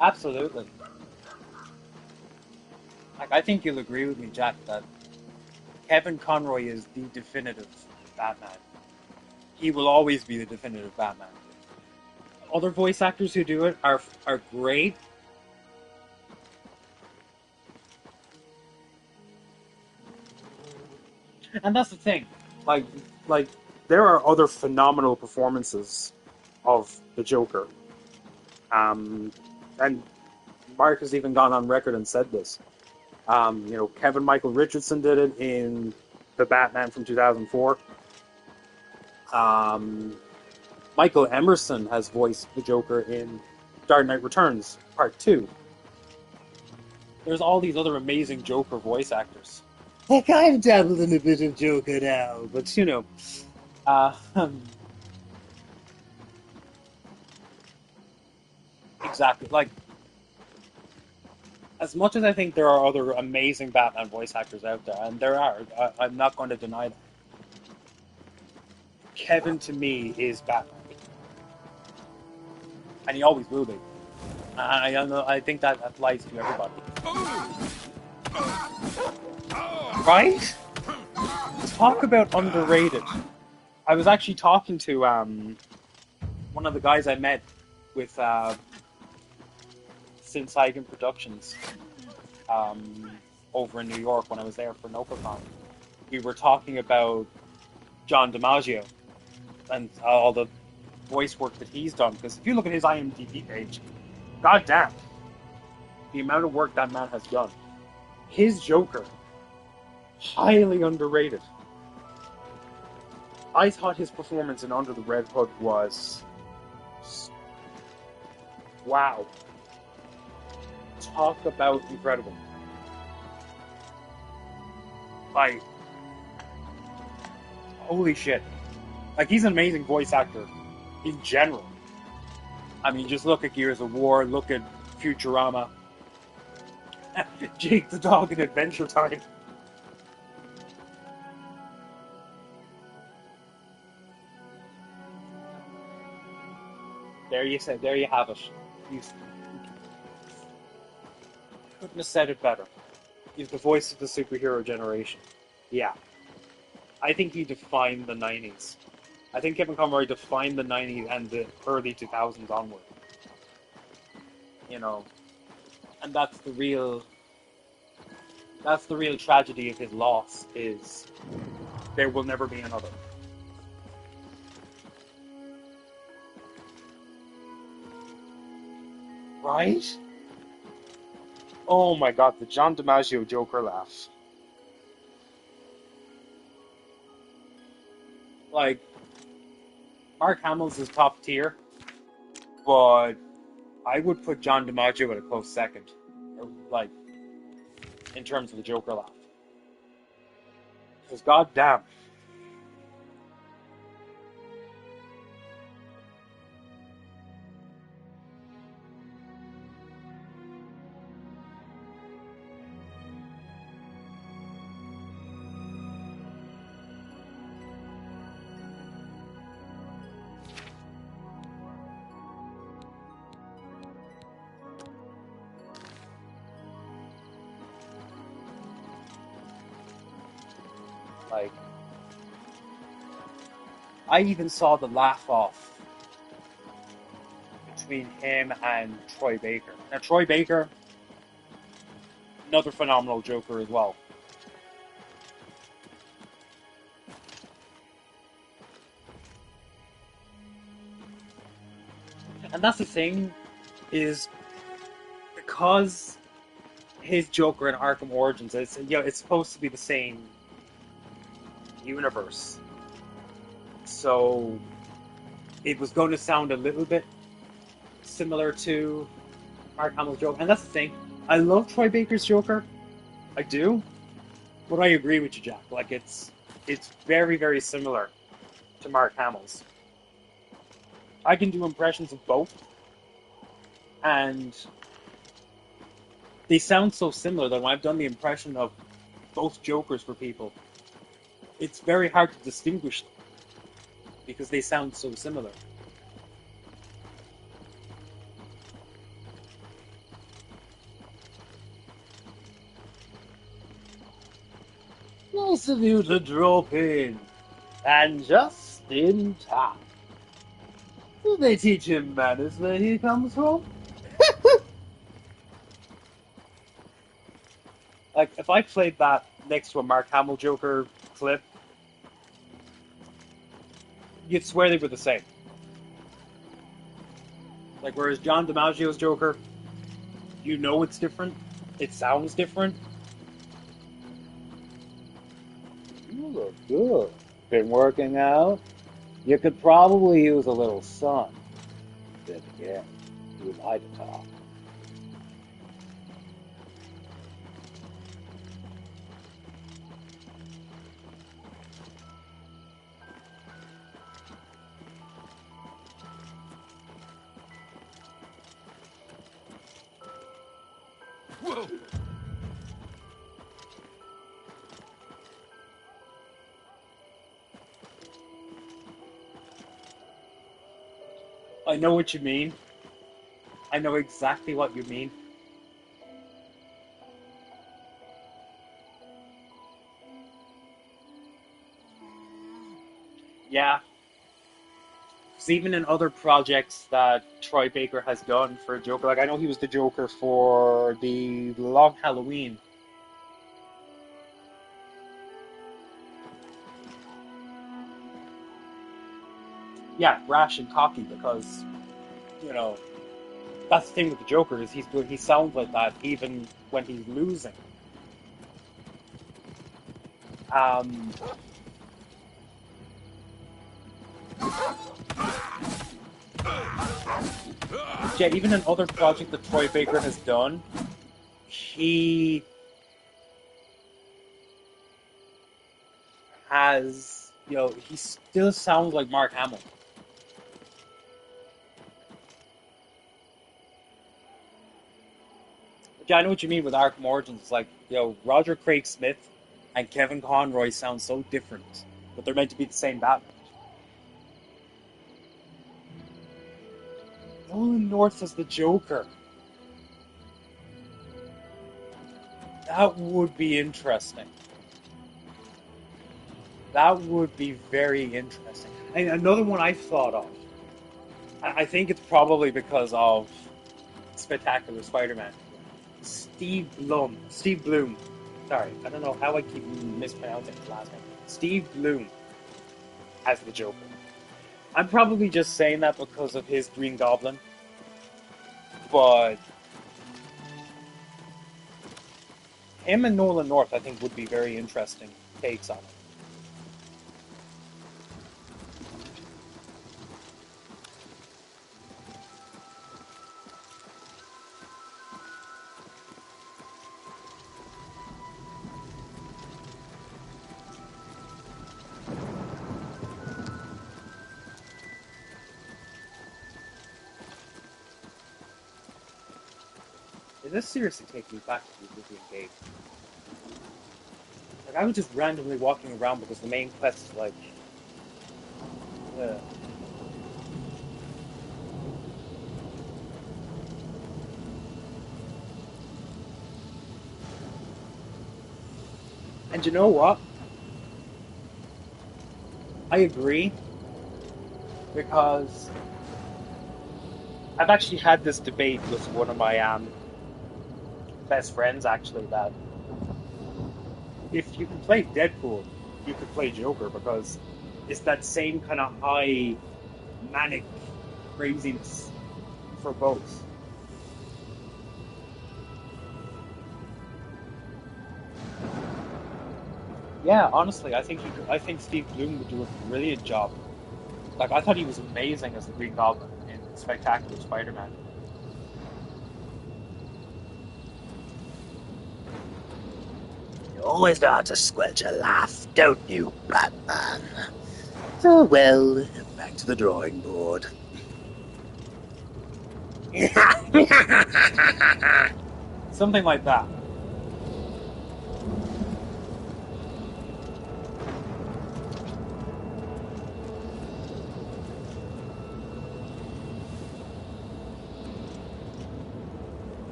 Absolutely. Like, I think you'll agree with me, Jack, that Kevin Conroy is the definitive Batman. He will always be the definitive Batman. Other voice actors who do it are great. And that's the thing. Like there are other phenomenal performances of the Joker. And Mark has even gone on record and said this. Kevin Michael Richardson did it in The Batman from 2004. Michael Emerson has voiced the Joker in Dark Knight Returns Part 2. There's all these other amazing Joker voice actors. Heck, I've dabbled in a bit of Joker now, but exactly. Like, as much as I think there are other amazing Batman voice actors out there, and there are, I'm not going to deny that. Kevin, to me, is Batman. And he always will be. I think that applies to everybody. Right? Talk about underrated. I was actually talking to one of the guys I met with Since Hagen Productions over in New York when I was there for NopaCon. We were talking about John DiMaggio and all the voice work that he's done. Because if you look at his IMDb page, goddamn, the amount of work that man has done. His Joker, highly underrated. I thought his performance in Under the Red Hood was... wow. Talk about incredible. Like, holy shit. Like, he's an amazing voice actor in general. I mean, just look at Gears of War, look at Futurama. Jake the Dog in Adventure Time. There you have it. You couldn't have said it better. He's the voice of the superhero generation. Yeah. I think he defined the 90s. I think Kevin Conroy defined the 90s and the early 2000s onward. And that's the real tragedy of his loss, is there will never be another. Right? Oh my god, the John DiMaggio Joker laugh. Like, Mark Hamill's is top tier, but I would put John DiMaggio at a close second. Like, in terms of the Joker laugh. Because goddamn. Like, I even saw the laugh off between him and Troy Baker. Now, Troy Baker, another phenomenal Joker as well. And that's the thing, is because his Joker in Arkham Origins, it's supposed to be the same universe. So it was going to sound a little bit similar to Mark Hamill's Joker. And that's the thing. I love Troy Baker's Joker. I do. But I agree with you, Jack. Like, it's very, very similar to Mark Hamill's. I can do impressions of both. And they sound so similar that when I've done the impression of both Jokers for people, it's very hard to distinguish them because they sound so similar. Nice of you to drop in, and just in time. Did they teach him manners where he comes from? Like, if I played that next to a Mark Hamill Joker clip, you'd swear they were the same. Like, whereas John DiMaggio's Joker, you know it's different. It sounds different. You look good. Been working out? You could probably use a little sun. Then again, you like to talk. Whoa! I know what you mean. I know exactly what you mean. Yeah. Because even in other projects that Troy Baker has done for Joker, like I know he was the Joker for the Long Halloween. Yeah, brash and cocky because, you know, that's the thing with the Joker is he sounds like that even when he's losing. Um, yeah, even in other projects that Troy Baker has done, he has, you know, he still sounds like Mark Hamill. Yeah, I know what you mean with Arkham Origins. It's like, you know, Roger Craig Smith and Kevin Conroy sound so different, but they're meant to be the same Batman. Nolan North as the Joker. That would be interesting. That would be very interesting. And another one I've thought of. I think it's probably because of Spectacular Spider-Man. Steve Blum. Sorry, I don't know how I keep mispronouncing his last name. Steve Blum as the Joker. I'm probably just saying that because of his Green Goblin. But him and Nolan North, I think, would be very interesting takes on it. Did this seriously take me back to the Oblivion game? Like, I was just randomly walking around because the main quest is like... And you know what? I agree. Because I've actually had this debate with one of my best friends, actually, that if you can play Deadpool, you could play Joker, because it's that same kind of high manic craziness for both. Yeah, honestly, I think Steve Blum would do a brilliant job. Like, I thought he was amazing as the Green Goblin in Spectacular Spider-Man. You always know how to squelch a laugh, don't you, Batman? So, well, back to the drawing board. Something like that.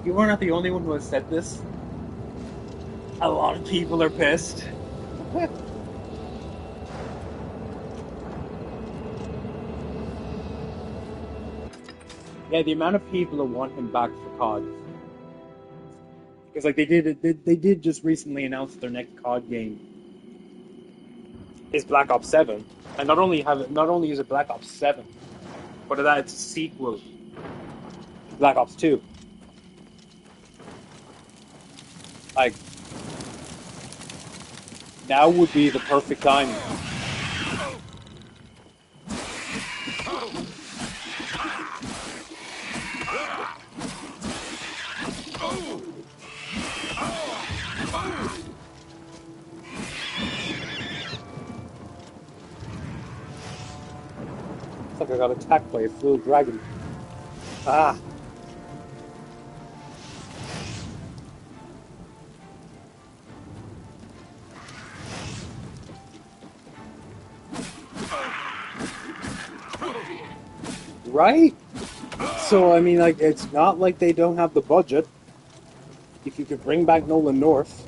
You are not the only one who has said this. A lot of people are pissed. Yeah, the amount of people who want him back for COD. Because like they did just recently announce their next COD game is Black Ops 7. And not only is it Black Ops 7, but that it's a sequel to Black Ops 2. Like now would be the perfect time. It's like I got attacked by a full dragon. Ah. Right? So, I mean, like, it's not like they don't have the budget. If you could bring back Nolan North.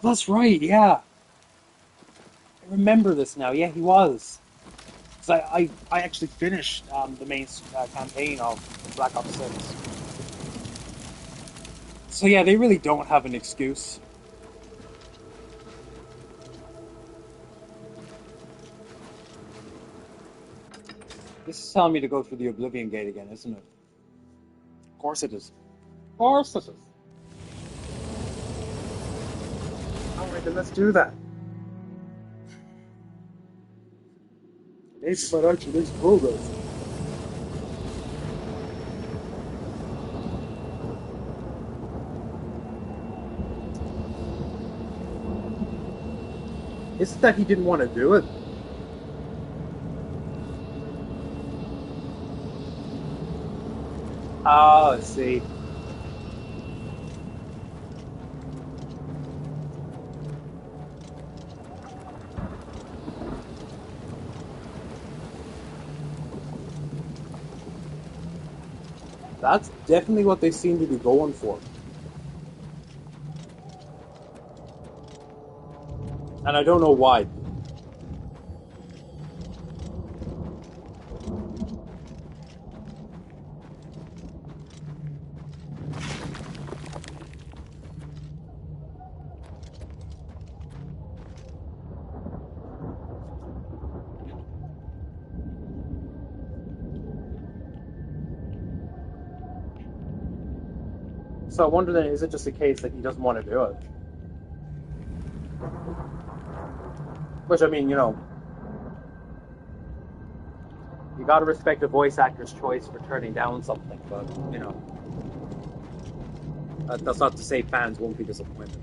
That's right, yeah. I remember this now. Yeah, he was. Because I actually finished the main campaign of Black Ops 6. So yeah, they really don't have an excuse. This is telling me to go through the Oblivion Gate again, isn't it? Of course it is. Of course it is. Alright, then let's do that. Maybe might actually make some progress. It's that he didn't want to do it. Oh, I see. That's definitely what they seem to be going for. And I don't know why. So I wonder then, is it just a case that he doesn't want to do it? Which, I mean, you know, you gotta respect a voice actor's choice for turning down something, but, you know, that's not to say fans won't be disappointed.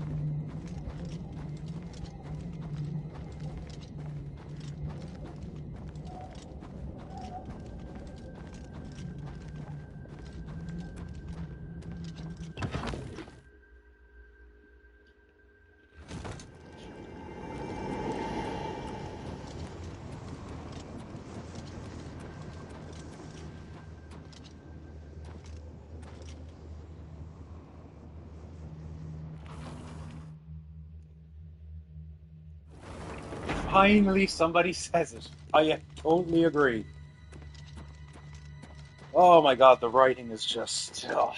Finally, somebody says it. I totally agree. Oh my god, the writing is just... Ugh.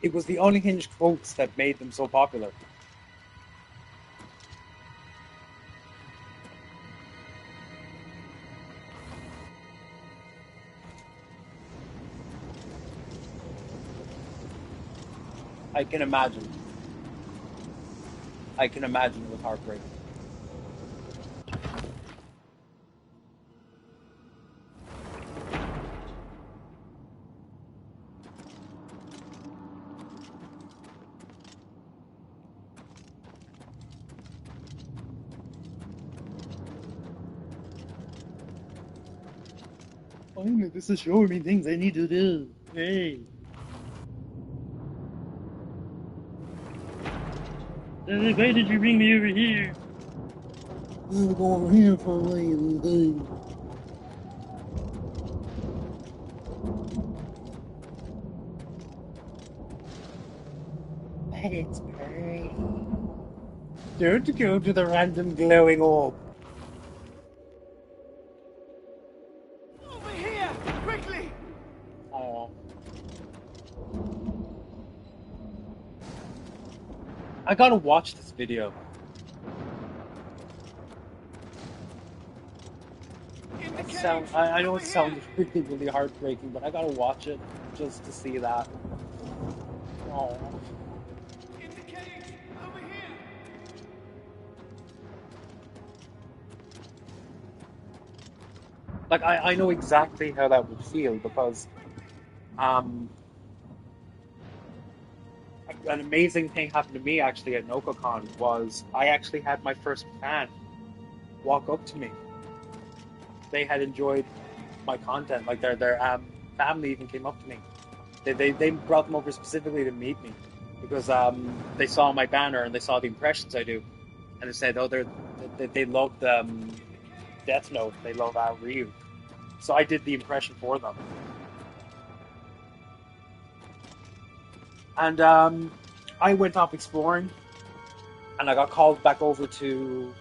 It was the unhinged quotes that made them so popular. I can imagine. I can imagine it was heartbreaking. Finally, this is showing me things I need to do. Hey. Why did you bring me over here? I'm going here for a while. But it's pretty. Don't go to the random glowing orb. Over here! Quickly! Oh. I gotta watch this video. I know it sounds really, really heartbreaking, but I gotta watch it just to see that. Oh. In the cage! Over here! Like, I know exactly how that would feel because an amazing thing happened to me actually at NokoCon was I actually had my first fan walk up to me. They had enjoyed my content, like their family even came up to me. They brought them over specifically to meet me because they saw my banner and they saw the impressions I do, and they said, oh, they love Death Note, they love Ryu, so I did the impression for them, and I went off exploring, and I got called back over to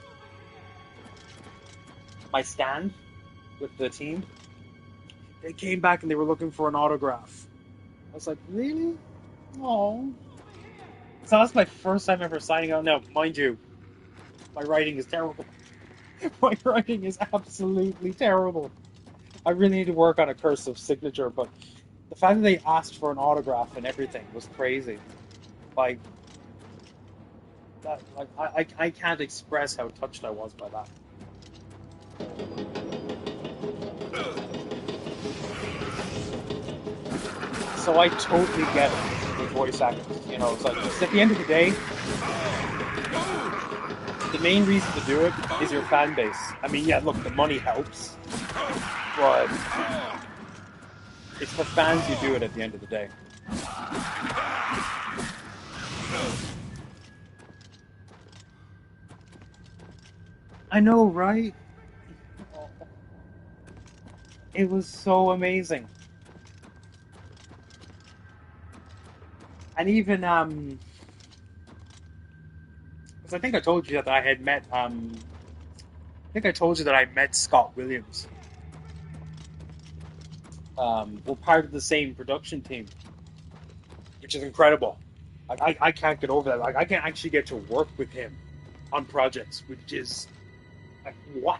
my stand with the team. They came back and they were looking for an autograph. I was like, really? Oh. So that's my first time ever signing out. Now, mind you, my writing is terrible. My writing is absolutely terrible. I really need to work on a cursive signature, but the fact that they asked for an autograph and everything was crazy. Like, that, like I can't express how touched I was by that. So I totally get it with voice actors. You know, it's like, at the end of the day, the main reason to do it is your fan base. I mean, yeah, look, the money helps, but it's for fans you do it at the end of the day. I know, right? It was so amazing. And even, because I think I told you that I had met, I think I told you that I met Scott Williams. We're part of the same production team, which is incredible. Like, I can't get over that. Like, I can't actually get to work with him on projects, which is, like, what?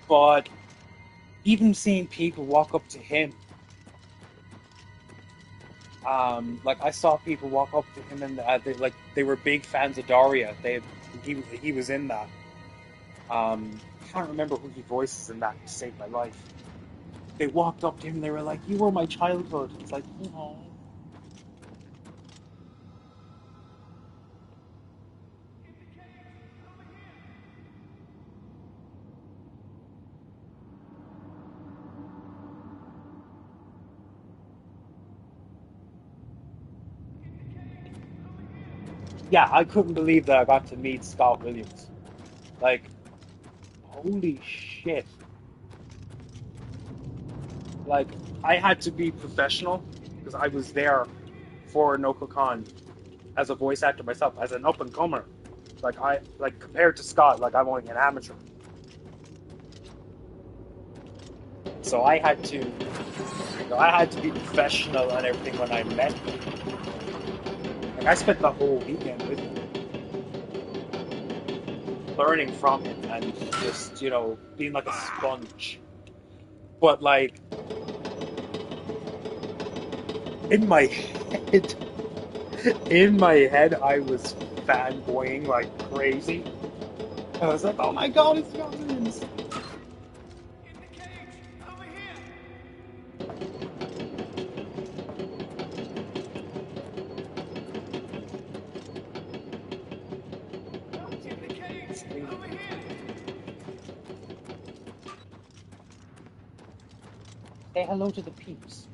But even seeing people walk up to him, like I saw people walk up to him and they were big fans of Daria. He was in that. I can't remember who he voices in that to save my life. They walked up to him and they were like, "You were my childhood." It's like, oh. Yeah, I couldn't believe that I got to meet Scott Williams. Like, holy shit. Like, I had to be professional because I was there for NokoCon as a voice actor myself, as an up and comer. Like compared to Scott, like I'm only an amateur. So I had to be professional and everything when I met him. Like I spent the whole weekend with him, learning from him and just, being like a sponge. But like in my head, In my head, I was fanboying like crazy. I was like, oh my god, it's goblins! Say hello to the peeps.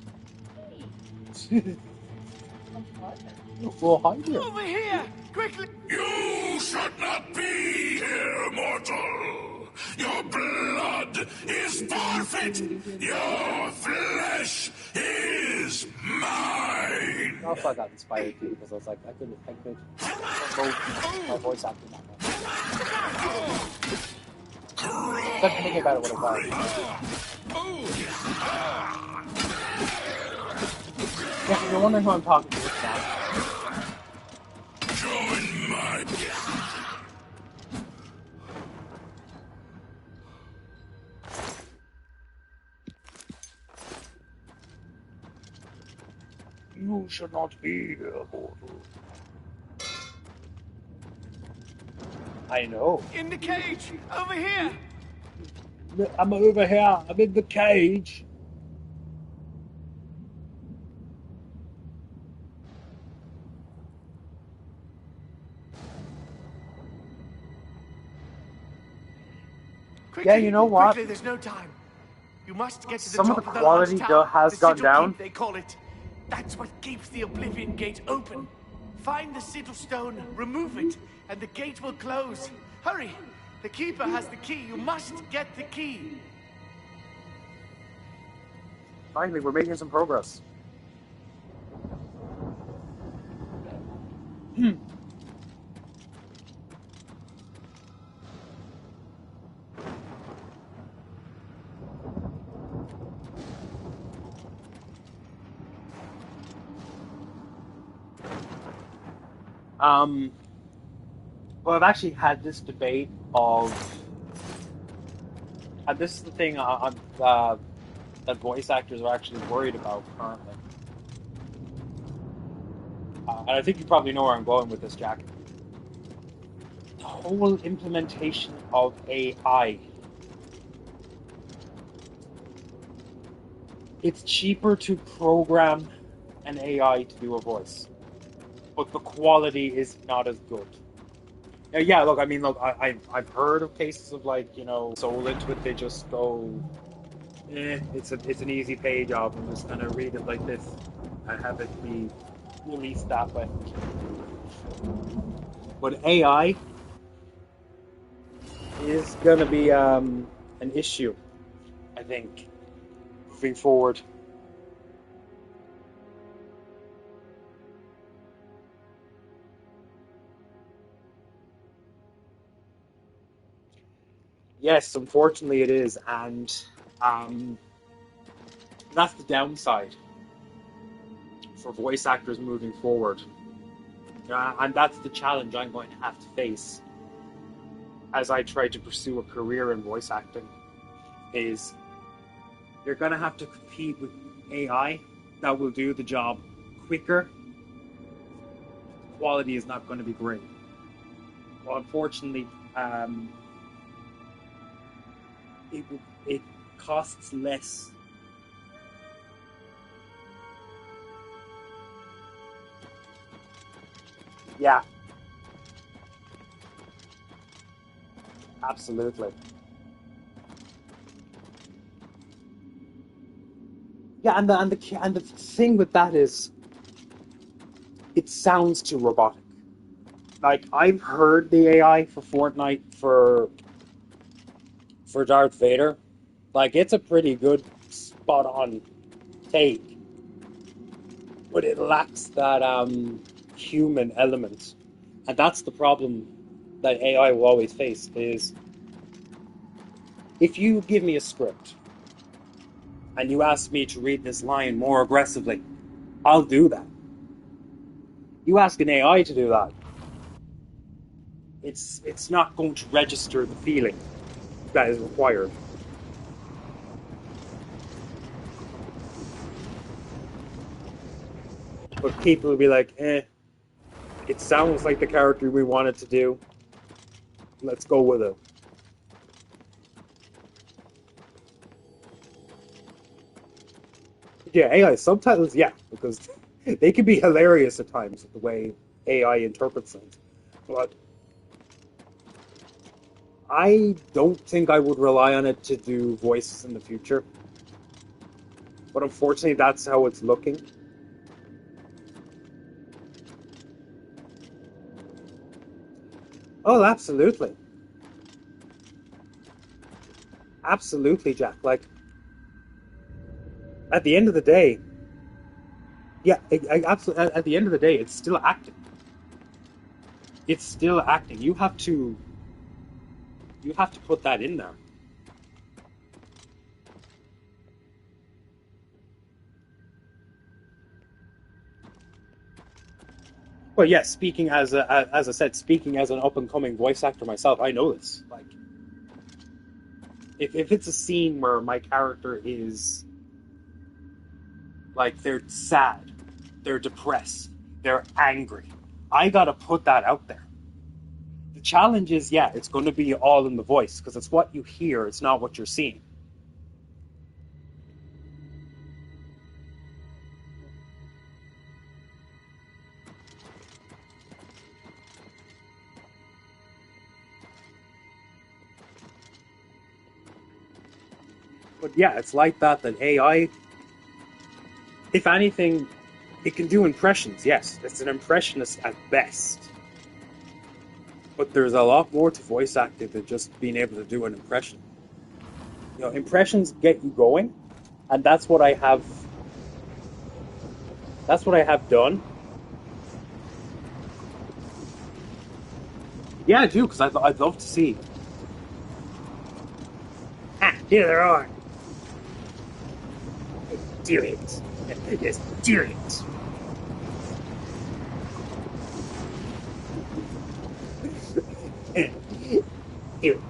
Well, hi there. Over here! Quickly! You should not be here, mortal! Your blood is forfeit! Your flesh is mine! Also, I got inspired too because I was like, I could promote my voice acting that much. But thinking about it, what it was. Yeah, if you're wondering who I'm talking to, it's Sam. Join my... You should not be here, mortal. I know. In the cage! Over here! I'm over here. I'm in the cage. Quickly, Yeah, you know what? Quickly, there's no time. You must get to the Some of top the of the quality large tower. has The gone sigil down. keep, they call it. That's what keeps the Oblivion gate open. Find the sigil stone, remove it, and the gate will close. Hurry! The keeper has the key. You must get the key. Finally, we're making some progress. Well, I've actually had this debate of, and this is the thing that voice actors are actually worried about currently. And I think you probably know where I'm going with this, Jack. The whole implementation of AI. It's cheaper to program an AI to do a voice, but the quality is not as good. Yeah, look, I mean, look, I've heard of cases of, like, you know, soul into it, they just go, it's an easy page job, I'm just gonna read it like this and have it be released that way. But AI is gonna be an issue, I think, moving forward. Yes, unfortunately it is, and that's the downside for voice actors moving forward. And that's the challenge I'm going to have to face as I try to pursue a career in voice acting, is you're going to have to compete with AI that will do the job quicker. The quality is not going to be great. Well, unfortunately, it costs less. Yeah. Absolutely. Yeah, and the thing with that is, it sounds too robotic. Like, I've heard the AI for Fortnite for Darth Vader. Like, it's a pretty good spot on take, but it lacks that human element, and that's the problem that AI will always face. Is if you give me a script and you ask me to read this line more aggressively, I'll do that. You ask an AI to do that, it's not going to register the feeling that is required. But people will be like, It sounds like the character we wanted to do. Let's go with it. Yeah, AI subtitles, yeah, because they can be hilarious at times with the way AI interprets things. But I don't think I would rely on it to do voices in the future. But unfortunately, that's how it's looking. Oh, absolutely. Absolutely, Jack. Like, at the end of the day, yeah, absolutely. At the end of the day, it's still acting. It's still acting. You have to put that in there. Well, yes. Speaking as I said, speaking as an up and coming voice actor myself, I know this. Like, if it's a scene where my character is like they're sad, they're depressed, they're angry, I gotta put that out there. The challenge is, yeah, it's going to be all in the voice because it's what you hear, it's not what you're seeing. But yeah, it's like that AI, if anything, it can do impressions, yes. It's an impressionist at best. But there's a lot more to voice acting than just being able to do an impression. You know, impressions get you going, and that's what I have done. Yeah, I do, because I'd love to see. Ah, here there are. Do it. Yes, do it. Do it.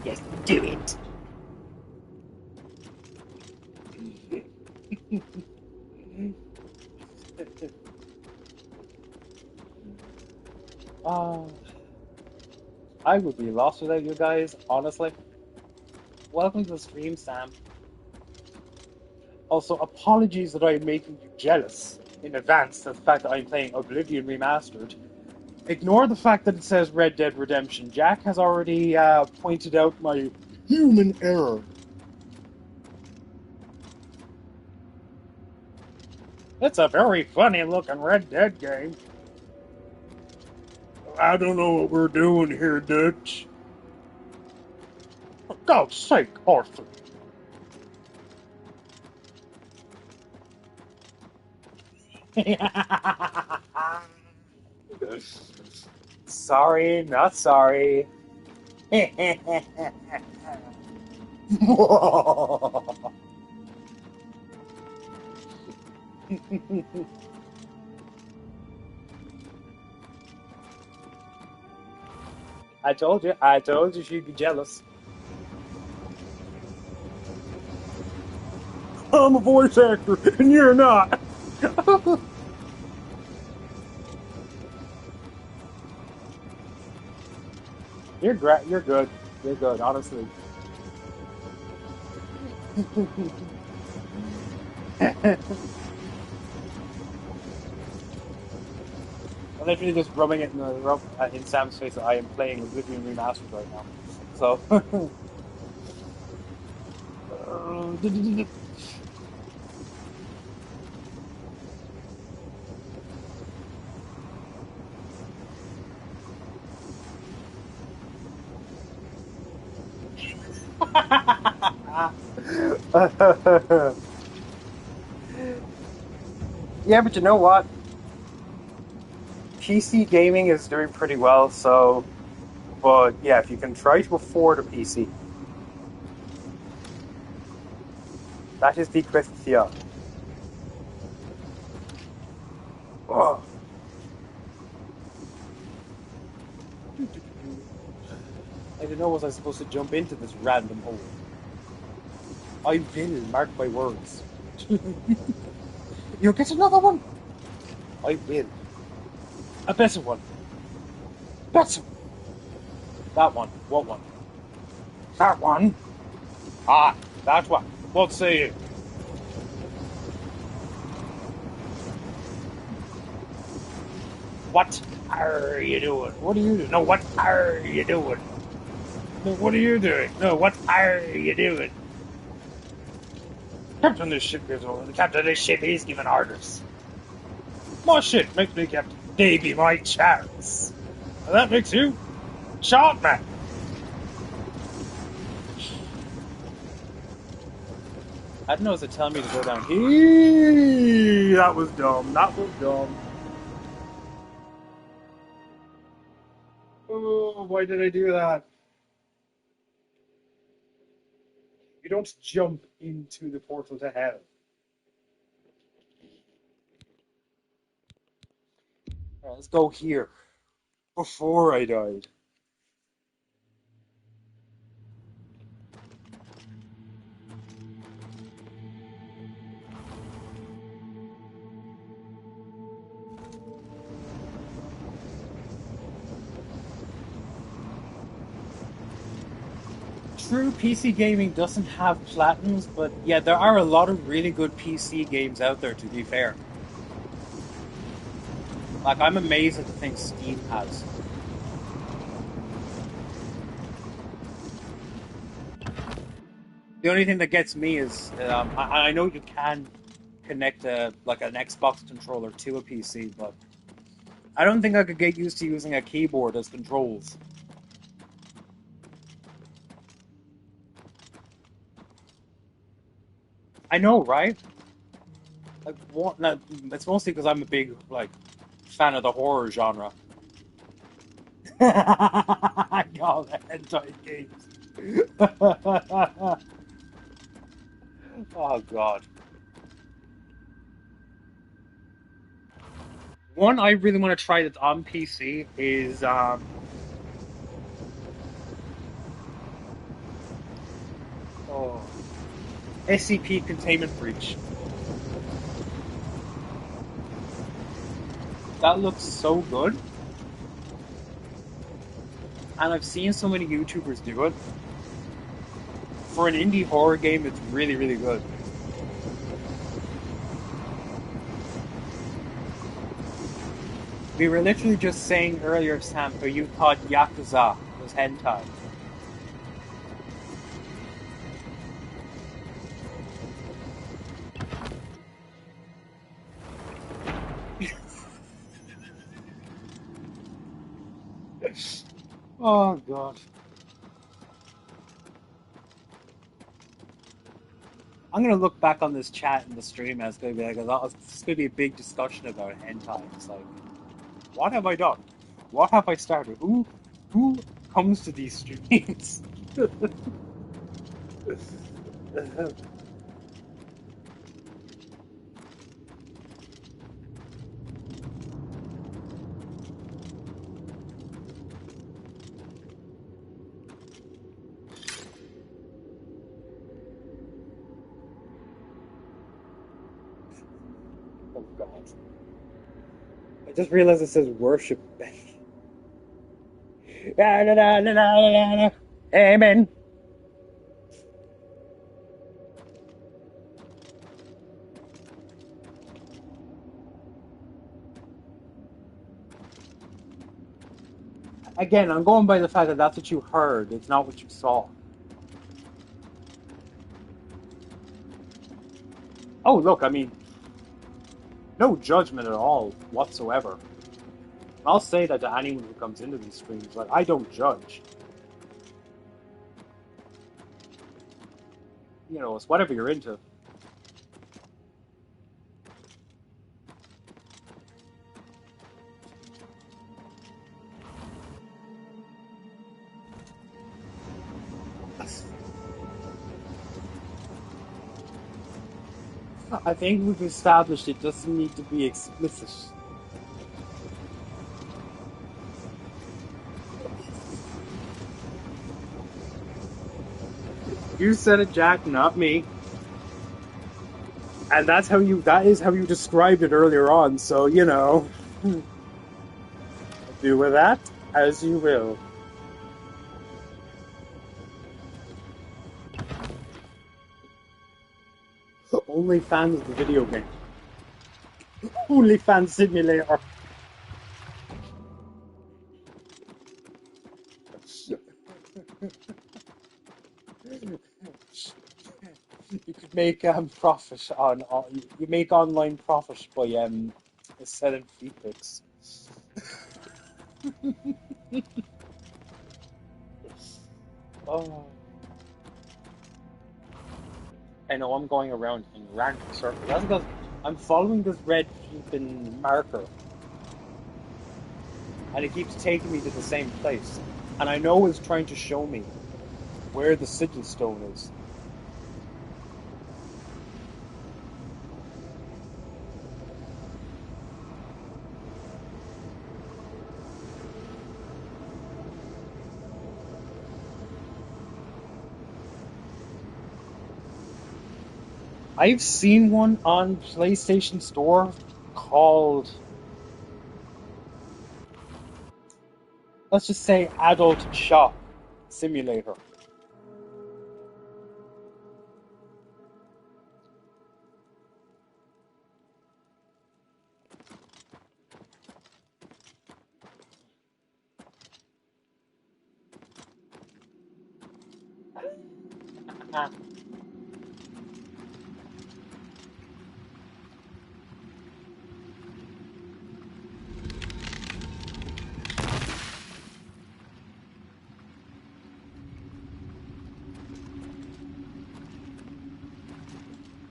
Yes, do it. I would be lost without you guys, honestly. Welcome to the stream, Sam. Also, apologies that I'm making you jealous in advance to the fact that I'm playing Oblivion Remastered. Ignore the fact that it says Red Dead Redemption. Jack has already pointed out my human error. It's a very funny looking Red Dead game. I don't know what we're doing here, Dutch. For God's sake, Arthur. Sorry, not sorry. I told you she'd be jealous. I'm a voice actor, and you're not. You're great. You're good. You're good, honestly. I'm literally just rubbing it in Sam's face that I am playing Oblivion Remastered right now. So. Yeah, but you know what? PC gaming is doing pretty well, so. But yeah, if you can try to afford a PC, that is the question. Oh. I don't know, was I supposed to jump into this random hole? I will, mark my words. You'll get another one! I will. A better one. Better. That one. What one? That one. Ah, that one. What say you? What are you doing? What are you doing? No, what are you doing? No, what are you doing? No, what are you doing? Captain, this ship gives over. The captain of this ship, he's giving orders. My ship makes me captain. They be my chariots. And that makes you shot man. I don't know if it's telling me to go down here. That was dumb. That was dumb. Oh, why did I do that? You don't jump into the portal to hell. Alright, let's go here. Before I died. True, PC gaming doesn't have platinums, but yeah, there are a lot of really good PC games out there, to be fair. Like, I'm amazed at the things Steam has. The only thing that gets me is, I know you can connect like an Xbox controller to a PC, but I don't think I could get used to using a keyboard as controls. I know, right? Like, what? No, it's mostly because I'm a big fan of the horror genre. I call that hentai games. Oh god. One I really want to try that's on PC is SCP Containment Breach. That looks so good. And I've seen so many YouTubers do it. For an indie horror game, it's really, really good. We were literally just saying earlier, Sam, how you thought Yakuza was hentai. Oh god. I'm gonna look back on this chat in the stream and it's gonna be like, it's gonna be a big discussion about hentai. It's like, what have I done? What have I started? Who comes to these streams? Oh god. I just realized it says worship. Amen. Again, I'm going by the fact that that's what you heard. It's not what you saw. Oh, look, I mean, no judgment at all whatsoever. I'll say that to anyone who comes into these streams. Like, I don't judge. You know, it's whatever you're into. I think we've established it doesn't need to be explicit. You said it, Jack, not me. And that is how you described it earlier on, so, you know. Do with that as you will. Only fans of the video game. Only fan simulator. You could make profit on you make online profit by selling feet pics. Oh, I know I'm going around in random circles. That's because I'm following this red flipping marker, and it keeps taking me to the same place. And I know it's trying to show me where the sigil stone is. I've seen one on PlayStation Store called, let's just say, Adult Shop Simulator.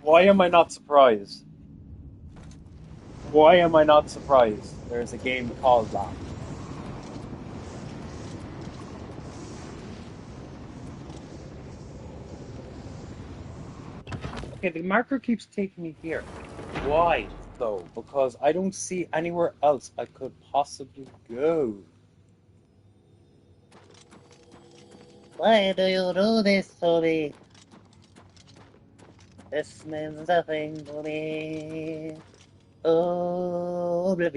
Why am I not surprised? Why am I not surprised? There's a game called that. Okay, the marker keeps taking me here. Why, though? Because I don't see anywhere else I could possibly go. Why do you do this to me? This means nothing to me. Oblivion.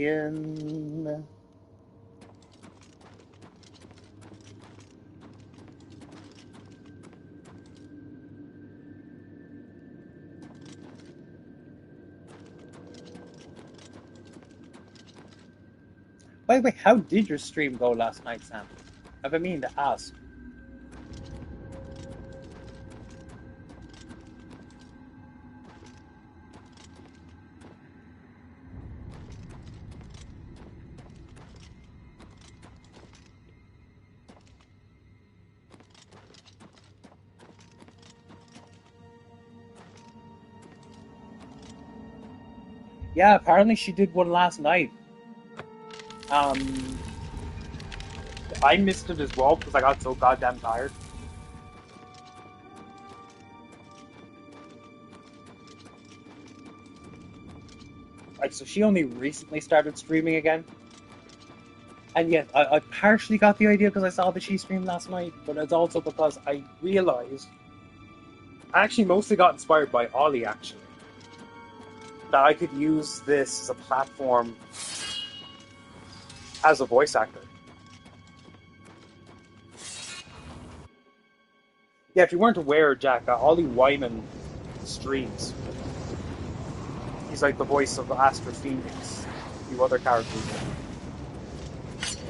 Wait, how did your stream go last night, Sam? I've been meaning to ask. Yeah, apparently she did one last night. I missed it as well because I got so goddamn tired. Like, so she only recently started streaming again. And yes, I partially got the idea because I saw that she streamed last night, but it's also because I realized I actually mostly got inspired by Ollie, actually. That I could use this as a platform as a voice actor. Yeah, if you weren't aware, Jack, Ollie Wyman streams. He's like the voice of Astra Phoenix, a few other characters.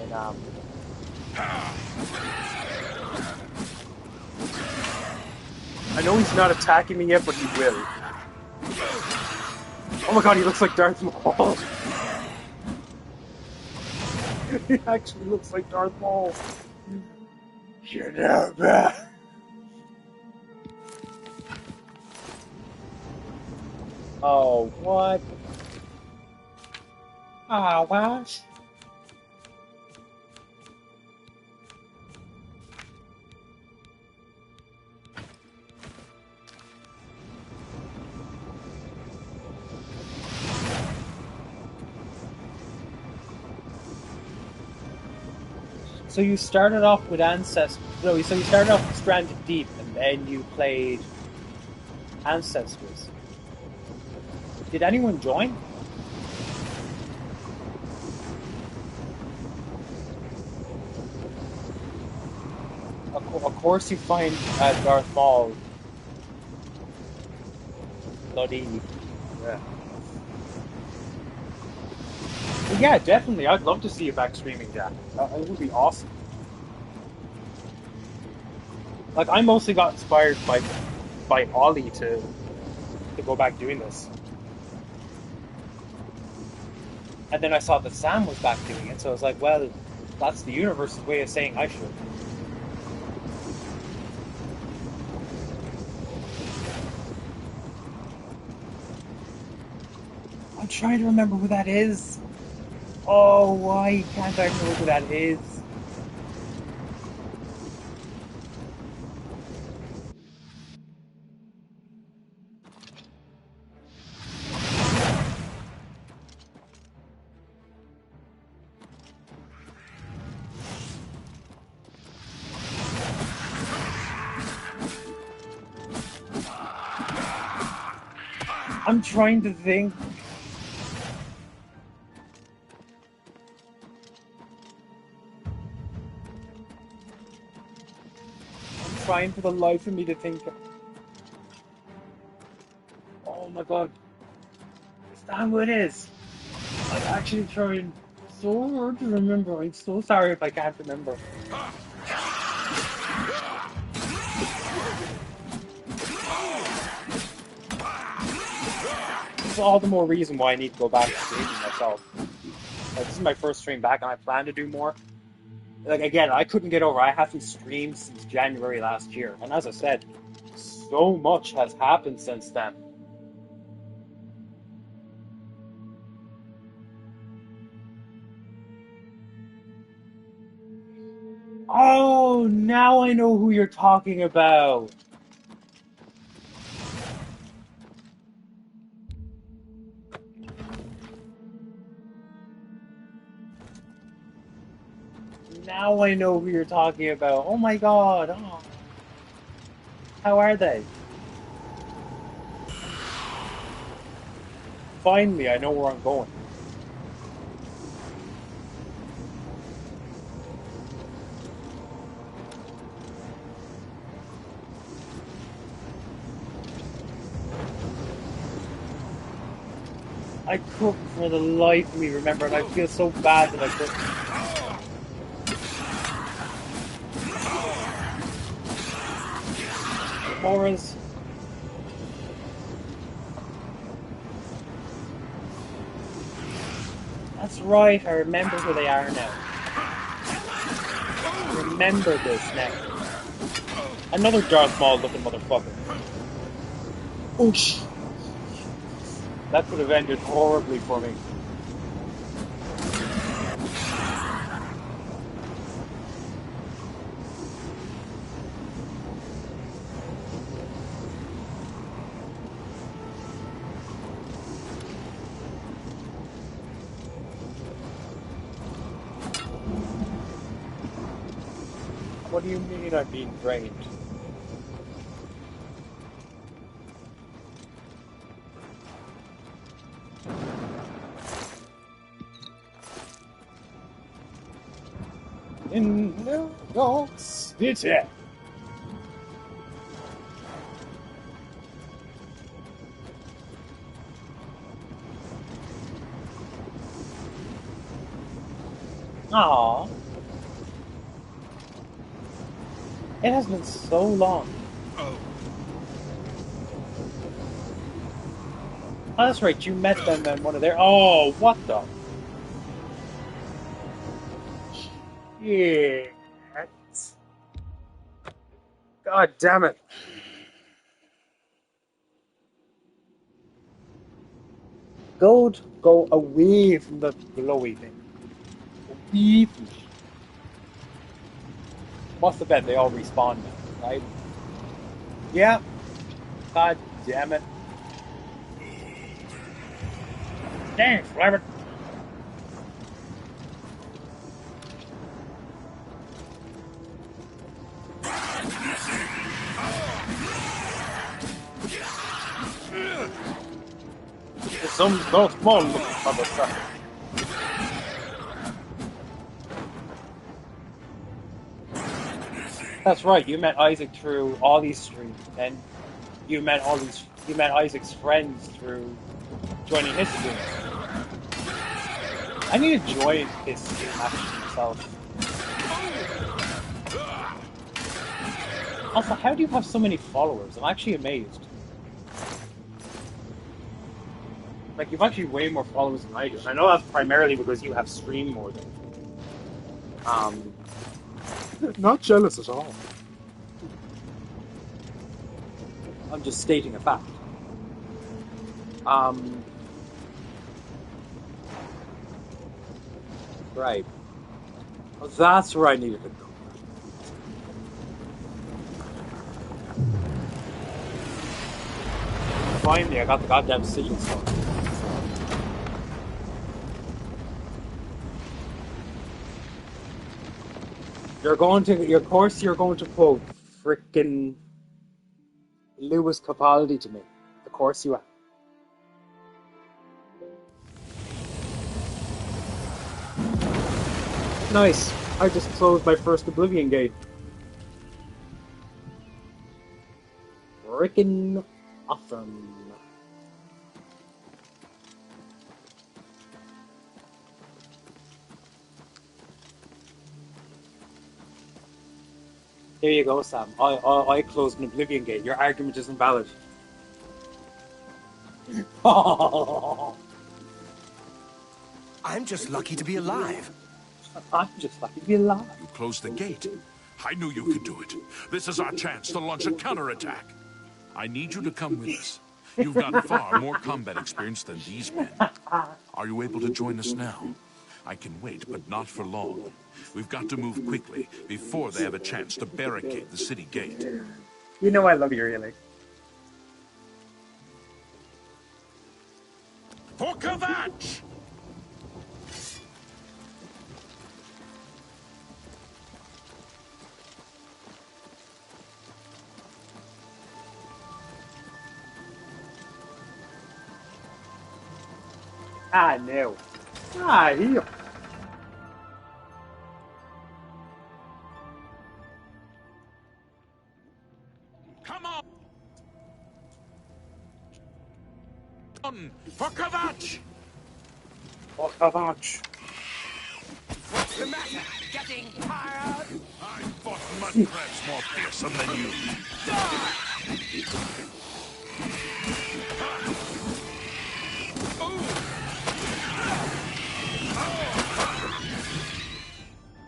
And I know he's not attacking me yet, but he will. Oh my god, he looks like Darth Maul. He actually looks like Darth Maul. You're not bad. Oh, what? Ah, what? So you started off with Ancestors. No, so you started off with Stranded Deep, and then you played Ancestors. Did anyone join? Of course you find Darth Maul bloody. Yeah. But yeah, definitely. I'd love to see you back streaming, Jack. It would be awesome. Like, I mostly got inspired by Ollie to go back doing this. And then I saw that Sam was back doing it, so I was like, well, that's the universe's way of saying I should. I'm trying to remember who that is. Oh, why can't I remember who that is? I'm trying to think. I'm trying for the life of me to think. Oh my god. Is that who it is? I'm actually trying so hard to remember. I'm so sorry if I can't remember. This is all the more reason why I need to go back to streaming myself. Like, this is my first stream back, and I plan to do more. Like, again, I couldn't get over. I haven't streamed since January last year, and as I said, so much has happened since then. Oh, now I know who you're talking about. Now I know who you're talking about. Oh my god. Oh. How are they? Finally, I know where I'm going. I couldn't for the life of me remember, and I feel so bad that I couldn't. Morris. That's right, I remember who they are now. I remember this now. Another Darth Maul looking motherfucker. Oosh. That could have ended horribly for me. What do you mean I'm being drained? In New York City. Aww. It has been so long. Oh, that's right, you met them in one of their... Oh, what the... Shit. God damn it. Go away from the glowy thing. Away from it. Must have bet they all respawn now, right? Yeah. God damn it. Thanks, Rabbit. some no small looking motherfucker. That's right. You met Isaac through all these streams, and you met Isaac's friends through joining his streams. I need to join his stream actually myself. Also, how do you have so many followers? I'm actually amazed. Like, you've actually way more followers than I do. I know that's primarily because you have streamed more than Not jealous at all. I'm just stating a fact. Right. Well, that's where I needed to go. Finally, I got the goddamn city stuff. You're going to quote frickin' Lewis Capaldi to me. Of course you are. Nice. I just closed my first Oblivion gate. Frickin' awesome. There you go, Sam. I closed an Oblivion gate. Your argument isn't valid. I'm just lucky to be alive. I'm just lucky to be alive. You closed the gate. I knew you could do it. This is our chance to launch a counterattack. I need you to come with us. You've got far more combat experience than these men. Are you able to join us now? I can wait, but not for long. We've got to move quickly before they have a chance to barricade the city gate. You know I love you, really. For Kvatch! Ah, no. Ah, here. Come on! For Kvatch! For Kvatch. What's the matter? Getting tired? I fought mud crabs more fearsome than you.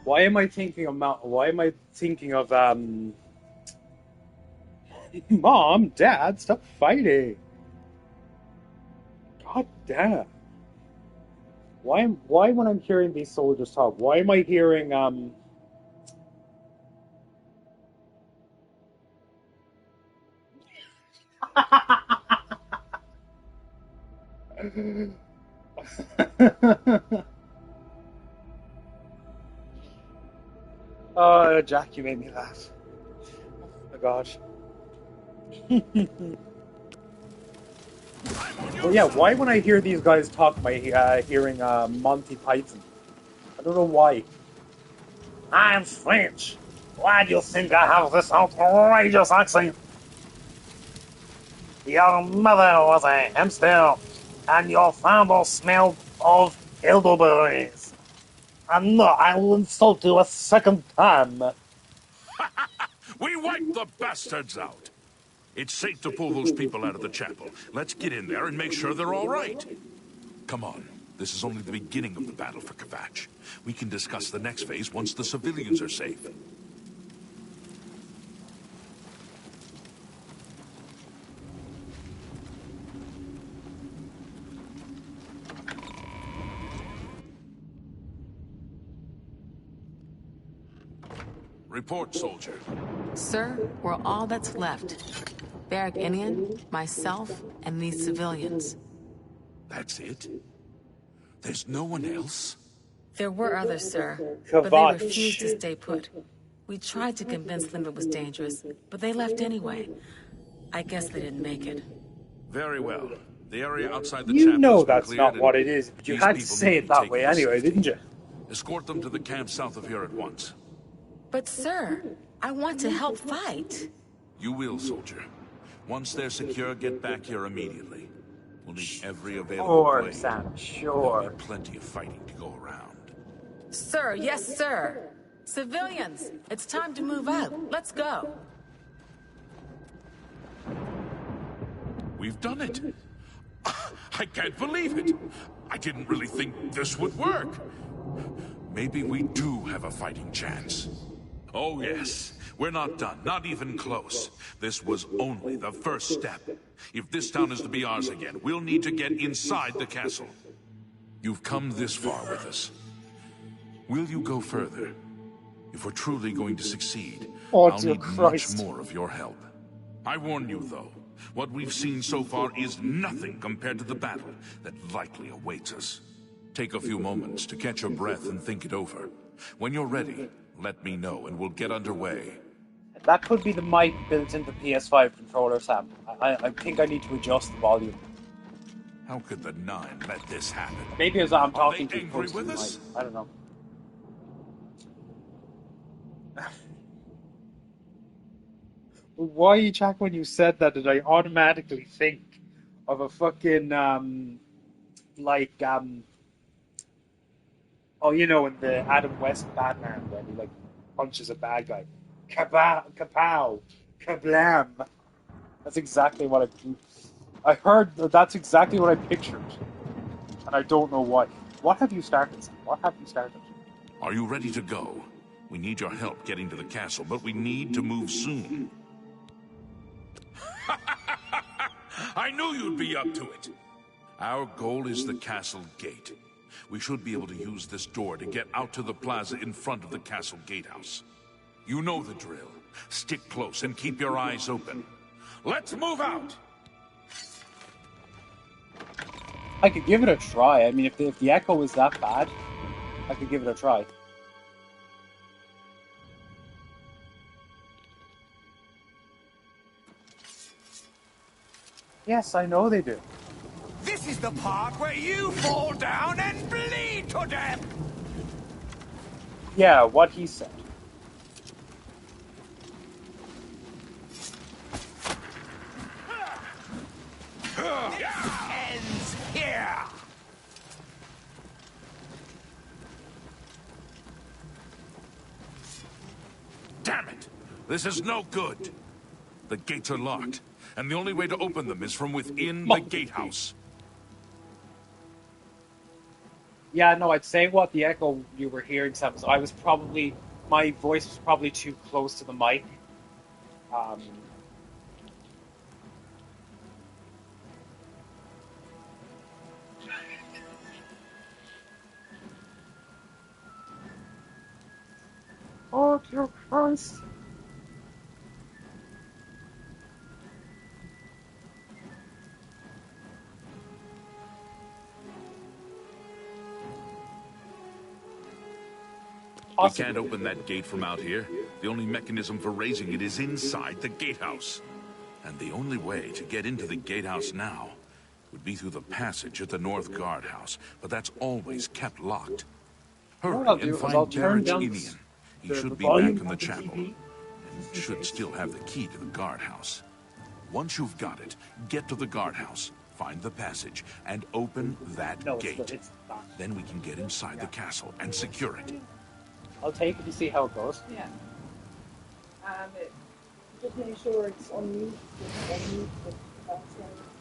Why am I thinking of Mom, Dad, stop fighting. God damn. Why when I'm hearing these soldiers talk, why am I hearing Oh, Jack, you made me laugh. Oh my god. Well, yeah, why when I hear these guys talk, am I hearing Monty Python? I don't know why. I'm French. Why do you think I have this outrageous accent? Your mother was a hamster, and your father smelled of elderberries. And no, I will insult you a second time. We wiped the bastards out. It's safe to pull those people out of the chapel. Let's get in there and make sure they're all right. Come on. This is only the beginning of the battle for Kvatch. We can discuss the next phase once the civilians are safe. Report, soldier. Sir, we're all that's left. Barrack Inian, myself, and these civilians. That's it? There's no one else? There were others, sir, but they refused to stay put. We tried to convince them it was dangerous, but they left anyway. I guess they didn't make it. Very well. The area outside the You chapel know has been that's cleared, not and what it is, but you these had to people say need it be that taken way to anyway, safety. didn't you? Escort them to the camp south of here at once. But sir, I want to help fight. You will, soldier. Once they're secure, get back here immediately. We'll need every available Sure, blade. Sam, There'll sure. be plenty of fighting to go around. Sir, yes, sir. Civilians, it's time to move out. Let's go. We've done it. I can't believe it. I didn't really think this would work. Maybe we do have a fighting chance. Oh, yes. We're not done. Not even close. This was only the first step. If this town is to be ours again, we'll need to get inside the castle. You've come this far with us. Will you go further? If we're truly going to succeed, I'll need much more of your help. I warn you, though. What we've seen so far is nothing compared to the battle that likely awaits us. Take a few moments to catch your breath and think it over. When you're ready, let me know and we'll get underway. That could be the mic built into the PS5 controller, Sam. I think I need to adjust the volume. How could the Nine let this happen? Maybe as I'm talking Are they too angry close to with the us? mic. I don't know. Why, Jack, when you said that, did I automatically think of a fucking, oh, you know, in the Adam West Batman, when he, like, punches a bad guy. Kapow! Kablam! That's exactly what I heard, that's exactly what I pictured. And I don't know why. What have you started, Sam? What have you started? Are you ready to go? We need your help getting to the castle, but we need to move soon. I knew you'd be up to it. Our goal is the castle gate. We should be able to use this door to get out to the plaza in front of the castle gatehouse. You know the drill. Stick close and keep your eyes open. Let's move out! I could give it a try. I mean, if the echo is that bad, I could give it a try. Yes, I know they do. This is the part where you fall down and bleed to death! Yeah, what he said. Ends here! Damn it! This is no good. The gates are locked, and the only way to open them is from within the gatehouse. Yeah, no, I'd say what the echo you were hearing, Sam, was my voice was probably too close to the mic. Oh, dear Christ. We can't open that gate from out here. The only mechanism for raising it is inside the gatehouse. And the only way to get into the gatehouse now would be through the passage at the North Guardhouse, but that's always kept locked. Hurry and find Barrett Inian. He should be back in the chapel, and should still have the key to the guardhouse. Once you've got it, get to the guardhouse, find the passage, and open that gate. Then we can get inside the castle and secure it. I'll take it to see how it goes. Yeah. Just make sure it's on mute.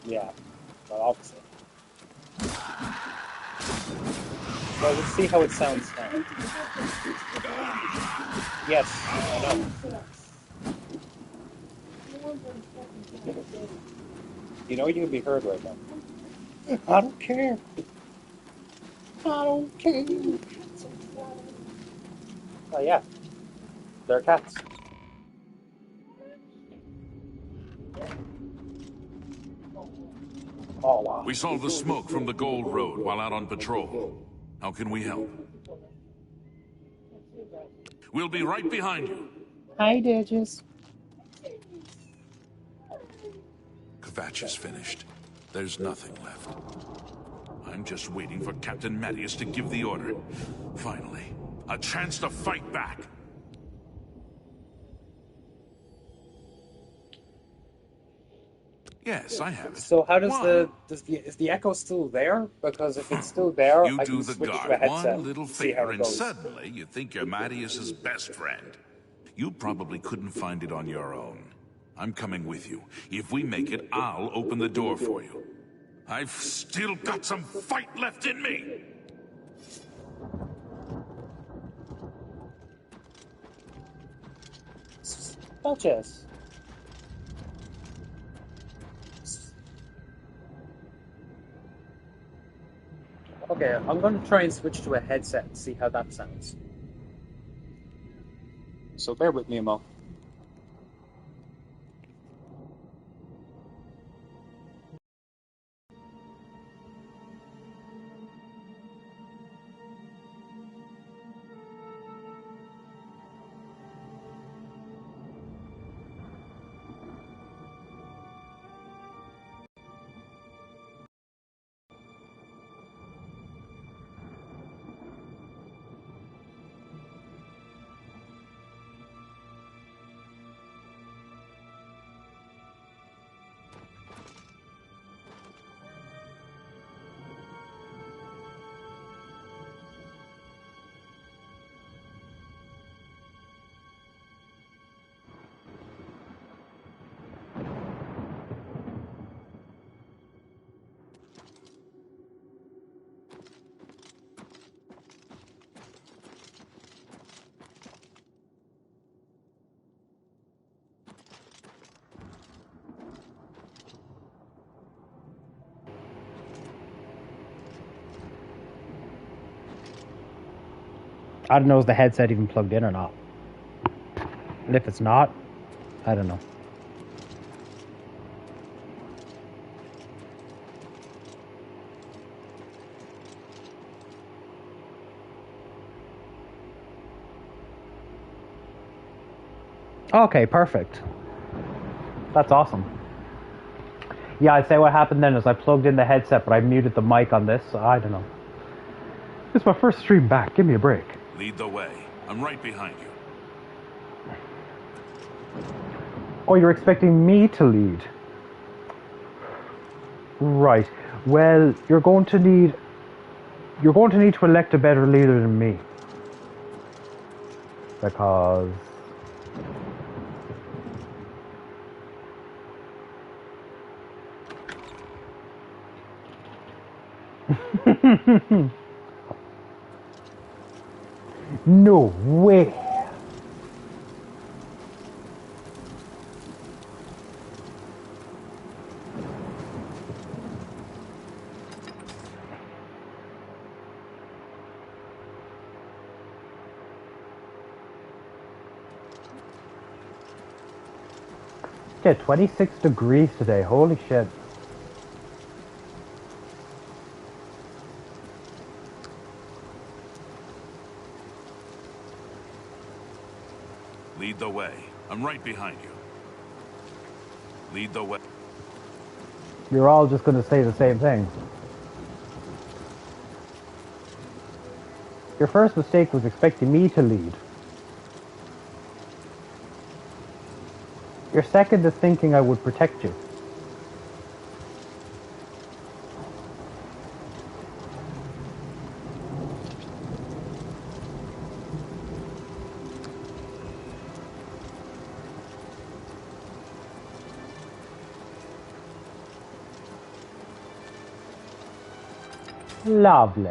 Yeah, but obviously. Well, let's see how it sounds now. Yes, I know. You know you can be heard right now. I don't care. I don't care. Oh yeah, they're cats. Oh wow. We saw the smoke from the Gold Road while out on patrol. How can we help? We'll be right behind you. Hi, Digis. Kvatch is finished. There's nothing left. I'm just waiting for Captain Mattias to give the order. Finally, a chance to fight back. Yes, I have it. So how does One. is the echo still there? Because if it's still there, You I do can the switch to a guard headset one little and see how favor, it and goes. suddenly you think you're Mattias's best friend. You probably couldn't find it on your own. I'm coming with you. If we make it, I'll open the door for you. I've still got some fight left in me! Spell chess. Okay, I'm going to try and switch to a headset and see how that sounds. So bear with me a moment. I don't know if the headset even plugged in or not. And if it's not, I don't know. Okay, perfect. That's awesome. Yeah, I'd say what happened then is I plugged in the headset, but I muted the mic on this, so I don't know. It's my first stream back. Give me a break. Lead the way. I'm right behind you. Oh, you're expecting me to lead? Right. Well, you're going to need to elect a better leader than me. Because no way. Yeah, 26 degrees today. Holy shit. Lead the way. I'm right behind you. Lead the way. You're all just going to say the same thing. Your first mistake was expecting me to lead. Your second is thinking I would protect you. Lovely.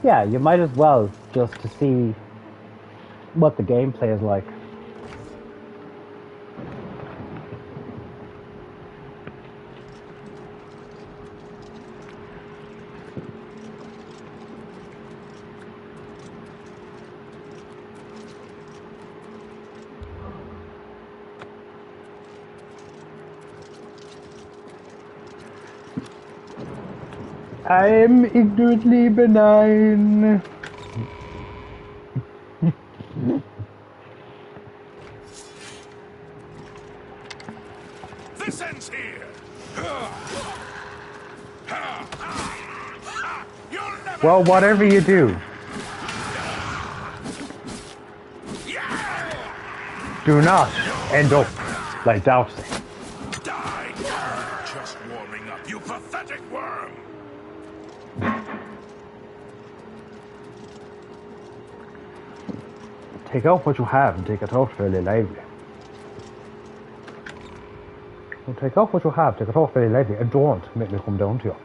Yeah, you might as well, just to see what the gameplay is like. I am ignorantly benign. This ends here. Well, whatever you do, do not end up like Darcy. Just warming up, you pathetic worm. Take out what you have and take it out fairly lively. Well, take out what you have, take it out fairly lively, and don't make me come down to you.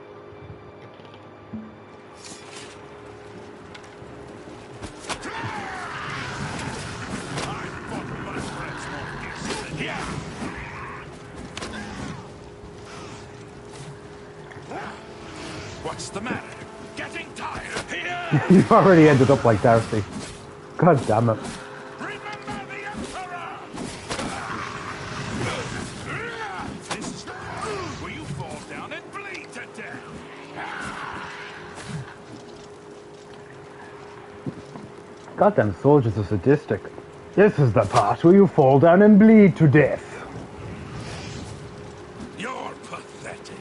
What's the matter? Getting tired here? You already ended up like Darcy. God damn it. This is the part where you fall down and bleed to death. Goddamn soldiers are sadistic. This is the part where you fall down and bleed to death. You're pathetic.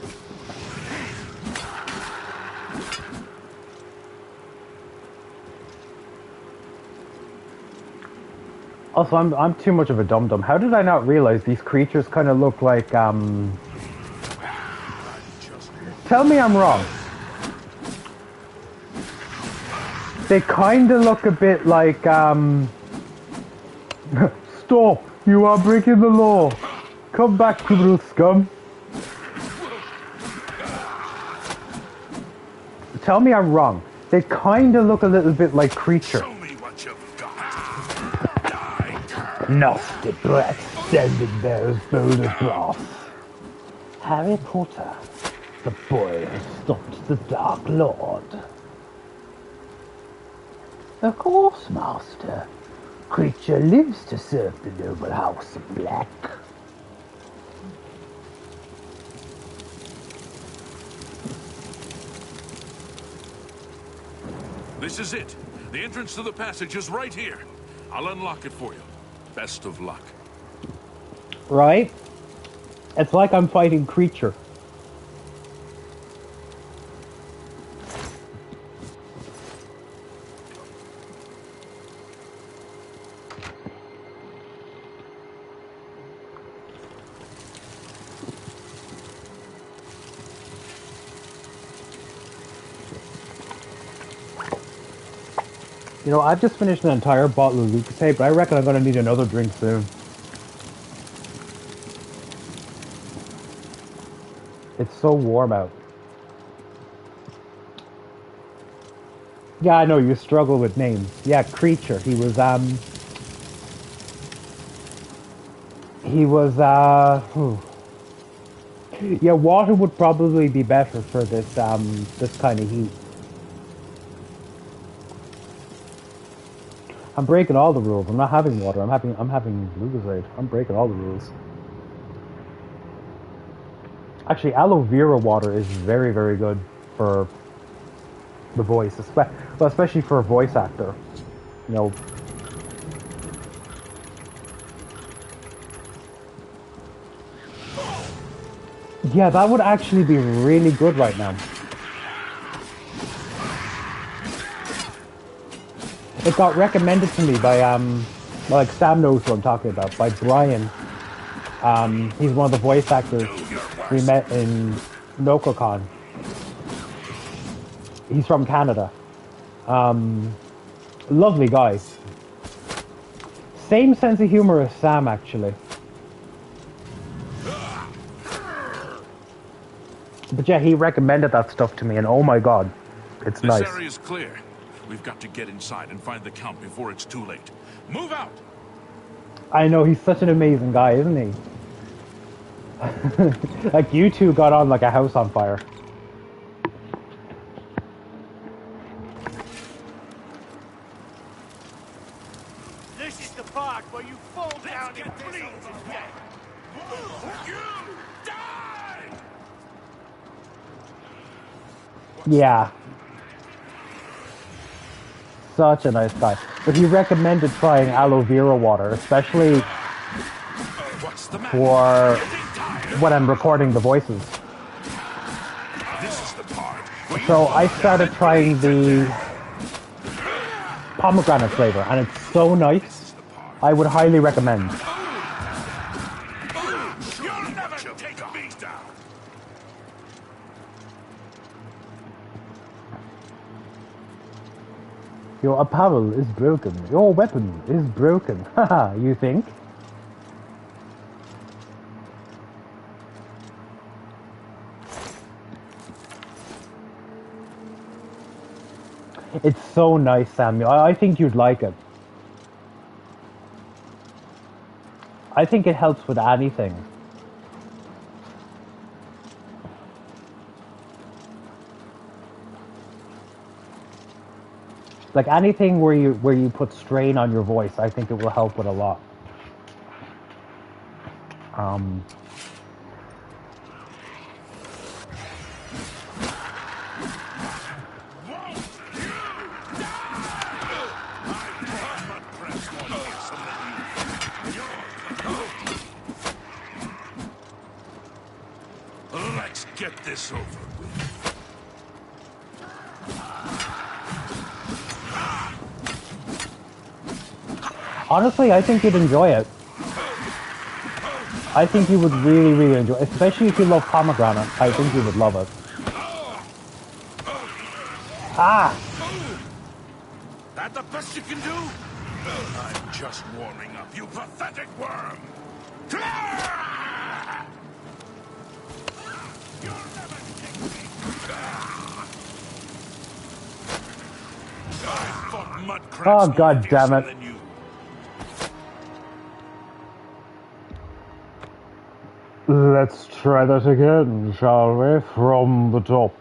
Also, I'm too much of a dum-dum. How did I not realize these creatures kind of look like, Tell me I'm wrong. They kind of look a bit like, Stop! You are breaking the law! Come back, criminal scum! Tell me I'm wrong. They kind of look a little bit like Creature. Nasty brat standing there as bold as brass. Harry Potter, the boy who stopped the Dark Lord. Of course, Master. Creature lives to serve the noble house of Black. This is it. The entrance to the passage is right here. I'll unlock it for you. Best of luck. Right? It's like I'm fighting Creature. You know, I've just finished an entire bottle of Lucasade, but I reckon I'm gonna need another drink soon. It's so warm out. Yeah, I know, you struggle with names. Yeah, Creature. He was, yeah, water would probably be better for this, this kind of heat. I'm breaking all the rules. I'm not having water. I'm having Lucasade. I'm breaking all the rules. Actually, aloe vera water is very, very good for the voice, especially for a voice actor. You know. Yeah, that would actually be really good right now. It got recommended to me by, like Sam knows who I'm talking about, by Brian. He's one of the voice actors we met in NocoCon. He's from Canada. Lovely guy. Same sense of humor as Sam, actually. But yeah, he recommended that stuff to me, and oh my god, it's nice. This area is clear. We've got to get inside and find the Count before it's too late. Move out! I know, he's such an amazing guy, isn't he? Like, you two got on like a house on fire. This is the part where you fall down and bleed to death. Yeah. Such a nice guy. But he recommended trying aloe vera water, especially for when I'm recording the voices. So I started trying the pomegranate flavor, and it's so nice. I would highly recommend. You'll never take me down. Your apparel is broken. Your weapon is broken. Haha, you think? It's so nice, Samuel. I think you'd like it. I think it helps with anything. Like anything where you put strain on your voice, I think it will help with a lot. Let's get this over with. Honestly, I think you'd enjoy it. I think you would really, really enjoy it, especially if you love pomegranate. I think you would love it. Ah! That the best you can do? I'm just warming up, you pathetic worm! Oh, God damn it. Let's try that again, shall we? From the top.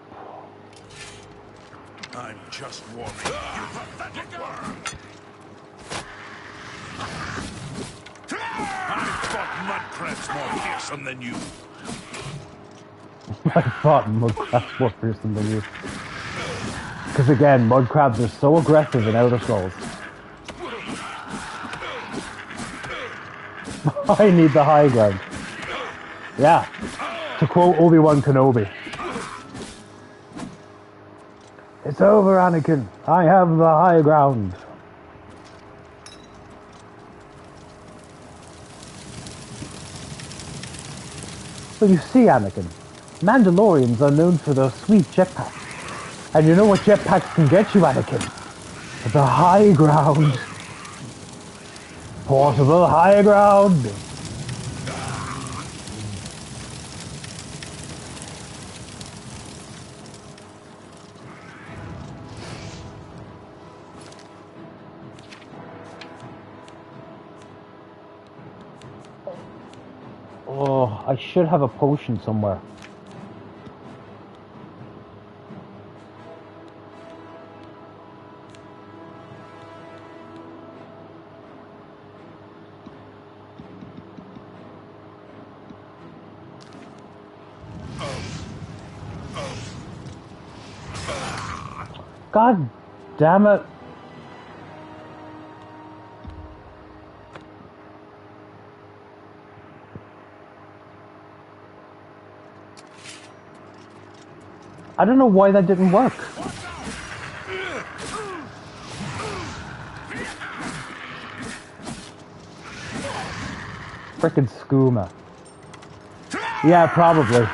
I'm just warming up, you pathetic worm! I've fought mud crabs more fearsome than you. I thought mud crabs more fearsome than you. Because again, mud crabs are so aggressive in Elder Scrolls. I need the high ground. Yeah, to quote Obi-Wan Kenobi. It's over, Anakin. I have the high ground. So you see, Anakin, Mandalorians are known for their sweet jetpacks. And you know what jetpacks can get you, Anakin? The high ground. Portable high ground. Oh, I should have a potion somewhere. God damn it. I don't know why that didn't work. Frickin' skooma. Yeah, probably.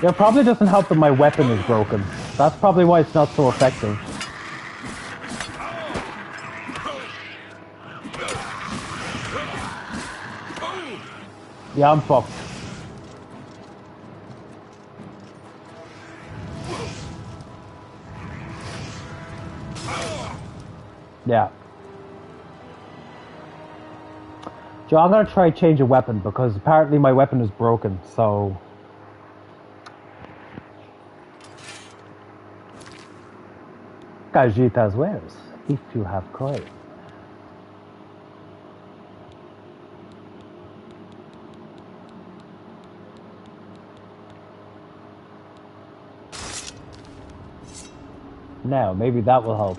Yeah, it probably doesn't help that my weapon is broken. That's probably why it's not so effective. Yeah, I'm fucked. Yeah. Joe, I'm gonna try change a weapon because apparently my weapon is broken, so... Kajita's wares, if you have coin. Now, maybe that will help.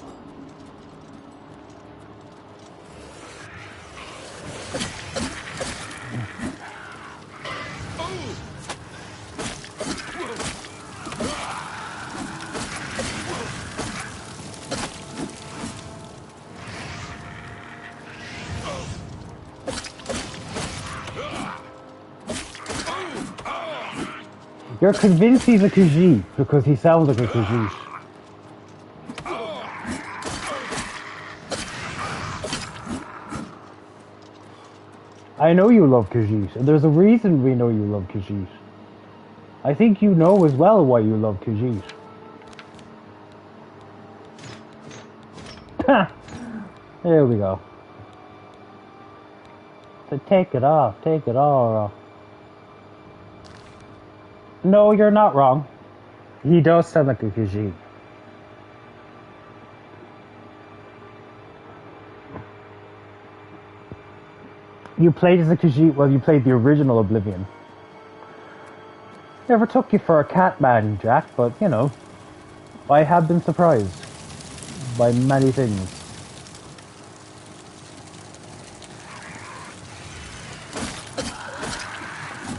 You're convinced he's a Khajiit because he sounds like a Khajiit. I know you love Khajiit, and there's a reason we know you love Khajiit. I think you know as well why you love Khajiit. There we go. So take it off, take it all off. No, you're not wrong. He does sound like a Khajiit. You played as a Khajiit while you played the original Oblivion. Never took you for a cat man, Jack, but, you know, I have been surprised by many things.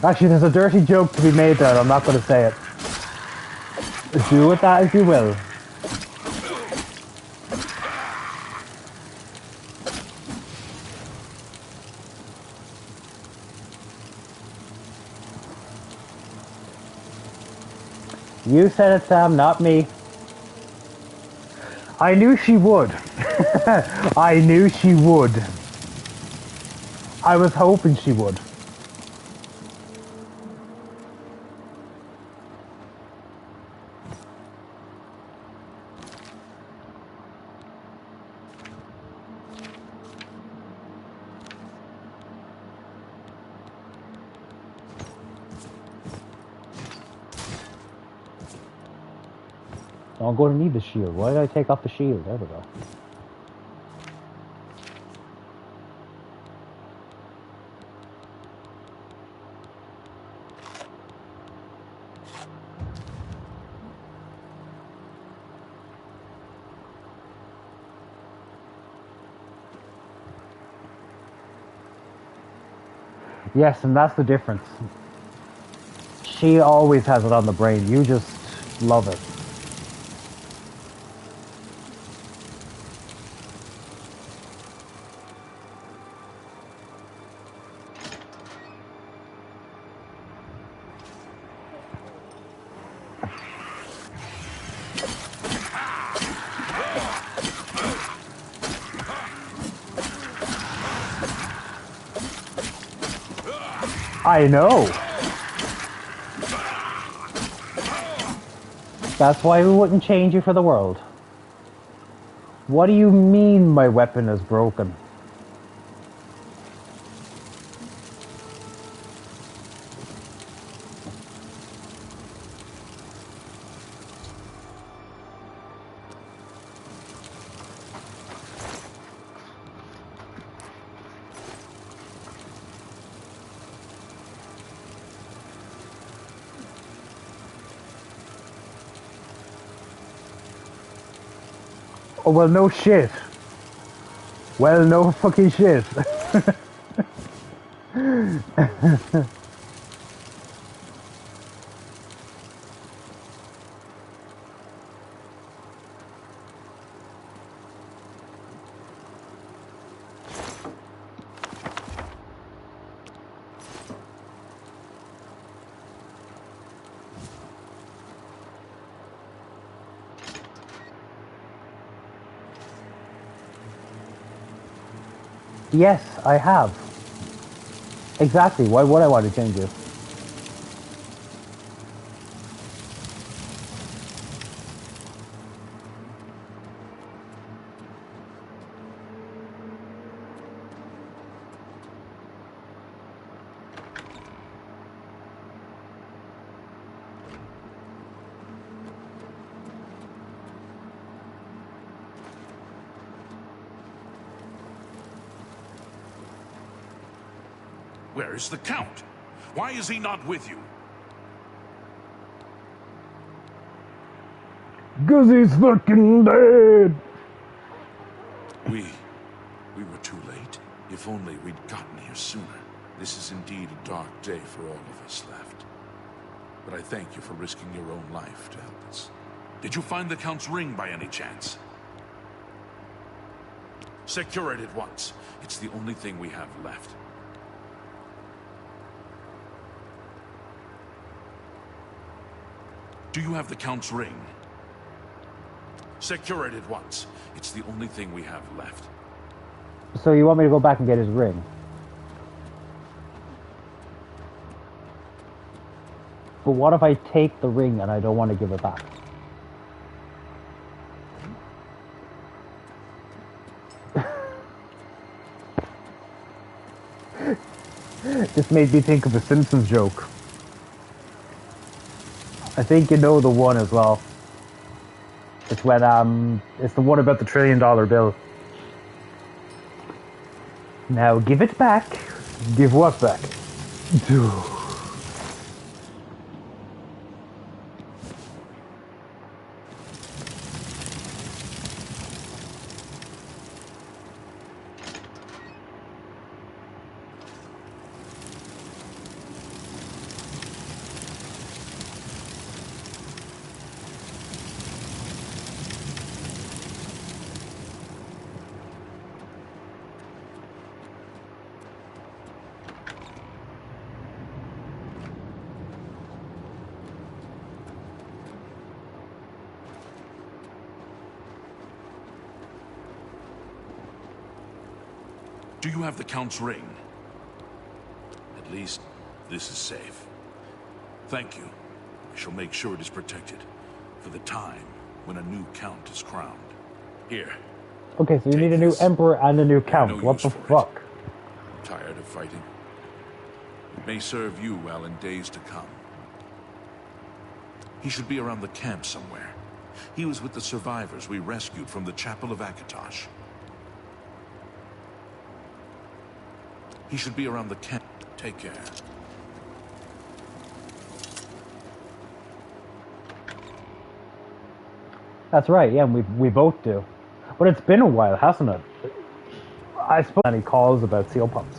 Actually, there's a dirty joke to be made there, and I'm not going to say it. Do with that as you will. You said it, Sam, not me. I knew she would. I knew she would. I was hoping she would. I'm going to need the shield. Why did I take off the shield? There we go. Yes, and that's the difference. She always has it on the brain. You just love it. I know. That's why we wouldn't change you for the world. What do you mean my weapon is broken? Oh, well, no shit. Well, no fucking shit. Yes, I have. Exactly. Why would I want to change it? Where is the Count? Why is he not with you? 'Cause he's fucking dead. We were too late. If only we'd gotten here sooner. This is indeed a dark day for all of us left. But I thank you for risking your own life to help us. Did you find the Count's ring by any chance? Secure it at once. It's the only thing we have left. Do you have the Count's ring? Secure it at once. It's the only thing we have left. So you want me to go back and get his ring? But what if I take the ring and I don't want to give it back? This made me think of a Simpsons joke. I think you know the one as well. It's when it's the one about the $1 trillion bill. Now give it back. Give what back? Do you have the Count's ring? At least, this is safe. Thank you. I shall make sure it is protected for the time when a new Count is crowned. Here. Okay, so you need a new Emperor and a new Count. What the fuck? I'm tired of fighting. It may serve you well in days to come. He should be around the camp somewhere. He was with the survivors we rescued from the Chapel of Akatosh. He should be around the camp. Take care. That's right, yeah, we both do. But it's been a while, hasn't it? I suppose any calls about seal pups.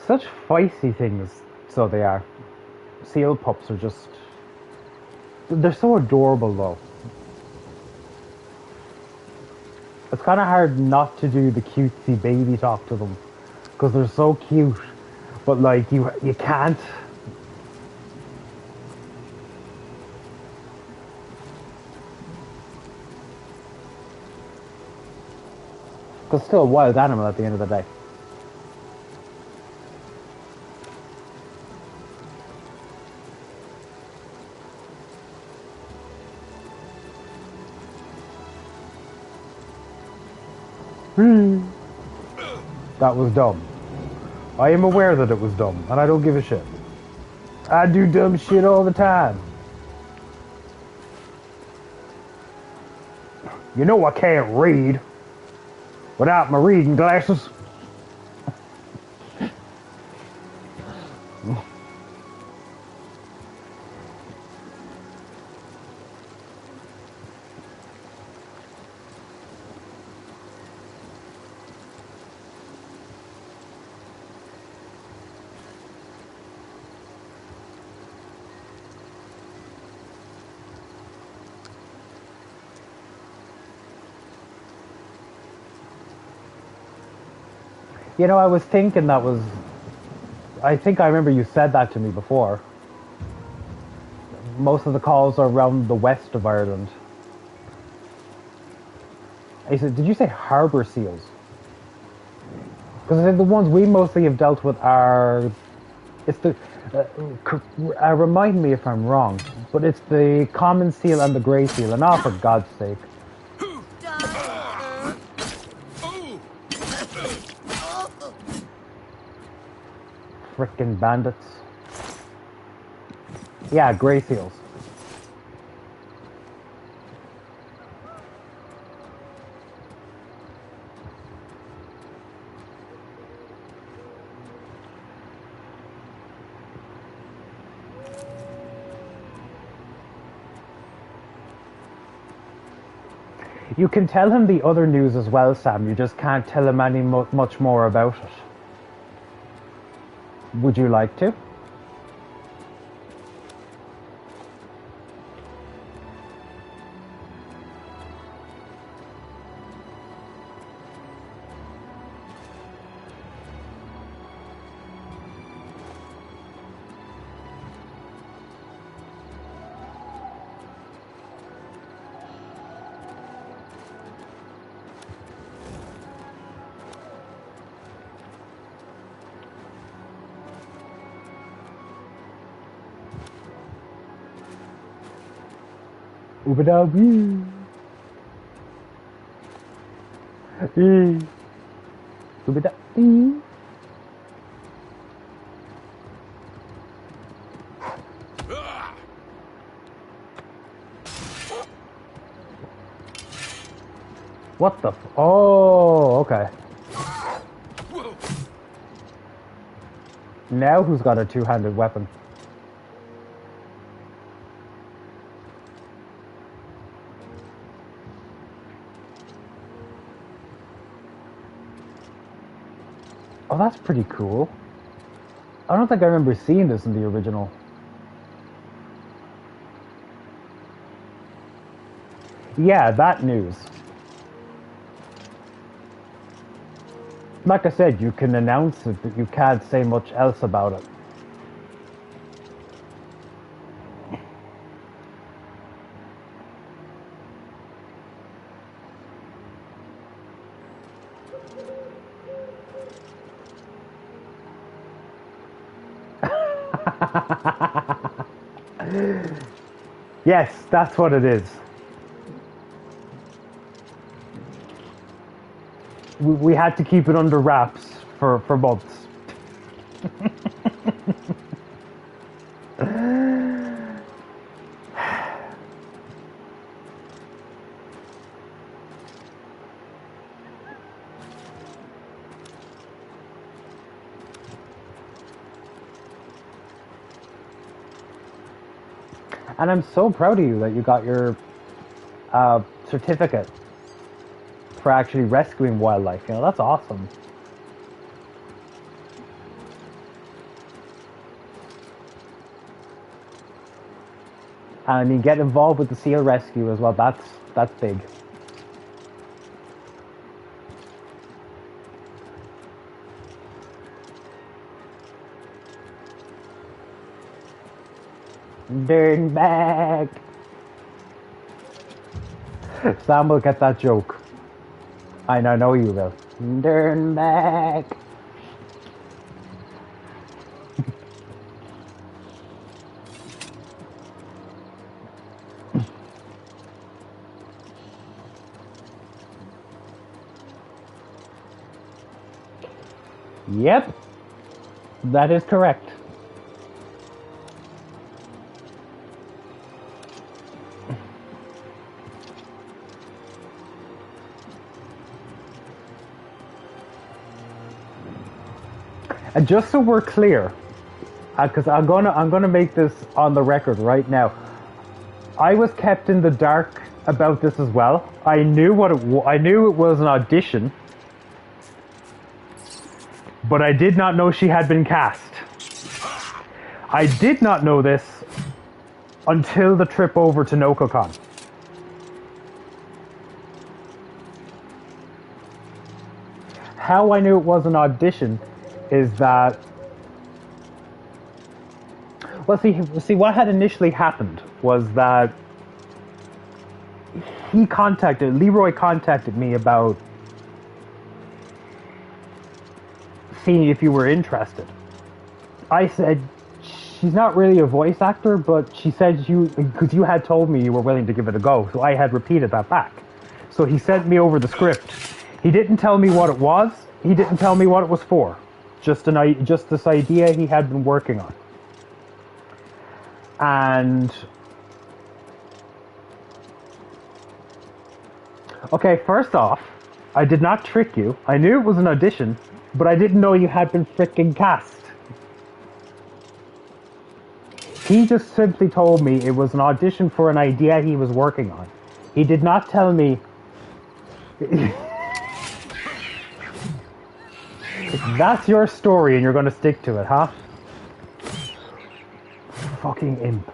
Such feisty things, so they are. Seal pups are just... They're so adorable, though. It's kind of hard not to do the cutesy baby talk to them, because they're so cute. But, like, you can't. Because it's still a wild animal at the end of the day. That was dumb. I am aware that it was dumb, and I don't give a shit. I do dumb shit all the time. You know I can't read without my reading glasses. You know, I was thinking that was... I think I remember you said that to me before. Most of the calls are around the west of Ireland. I said, did you say harbor seals? Because I think the ones we mostly have dealt with are, it's the, remind me if I'm wrong, but it's the common seal and the grey seal, and for God's sake. Frickin' bandits. Yeah, grey seals. You can tell him the other news as well, Sam. You just can't tell him any much more about it. Would you like to? Oobadaboo. Oobadaboo. What the oh, okay. Now who's got a two-handed weapon? Oh, that's pretty cool. I don't think I remember seeing this in the original. Yeah, that news. Like I said, you can announce it, but you can't say much else about it. Yes, that's what it is. We had to keep it under wraps for months. And I'm so proud of you that you got your certificate for actually rescuing wildlife. You know, that's awesome. And I mean, get involved with the seal rescue as well. That's big. Dirtbag. Sam will get that joke. I know you will. Dirtbag. Yep, that is correct. And just so we're clear, because I'm gonna make this on the record right now. I was kept in the dark about this as well. I knew I knew it was an audition, but I did not know she had been cast. I did not know this until the trip over to NokoCon. How I knew it was an audition is that, well, see, what had initially happened was that Leroy contacted me about seeing if you were interested. I said, she's not really a voice actor, but she said because you had told me you were willing to give it a go, so I had repeated that back. So he sent me over the script. He didn't tell me what it was. He didn't tell me what it was for. Just this idea he had been working on. And okay, first off, I did not trick you. I knew it was an audition, but I didn't know you had been frickin' cast. He just simply told me it was an audition for an idea he was working on. He did not tell me... That's your story and you're going to stick to it, huh? Fucking imp.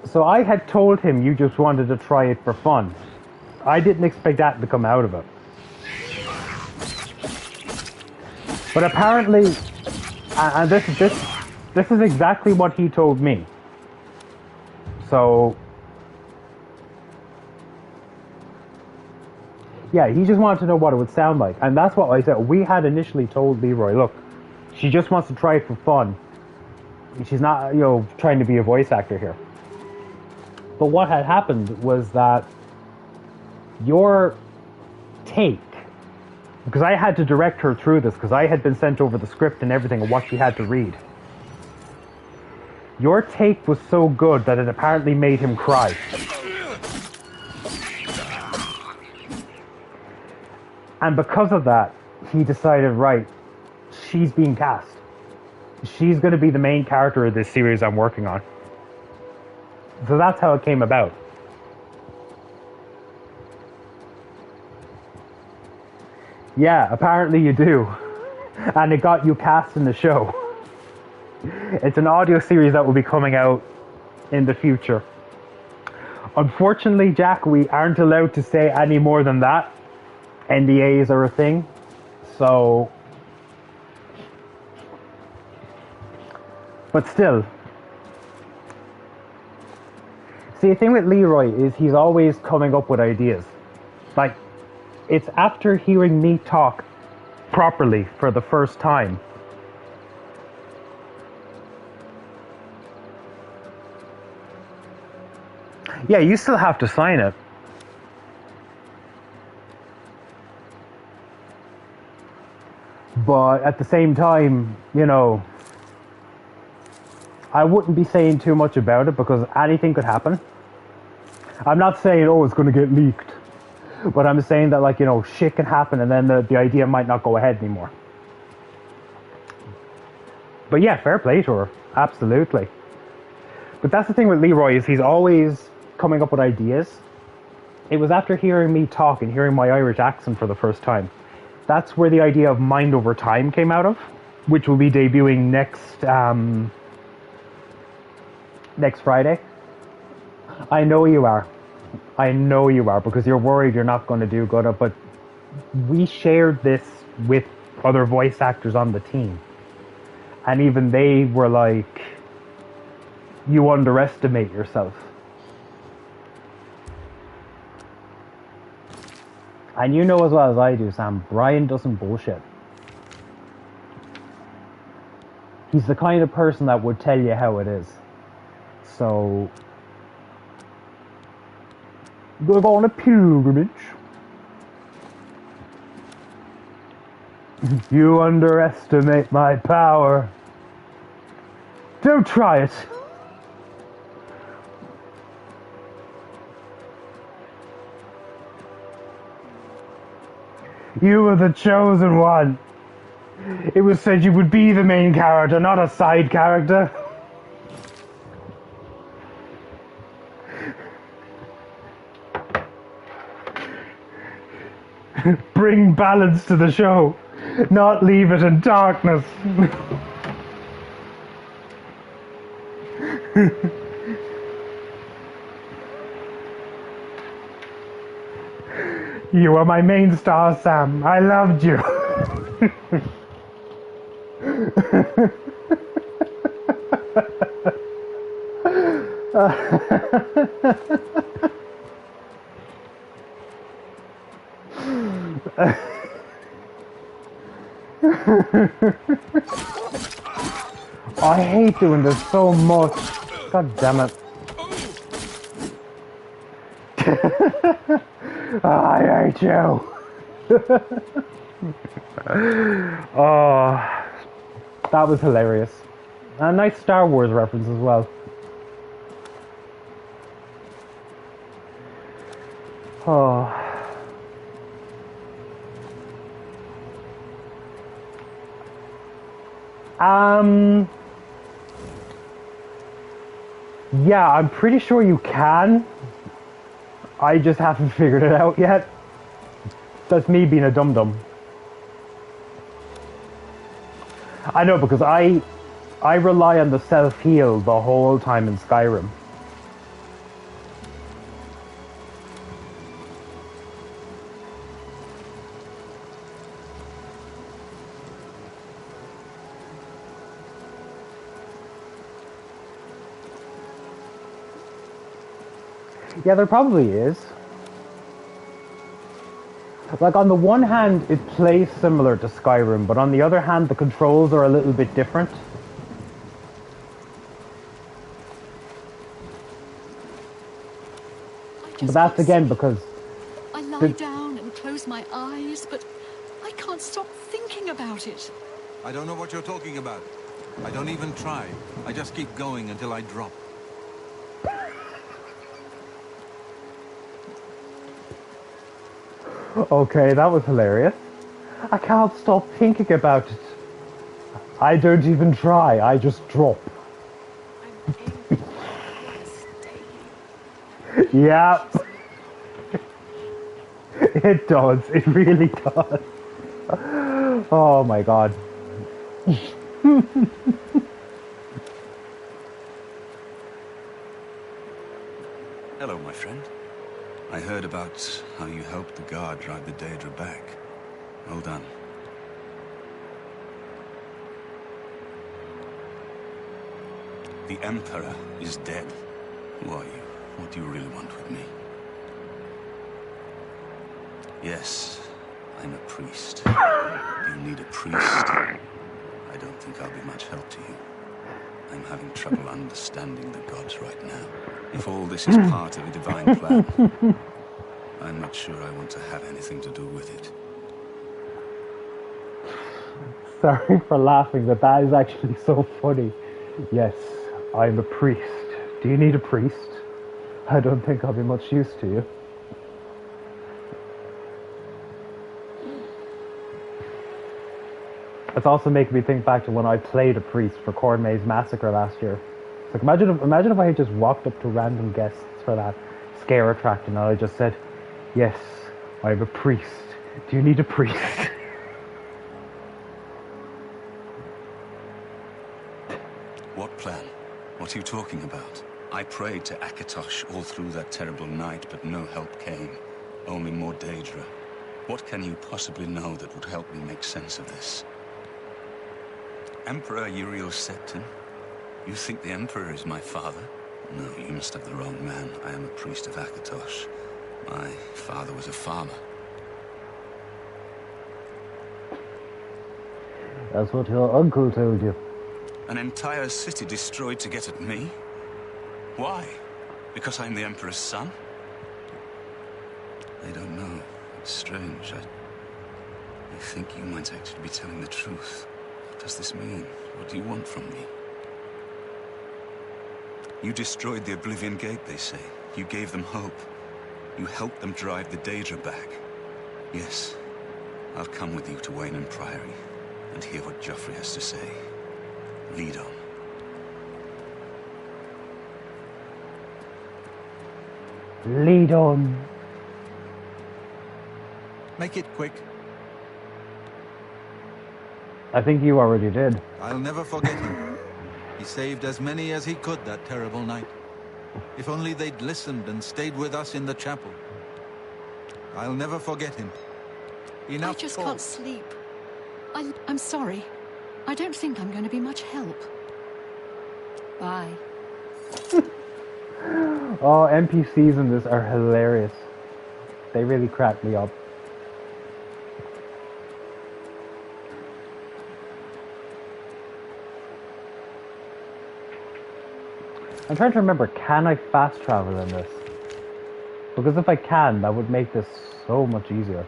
So I had told him you just wanted to try it for fun. I didn't expect that to come out of it. But apparently, and this is exactly what he told me. So, yeah, he just wanted to know what it would sound like. And that's what I said. We had initially told Leroy, look, she just wants to try it for fun. She's not, trying to be a voice actor here. But what had happened was that your take, because I had to direct her through this, because I had been sent over the script and everything of what she had to read. Your take was so good that it apparently made him cry. And because of that, he decided, right, she's being cast. She's going to be the main character of this series I'm working on. So that's how it came about. Yeah, apparently you do. And it got you cast in the show. It's an audio series that will be coming out in the future. Unfortunately, Jack, we aren't allowed to say any more than that. NDAs are a thing. So... But still... See, the thing with Leroy is he's always coming up with ideas. Like, it's after hearing me talk properly for the first time. Yeah, you still have to sign it. But at the same time, I wouldn't be saying too much about it because anything could happen. I'm not saying, it's going to get leaked. But I'm saying that, shit can happen and then the idea might not go ahead anymore. But yeah, fair play to her. Absolutely. But that's the thing with Leroy is he's always coming up with ideas. It was after hearing me talk and hearing my Irish accent for the first time. That's where the idea of Mind Over Time came out of, which will be debuting next Friday. I know you are. I know you are because you're worried you're not going to do good. But we shared this with other voice actors on the team. And even they were like, you underestimate yourself. And you know as well as I do, Sam, Brian doesn't bullshit. He's the kind of person that would tell you how it is. So, we're going on a pilgrimage. You underestimate my power. Don't try it. You were the chosen one. It was said you would be the main character, not a side character. Bring balance to the show, not leave it in darkness. You were my main star, Sam. I loved you. I hate doing this so much. God damn it. I hate you. Oh, that was hilarious. A nice Star Wars reference as well. Oh. Yeah, I'm pretty sure you can. I just haven't figured it out yet. That's me being a dum-dum. I know, because I rely on the self-heal the whole time in Skyrim. Yeah, there probably is. Like, on the one hand, it plays similar to Skyrim, but on the other hand, the controls are a little bit different. But that's again because... I lie down and close my eyes, but I can't stop thinking about it. I don't know what you're talking about. I don't even try. I just keep going until I drop. Okay, that was hilarious. I can't stop thinking about it. I don't even try, I just drop. Yeah. It does, it really does. Oh my god. Hello, my friend. I heard about how you helped the guard drive the Daedra back. Well done. The Emperor is dead. Who are you? What do you really want with me? Yes, I'm a priest. Do you need a priest? I don't think I'll be much help to you. I'm having trouble understanding the gods right now. If all this is part of a divine plan, I'm not sure I want to have anything to do with it. Sorry for laughing, but that is actually so funny. Yes, I'm a priest. Do you need a priest? I don't think I'll be much use to you. It's also making me think back to when I played a priest for Corn Maze Massacre last year. It's like, imagine if I had just walked up to random guests for that scare attraction and I just said, yes, I'm a priest. Do you need a priest? What plan? What are you talking about? I prayed to Akatosh all through that terrible night, but no help came. Only more Daedra. What can you possibly know that would help me make sense of this? Emperor Uriel Septon? You think the Emperor is my father? No, you must have the wrong man. I am a priest of Akatosh. My father was a farmer. That's what your uncle told you. An entire city destroyed to get at me? Why? Because I'm the Emperor's son? I don't know. It's strange. I think you might actually be telling the truth. What does this mean? What do you want from me? You destroyed the Oblivion Gate, they say. You gave them hope. You helped them drive the Daedra back. Yes, I'll come with you to Wayne Priory and hear what Joffrey has to say. Lead on. Lead on. Make it quick. I think you already did. I'll never forget him. He saved as many as he could that terrible night. If only they'd listened and stayed with us in the chapel. I'll never forget him. Enough I just talk. can't sleep. I'm sorry. I don't think I'm going to be much help. Bye. Oh, NPCs in this are hilarious. They really crack me up. I'm trying to remember, can I fast travel in this? Because if I can, that would make this so much easier.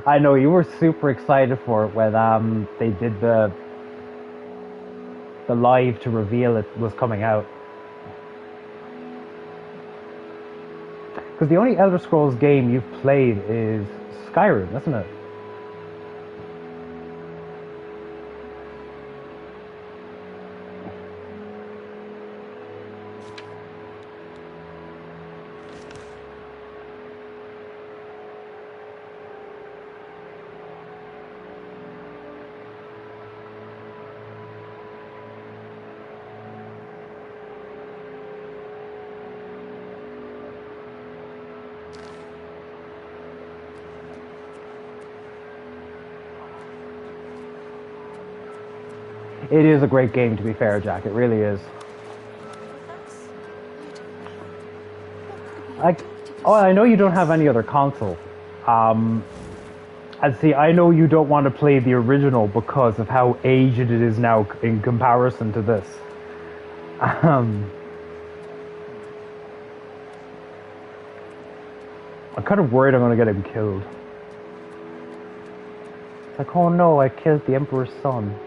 I know you were super excited for it when they did the live to reveal it was coming out. Because the only Elder Scrolls game you've played is Skyrim, isn't it? It is a great game, to be fair, Jack. It really is. I know you don't have any other console. And see, I know you don't want to play the original because of how aged it is now in comparison to this. I'm kind of worried I'm going to get him killed. It's like, oh no, I killed the Emperor's son.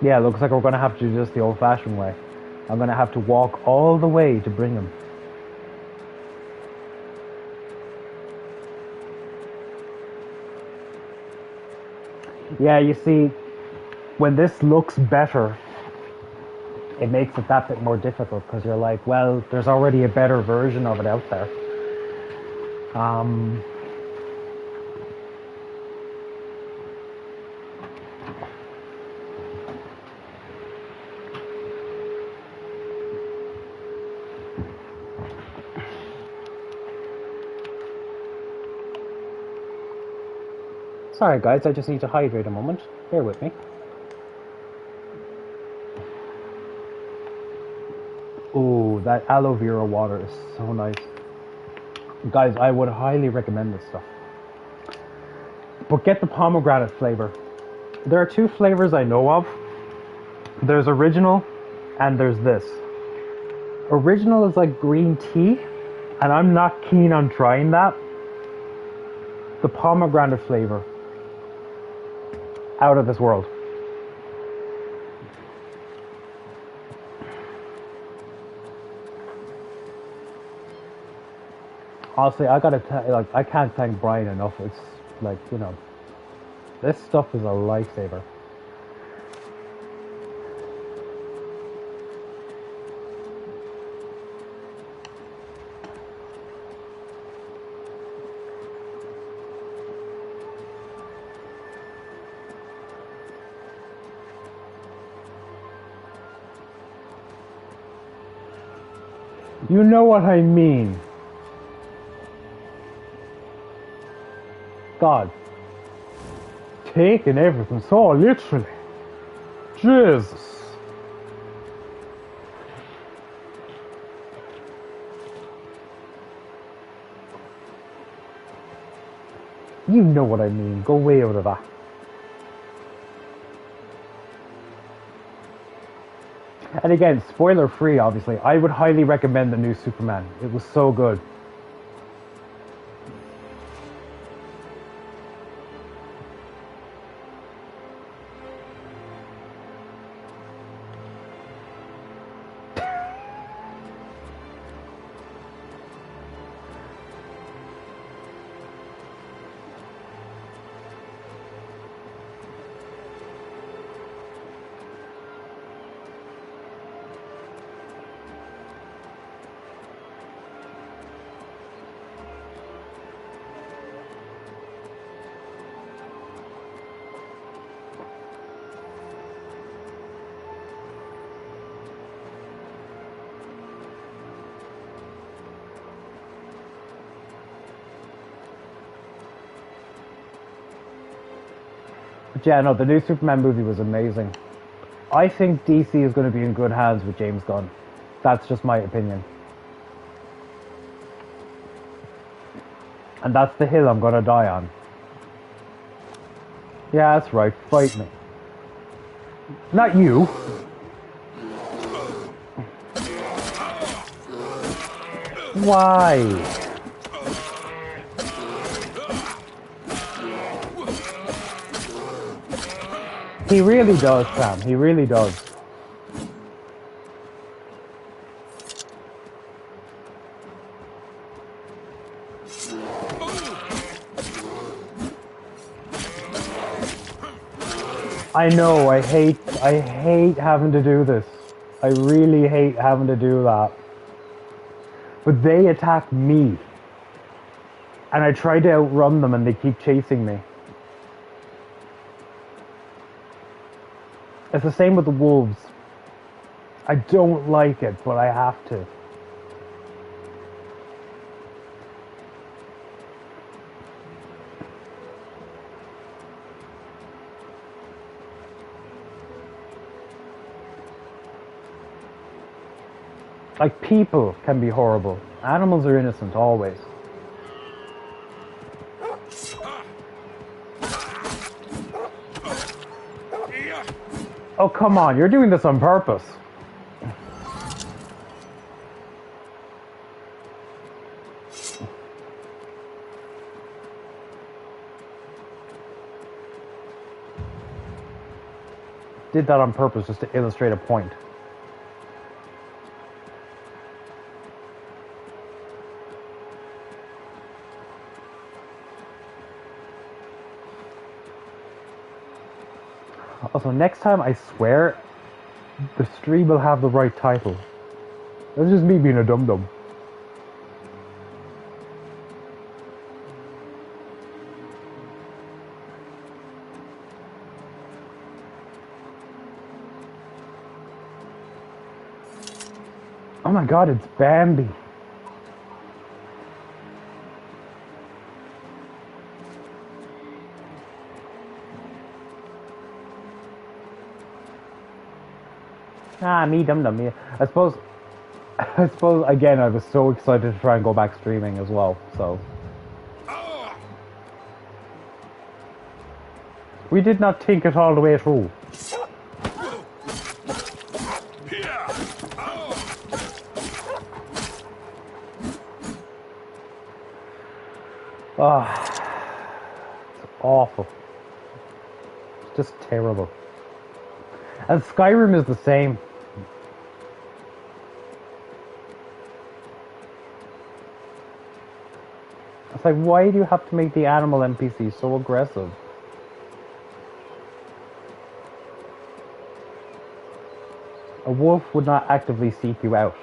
Yeah, it looks like we're going to have to do this the old-fashioned way. I'm going to have to walk all the way to bring him. Yeah, you see, when this looks better, it makes it that bit more difficult because you're like, well, there's already a better version of it out there. Sorry guys, I just need to hydrate a moment. Bear with me. Ooh, that aloe vera water is so nice. Guys, I would highly recommend this stuff. But get the pomegranate flavor. There are two flavors I know of. There's original and there's this. Original is like green tea, and I'm not keen on trying that. The pomegranate flavor, out of this world. Honestly, I gotta like, I can't thank Brian enough. It's like, you know, this stuff is a lifesaver. You know what I mean. God. Taking everything so literally. Jesus. You know what I mean. Go way out of that. And again, spoiler free, obviously. I would highly recommend the new Superman. It was so good. But yeah, no, the new Superman movie was amazing. I think DC is going to be in good hands with James Gunn. That's just my opinion. And that's the hill I'm going to die on. Yeah, that's right. Fight me. Not you. Why? He really does, Sam. He really does. I know, I hate having to do this. I really hate having to do that. But they attack me. And I try to outrun them and they keep chasing me. It's the same with the wolves. I don't like it, but I have to. Like, people can be horrible. Animals are innocent, always. Oh, come on, you're doing this on purpose. Did that on purpose just to illustrate a point. Also, next time, I swear, the stream will have the right title. That's just me being a dum-dum. Oh my god, it's Bambi. Ah, me dum-dum, me. I suppose, again, I was so excited to try and go back streaming as well, so. We did not think it all the way through. Ah, it's awful. It's just terrible. And Skyrim is the same. It's like, why do you have to make the animal NPC so aggressive? A wolf would not actively seek you out.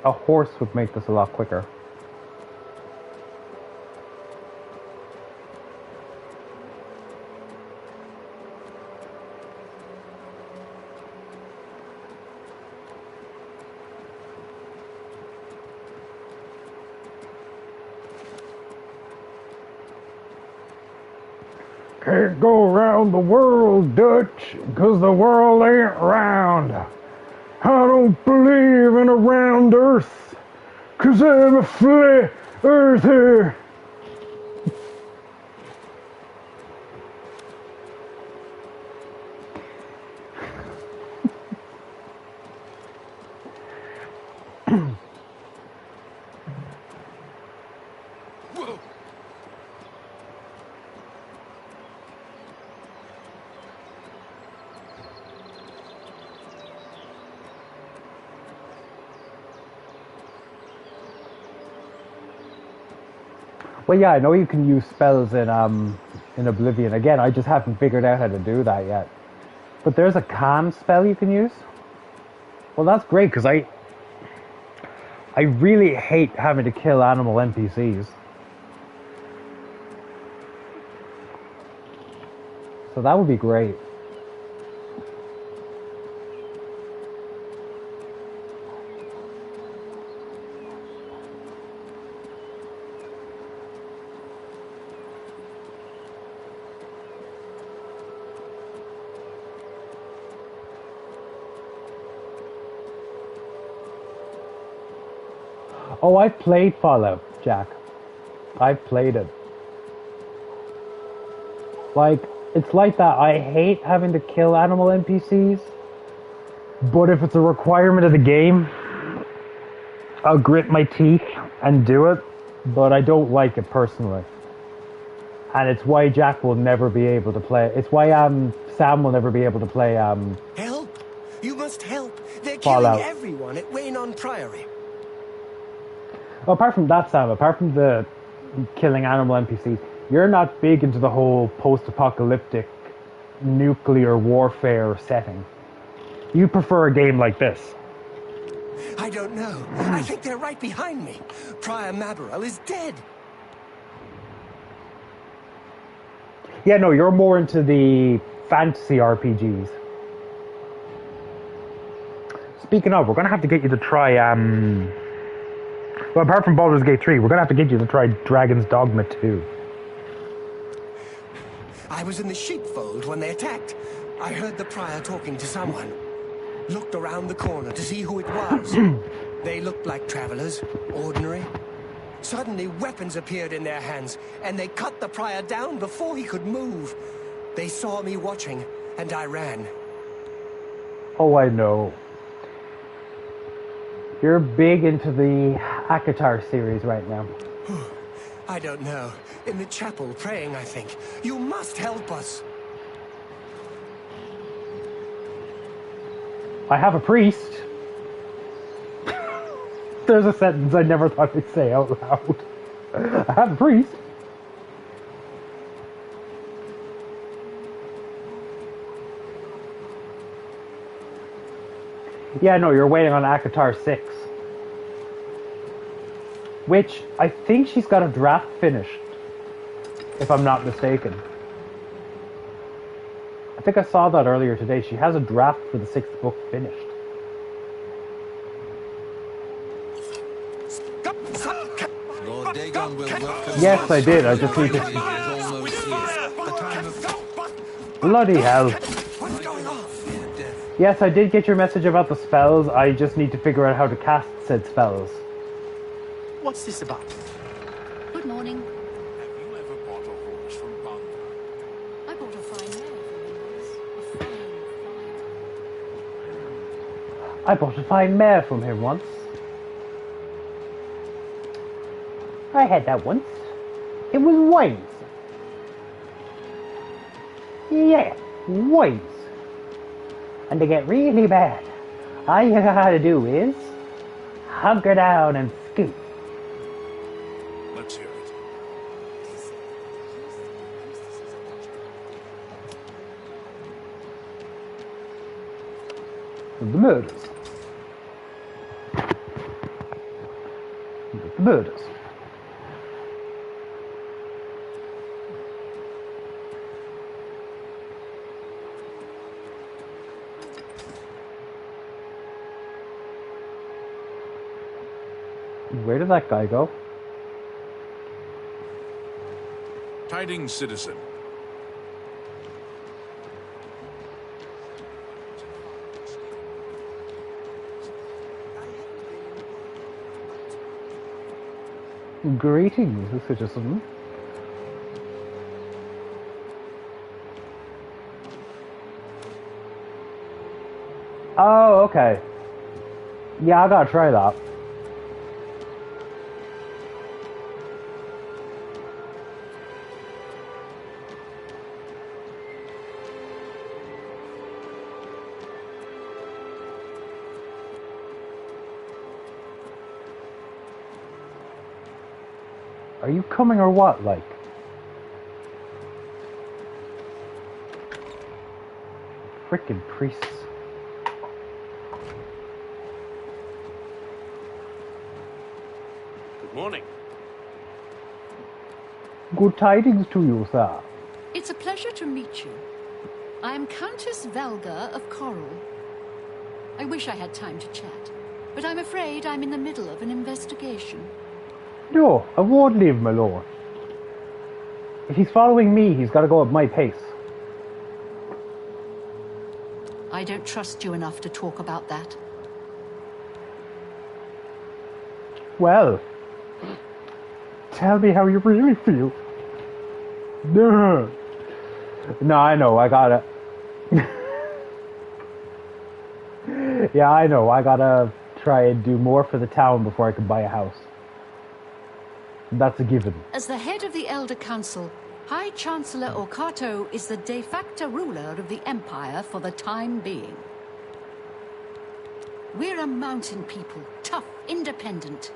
A horse would make this a lot quicker. Can't go around the world, Dutch, 'cause the world ain't round. I don't believe in a round earth, 'cause I'm a flat earther. Well, yeah, I know you can use spells in Oblivion. Again, I just haven't figured out how to do that yet. But there's a calm spell you can use. Well, that's great, because I really hate having to kill animal NPCs. So that would be great. Oh, I've played Fallout, Jack. I've played it. Like, it's like that. I hate having to kill animal NPCs, but if it's a requirement of the game, I'll grit my teeth and do it, but I don't like it personally. And it's why Jack will never be able to play. It's why Sam will never be able to play Help! You must help! They're Fallout. killing everyone at Waynon Priory. Apart from that, Sam, apart from the killing animal NPCs, you're not big into the whole post-apocalyptic nuclear warfare setting. You prefer a game like this. I don't know. I think they're right behind me. Prior Mabarel is dead. Yeah, no, you're more into the fantasy RPGs. Speaking of, we're going to have to get you to try, well, apart from Baldur's Gate 3, we're going to have to get you to try Dragon's Dogma 2. I was in the sheepfold when they attacked. I heard the prior talking to someone. Looked around the corner to see who it was. They looked like travelers, ordinary. Suddenly, weapons appeared in their hands, and they cut the prior down before he could move. They saw me watching, and I ran. Oh, I know. You're big into the Akatar series right now. I don't know. In the chapel, praying, I think. You must help us. I have a priest. There's a sentence I never thought I'd say out loud. I have a priest. Yeah, no, you're waiting on Akatar 6. Which, I think she's got a draft finished. If I'm not mistaken. I think I saw that earlier today. She has a draft for the 6th book finished. Lord Dagon will welcome Yes, I did. I just need to... Bloody hell. Yes, I did get your message about the spells. I just need to figure out how to cast said spells. What's this about? Good morning. Have you ever bought a horse from Bangor? I bought a fine mare from him once. I bought a fine mare from him once. I had that once. It was Wayne's. Yeah, Wayne's. And to get really bad, all you gotta do is hunker down and scoot. Let's hear it. The murders. The murders. Where did that guy go? Tidings, citizen. Greetings, citizen. Oh, okay. Yeah, I gotta try that. Are you coming or what, like? Frickin' priests. Good morning. Good tidings to you, sir. It's a pleasure to meet you. I'm Countess Velga of Coral. I wish I had time to chat, but I'm afraid I'm in the middle of an investigation. No, I won't leave him alone. If he's following me, he's got to go at my pace. I don't trust you enough to talk about that. Well, tell me how you really feel. No, I know, I gotta... Yeah, I know, I gotta try and do more for the town before I can buy a house. That's a given. As the head of the Elder Council, High Chancellor Okato is the de facto ruler of the Empire for the time being. We're a mountain people, tough, independent.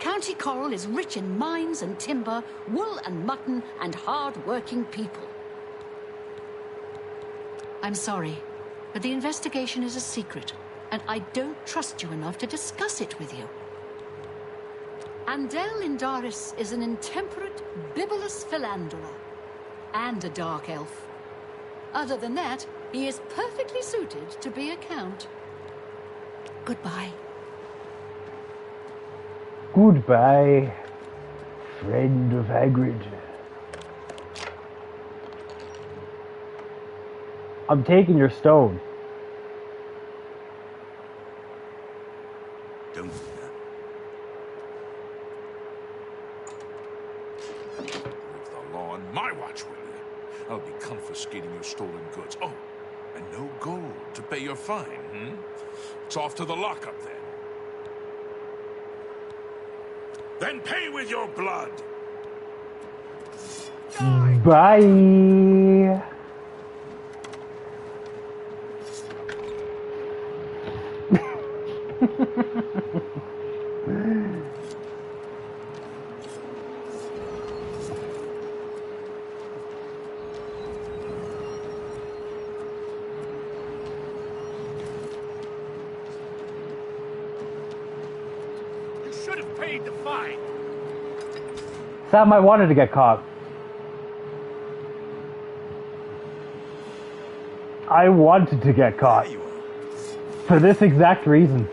County Coral is rich in mines and timber, wool and mutton, and hard-working people. I'm sorry, but the investigation is a secret, and I don't trust you enough to discuss it with you. Andel Indaris is an intemperate, bibulous philanderer, and a dark elf. Other than that, he is perfectly suited to be a count. Goodbye. Goodbye, friend of Hagrid. I'm taking your stone. Don't do that. Break the law on my watch, will you? I'll be confiscating your stolen goods. Oh, and no gold to pay your fine, hmm? It's off to the lockup, then. Then pay with your blood! Bye! You should have paid the fine. Sam, I wanted to get caught. I wanted to get caught. For this exact reason.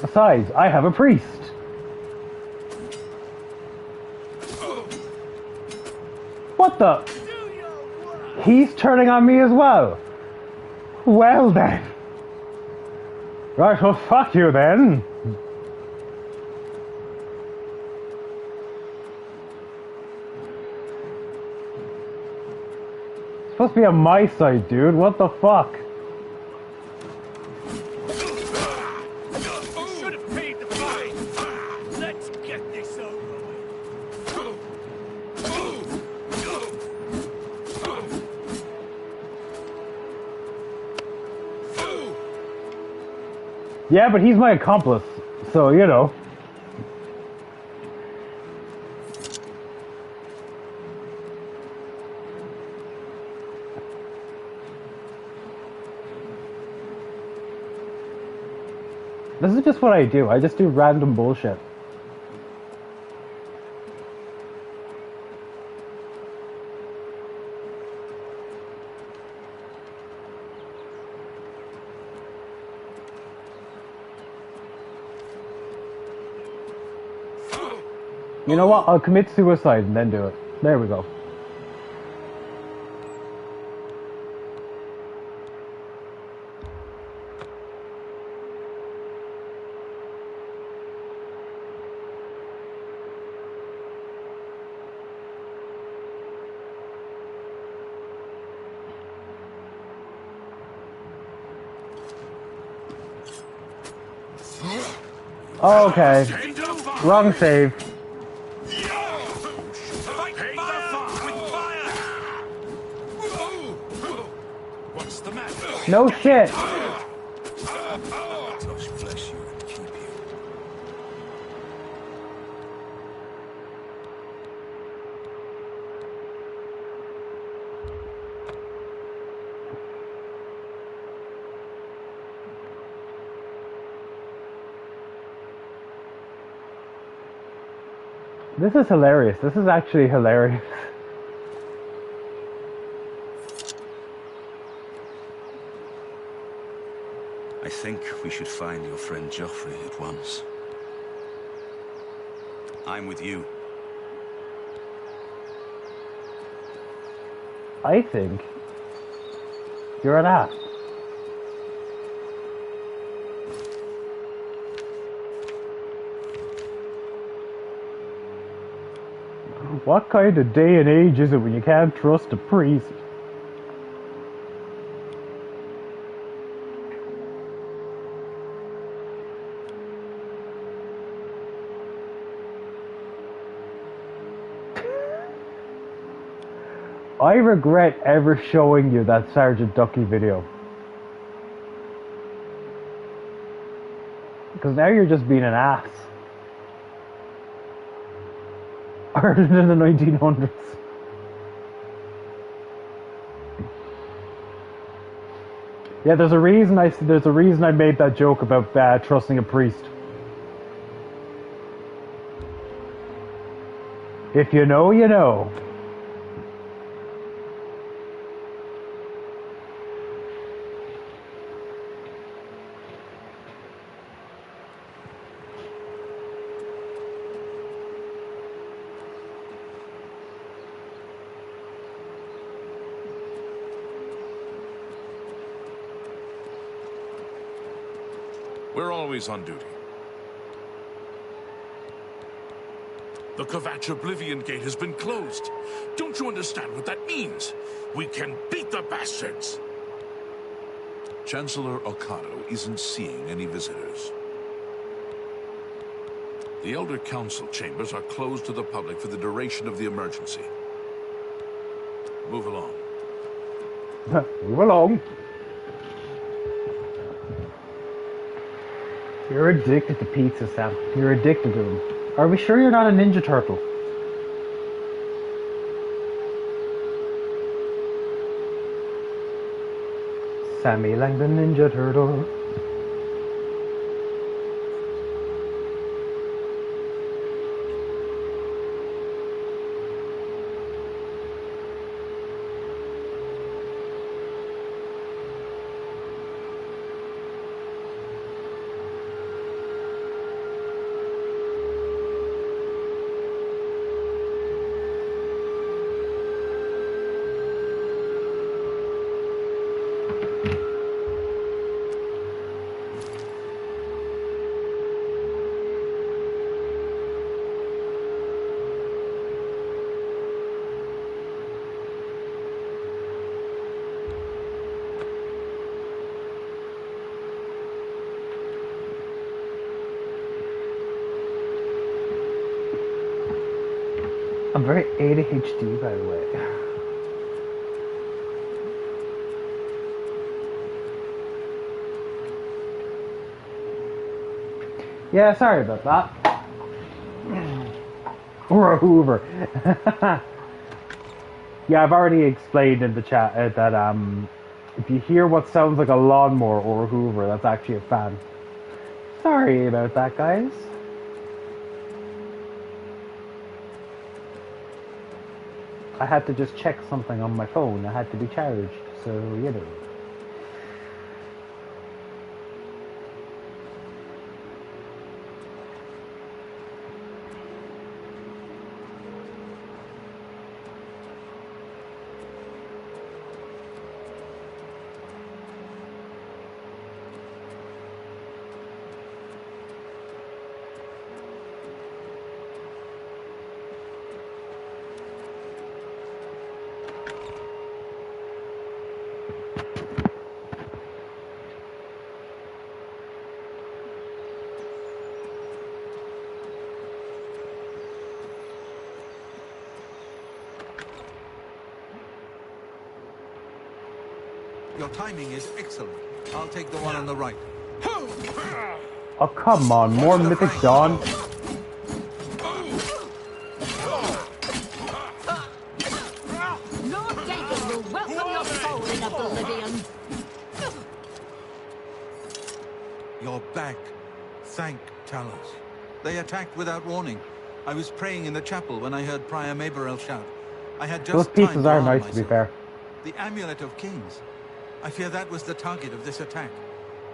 Besides, I have a priest. What the? He's turning on me as well. Well then. Right, well fuck you then. It's supposed to be on my side, dude. What the fuck? Yeah, but he's my accomplice, so, you know. This is just what I do. I just do random bullshit. You know what? I'll commit suicide and then do it. There we go. Okay. Wrong save. No shit. This is hilarious. This is actually hilarious. I think we should find your friend Joffrey at once. I'm with you. I think you're an ass. What kind of day and age is it when you can't trust a priest? I regret ever showing you that Sergeant Ducky video. Because now you're just being an ass. Harder than the 1900s. Yeah, there's a reason I made that joke about trusting a priest. If you know, you know. We're always on duty. The Kvatch Oblivion Gate has been closed. Don't you understand what that means? We can beat the bastards! Chancellor Okado isn't seeing any visitors. The Elder Council chambers are closed to the public for the duration of the emergency. Move along. Move along. You're addicted to pizza, Sam. You're addicted to them. Are we sure you're not a Ninja Turtle? Sammy Lang the Ninja Turtle. I'm very ADHD, by the way. Yeah, sorry about that. Or a Hoover. Yeah, I've already explained in the chat that if you hear what sounds like a lawnmower or a Hoover, that's actually a fan. Sorry about that, guys. I had to just check something on my phone. I had to be charged, so you know. Your timing is excellent. I'll take the one on the right. Oh, come on. More Mythic Dawn. Lord Dagon will welcome your soul in Oblivion. You're back. Thank Talos. They attacked without warning. I was praying in the chapel when I heard Prior Maberel shout. I had Those just time pieces to are arm nice, to myself. be fair. The Amulet of Kings. I fear that was the target of this attack.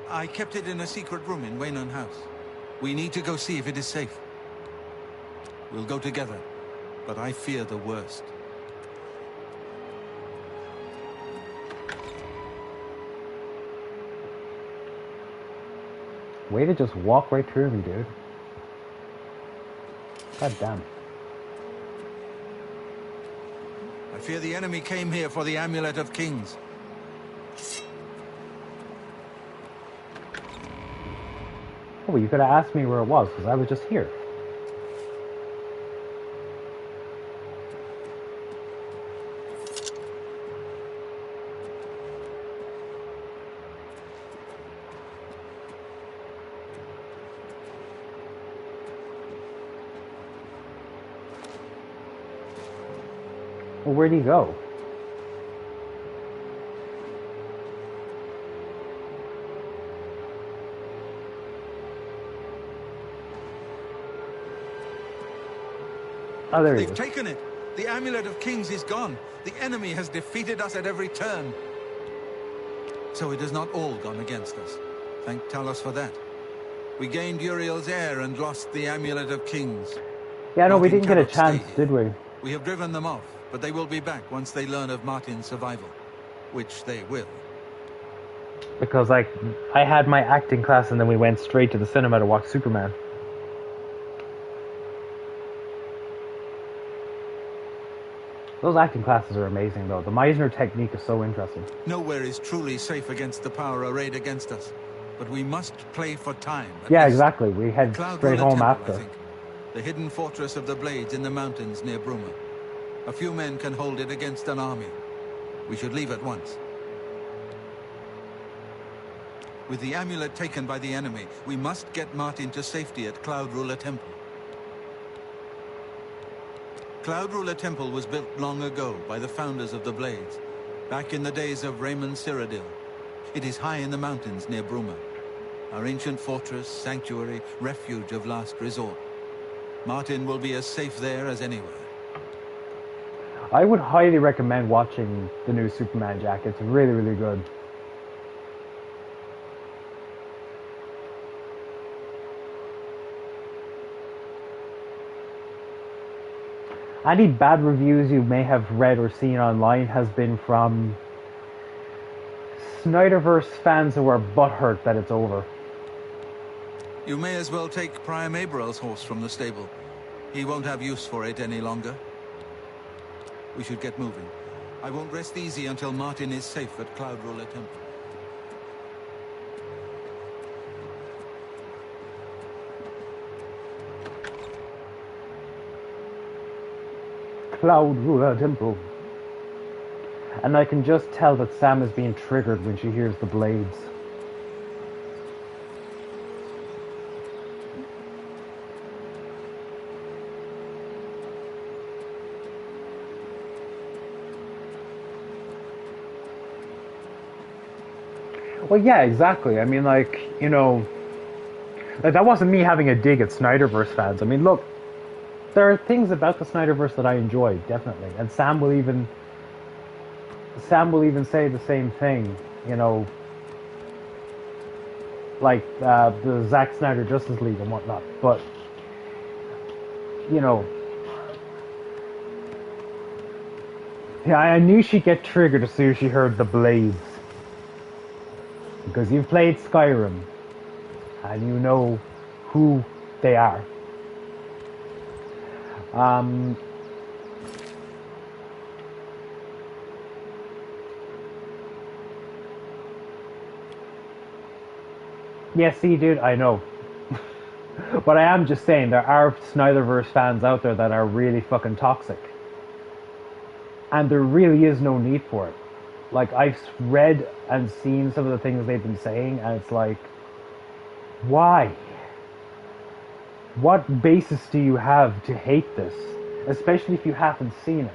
I kept it in a secret room in Waynon House. We need to go see if it is safe. We'll go together, but I fear the worst. Way to just walk right through me, dude. God damn. I fear the enemy came here for the Amulet of Kings. Oh, you could have asked me where it was, because I was just here. Well, where'd he go? Oh, there he They've is. taken it. The Amulet of Kings is gone. The enemy has defeated us at every turn. So it has not all gone against us. Thank Talos for that. We gained Uriel's heir and lost the Amulet of Kings. Yeah, no, we Martin didn't get a cannot stay chance, here. did we? We have driven them off, but they will be back once they learn of Martin's survival. Which they will. Because, like, I had my acting class and then we went straight to the cinema to watch Superman. Those acting classes are amazing, though. The Meisner technique is so interesting. Nowhere is truly safe against the power arrayed against us. But we must play for time. Yeah, least. exactly. We head Cloud straight Ruler home Temple, after. I think. The hidden fortress of the Blades in the mountains near Bruma. A few men can hold it against an army. We should leave at once. With the amulet taken by the enemy, we must get Martin to safety at Cloud Ruler Temple. Cloud Ruler Temple was built long ago by the founders of the Blades, back in the days of Raymond Cyrodiil. It is high in the mountains near Bruma. Our ancient fortress, sanctuary, refuge of last resort. Martin will be as safe there as anywhere. I would highly recommend watching the new Superman, Jack. It's really, really good. Any bad reviews you may have read or seen online has been from Snyderverse fans who are butthurt that it's over. You may as well take Prior Maberel's horse from the stable. He won't have use for it any longer. We should get moving. I won't rest easy until Martin is safe at Cloud Ruler Temple. Cloud Ruler Temple. And I can just tell that Sam is being triggered when she hears the blades. Well, yeah, exactly. I mean, like, you know, like, that wasn't me having a dig at Snyderverse fans. I mean, look, there are things about the Snyderverse that I enjoy, definitely. And Sam will even say the same thing, you know, like the Zack Snyder Justice League and whatnot. But, you know, yeah, I knew she'd get triggered as soon as she heard the blades. Because you've played Skyrim, and you know who they are. Yeah, see, dude, I know. But I am just saying, there are Snyderverse fans out there that are really fucking toxic. And there really is no need for it. Like, I've read and seen some of the things they've been saying, and it's like, why? What basis do you have to hate this? Especially if you haven't seen it.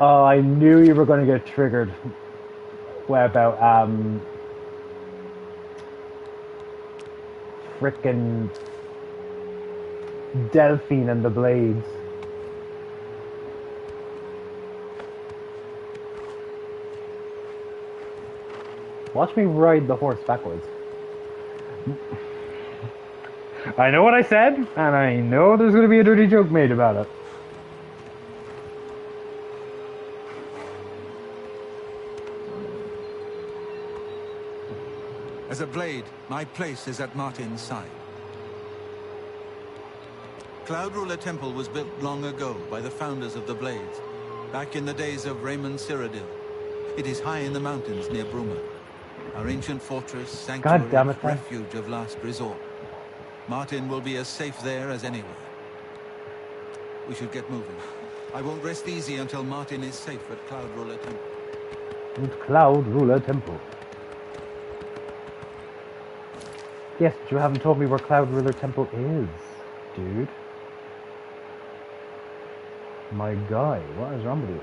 Oh, I knew you were going to get triggered. What about, frickin' Delphine and the Blades. Watch me ride the horse backwards. I know what I said, and I know there's going to be a dirty joke made about it. As a blade, my place is at Martin's side. Cloud Ruler Temple was built long ago by the founders of the Blades, back in the days of Raymond Cyrodiil. It is high in the mountains near Bruma, our ancient fortress, sanctuary, God damn it, man. refuge of last resort. Martin will be as safe there as anywhere. We should get moving. I won't rest easy until Martin is safe at Cloud Ruler Temple. With Cloud Ruler Temple. Yes, but you haven't told me where Cloud Ruler Temple is, dude. My guy, what is wrong with you?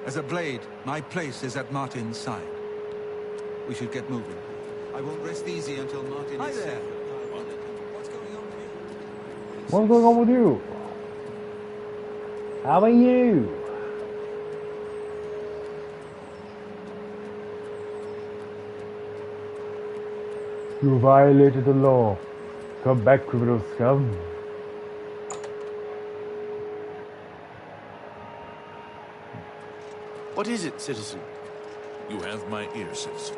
As a blade, my place is at Martin's side. We should get moving. I won't rest easy until Martin is safe. What's going on with you? What's going on with you? How are you? You violated the law. Come back, criminal scum. What is it, citizen? You have my ear, citizen.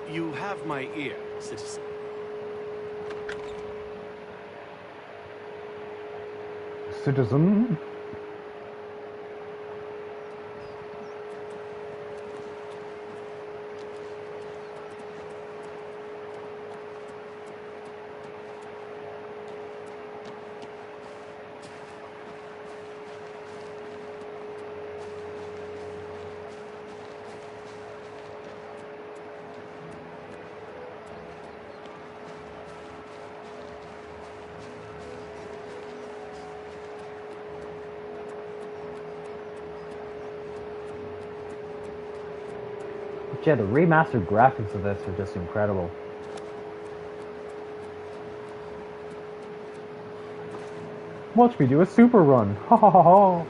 You have my ear, citizen. Citizen? Yeah, the remastered graphics of this are just incredible. Watch me do a super run. Ha ha ha ha.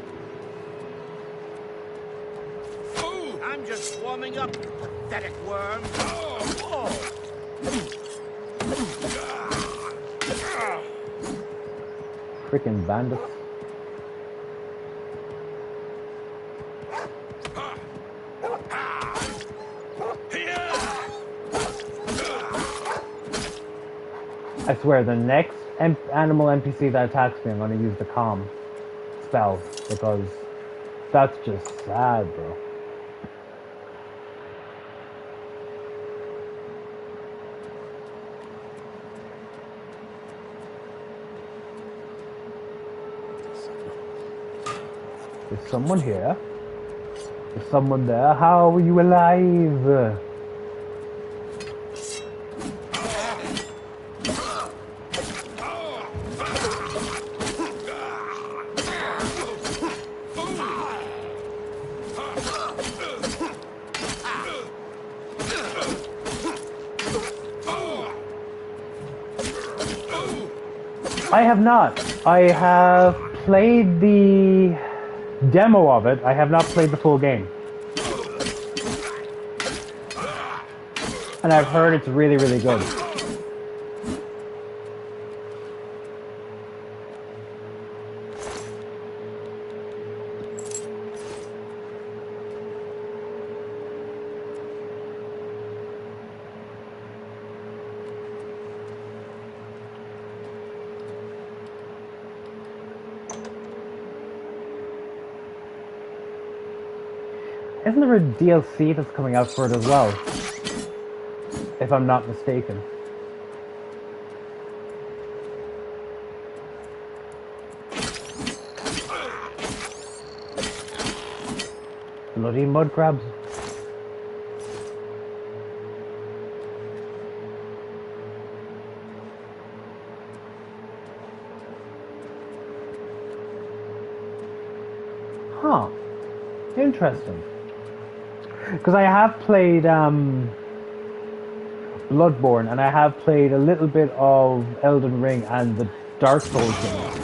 I'm just warming up, you pathetic worm. Freaking bandits. I swear, the next animal NPC that attacks me, I'm going to use the calm spell, because that's just sad, bro. Is someone here? Is someone there? How are you alive? I have not. I have played the demo of it. I have not played the full game. And I've heard it's really, really good. Isn't there a DLC that's coming out for it as well? If I'm not mistaken. Bloody mud crabs. Huh. Interesting. Because I have played Bloodborne, and I have played a little bit of Elden Ring and the Dark Souls games.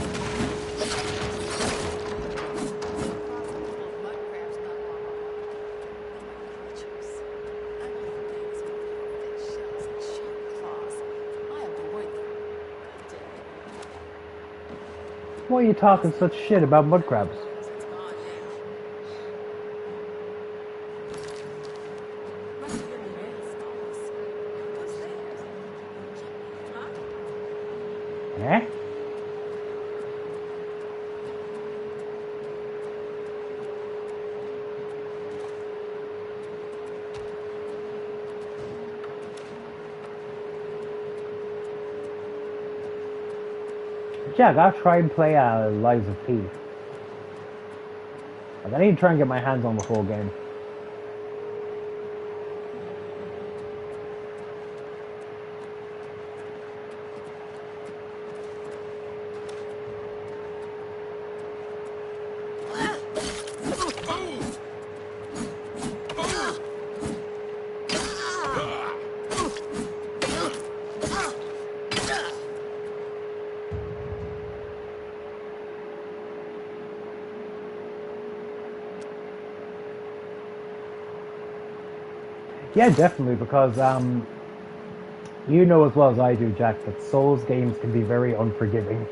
Why are you talking such shit about mud crabs? Eh? Jack, I'll try and play Lives of P. Like, I need to try and get my hands on the full game. Yeah, definitely, because you know as well as I do, Jack, that Souls games can be very unforgiving.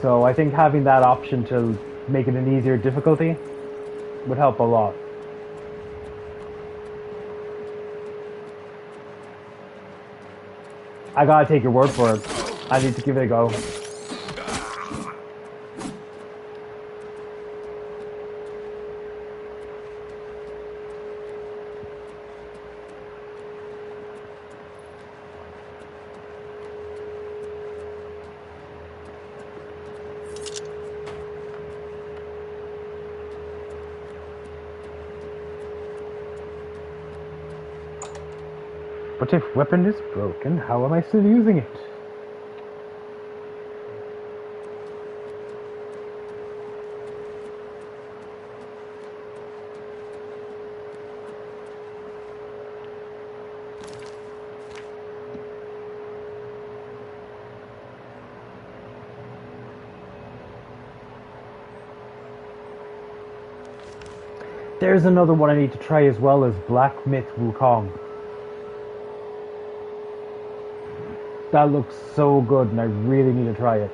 So I think having that option to make it an easier difficulty would help a lot. I gotta take your word for it. I need to give it a go. But if weapon is broken, how am I still using it? There's another one I need to try as well as Black Myth Wukong. That looks so good and I really need to try it.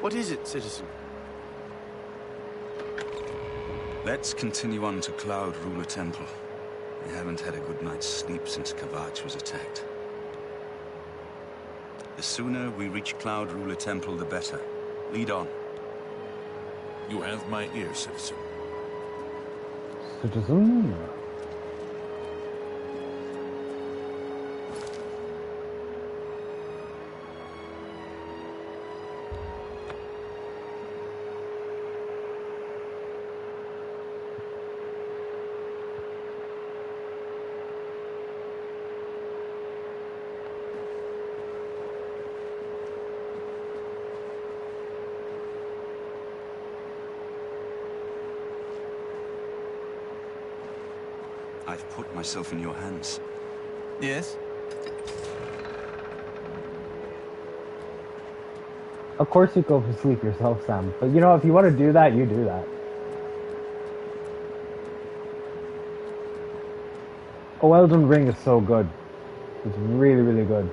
What is it, citizen? Let's continue on to Cloud Ruler Temple. I haven't had a good night's sleep since Kavach was attacked. The sooner we reach Cloud Ruler Temple, the better. Lead on. You have my ear, citizen. Citizen? I've put myself in your hands. Yes? Of course you go for sleep yourself, Sam. But you know, if you want to do that, you do that. Oh, Elden Ring is so good. It's really, really good.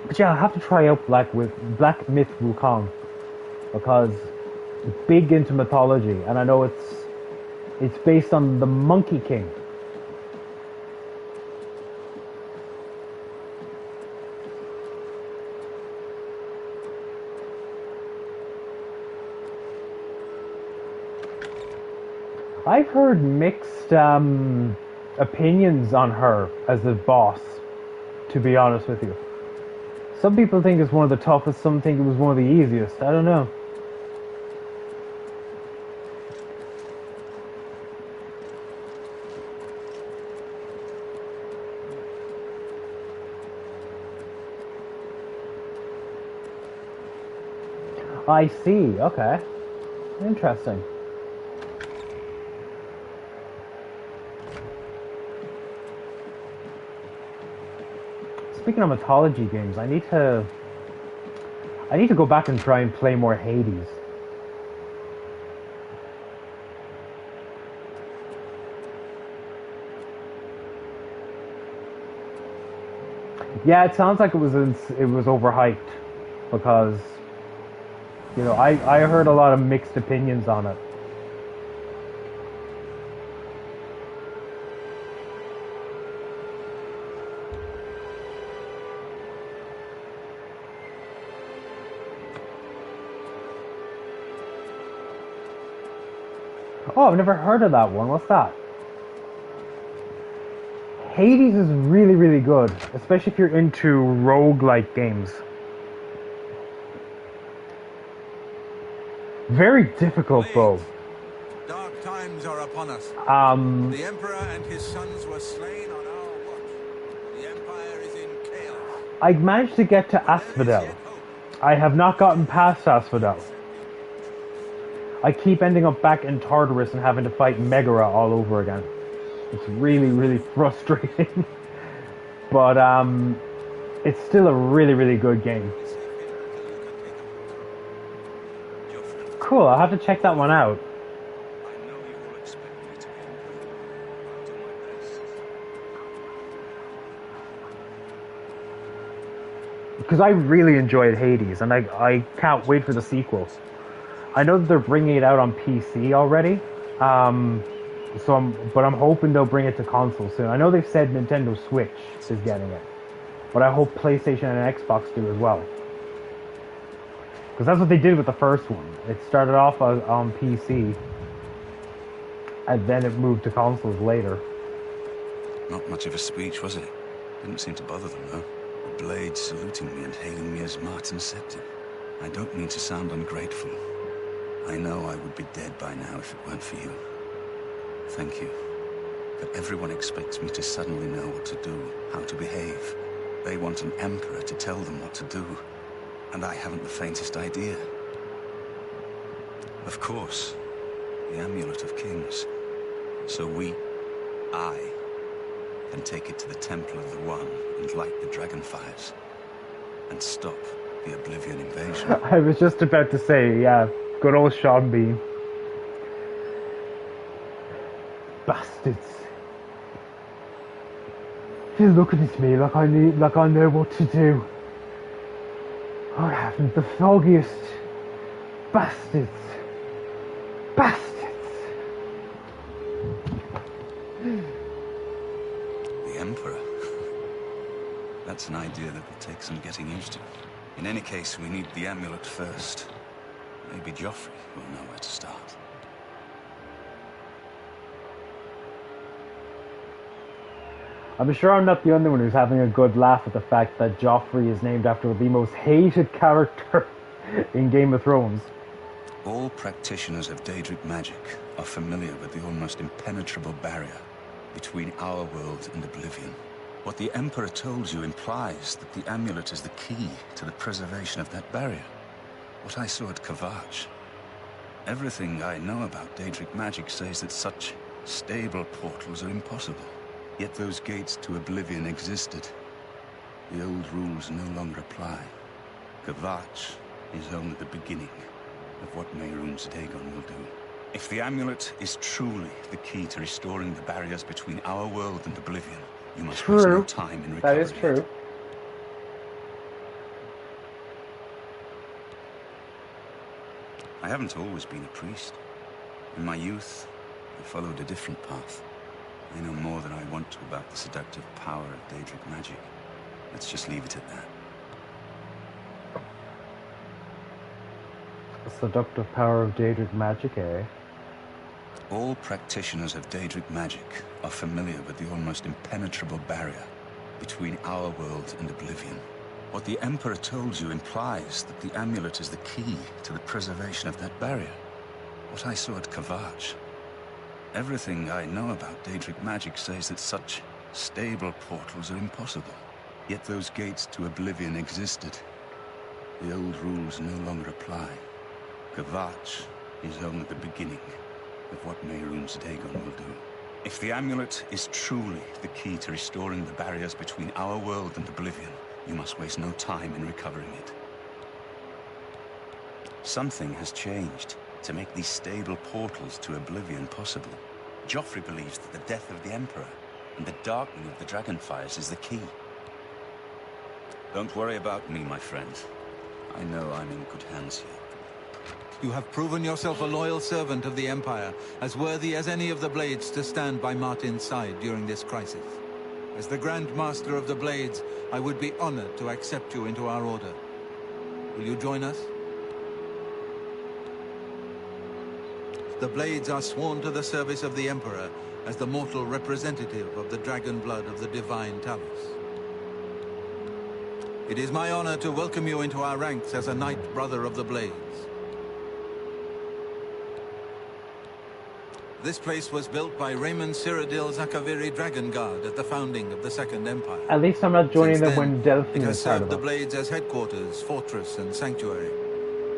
But yeah, I'll have to try out Black Myth Wukong because it's big into mythology, and I know it's based on the Monkey King. I've heard mixed opinions on her as a boss, to be honest with you. Some people think it's one of the toughest, some think it was one of the easiest. I don't know. I see, okay. Interesting. Speaking of mythology games, I need to go back and try and play more Hades. Yeah, it sounds like it was overhyped because you know I heard a lot of mixed opinions on it. Oh, I've never heard of that one. What's that? Hades is really, really good, especially if you're into roguelike games. Very difficult, though. Dark times are upon us. The Emperor and his sons were slain on our watch. The Empire is in chaos. I managed to get to Asphodel. I have not gotten past Asphodel. I keep ending up back in Tartarus and having to fight Megara all over again. It's really, really frustrating. But, it's still a really, really good game. Cool, I'll have to check that one out. Because I really enjoyed Hades, and I can't wait for the sequel. I know that they're bringing it out on PC already, but I'm hoping they'll bring it to console soon. I know they've said Nintendo Switch is getting it, but I hope PlayStation and Xbox do as well. Because that's what they did with the first one. It started off on PC, and then it moved to consoles later. Not much of a speech, was it? Didn't seem to bother them, though. The blade saluting me and hailing me as Martin Septim. I don't mean to sound ungrateful. I know I would be dead by now if it weren't for you. Thank you. But everyone expects me to suddenly know what to do, how to behave. They want an emperor to tell them what to do, and I haven't the faintest idea. Of course, the Amulet of Kings. So I, can take it to the Temple of the One and light the dragon fires, and stop the Oblivion invasion. I was just about to say, yeah, good old Sean Bean. Bastards. He's looking at me like I know what to do. I haven't the foggiest. Bastards. Bastards. The Emperor? That's an idea that will take some getting used to. In any case, we need the amulet first. Maybe Joffrey will know where to start. I'm sure I'm not the only one who's having a good laugh at the fact that Joffrey is named after the most hated character in Game of Thrones. All practitioners of Daedric magic are familiar with the almost impenetrable barrier between our world and Oblivion. What the Emperor told you implies that the amulet is the key to the preservation of that barrier. What I saw at Kavach. Everything I know about Daedric magic says that such stable portals are impossible. Yet those gates to Oblivion existed. The old rules no longer apply. Kavach is only the beginning of what Mehrunes Dagon will do. If the amulet is truly the key to restoring the barriers between our world and Oblivion, you must waste no time in recovering That is true. it. I haven't always been a priest. In my youth, I followed a different path. I know more than I want to about the seductive power of Daedric magic. Let's just leave it at that. The seductive power of Daedric magic, eh? All practitioners of Daedric magic are familiar with the almost impenetrable barrier between our world and Oblivion. What the Emperor told you implies that the amulet is the key to the preservation of that barrier. What I saw at Kavach. Everything I know about Daedric magic says that such stable portals are impossible. Yet those gates to Oblivion existed. The old rules no longer apply. Kavach is only the beginning of what Mehrunes Dagon will do. If the amulet is truly the key to restoring the barriers between our world and Oblivion, you must waste no time in recovering it. Something has changed to make these stable portals to Oblivion possible. Joffrey believes that the death of the Emperor and the darkening of the Dragonfires is the key. Don't worry about me, my friend. I know I'm in good hands here. You have proven yourself a loyal servant of the Empire, as worthy as any of the Blades to stand by Martin's side during this crisis. As the Grand Master of the Blades, I would be honored to accept you into our order. Will you join us? The Blades are sworn to the service of the Emperor as the mortal representative of the dragon blood of the Divine Talos. It is my honor to welcome you into our ranks as a Knight Brother of the Blades. This place was built by Raymond Cyrodiil Zakaviri Dragon Guard at the founding of the Second Empire. At least I'm not joining Since them when then, Delphine it has is part served of the it. Blades as headquarters, fortress, and sanctuary.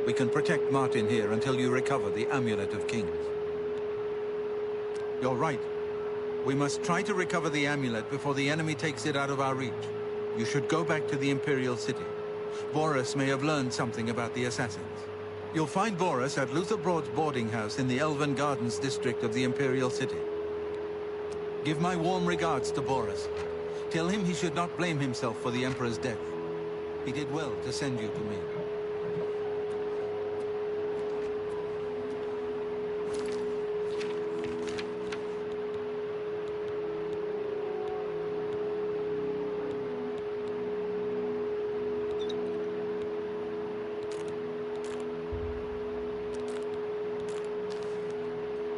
We can protect Martin here until you recover the Amulet of Kings. You're right. We must try to recover the amulet before the enemy takes it out of our reach. You should go back to the Imperial City. Boris may have learned something about the assassins. You'll find Boris at Luther Broad's boarding house in the Elven Gardens district of the Imperial City. Give my warm regards to Boris. Tell him he should not blame himself for the Emperor's death. He did well to send you to me.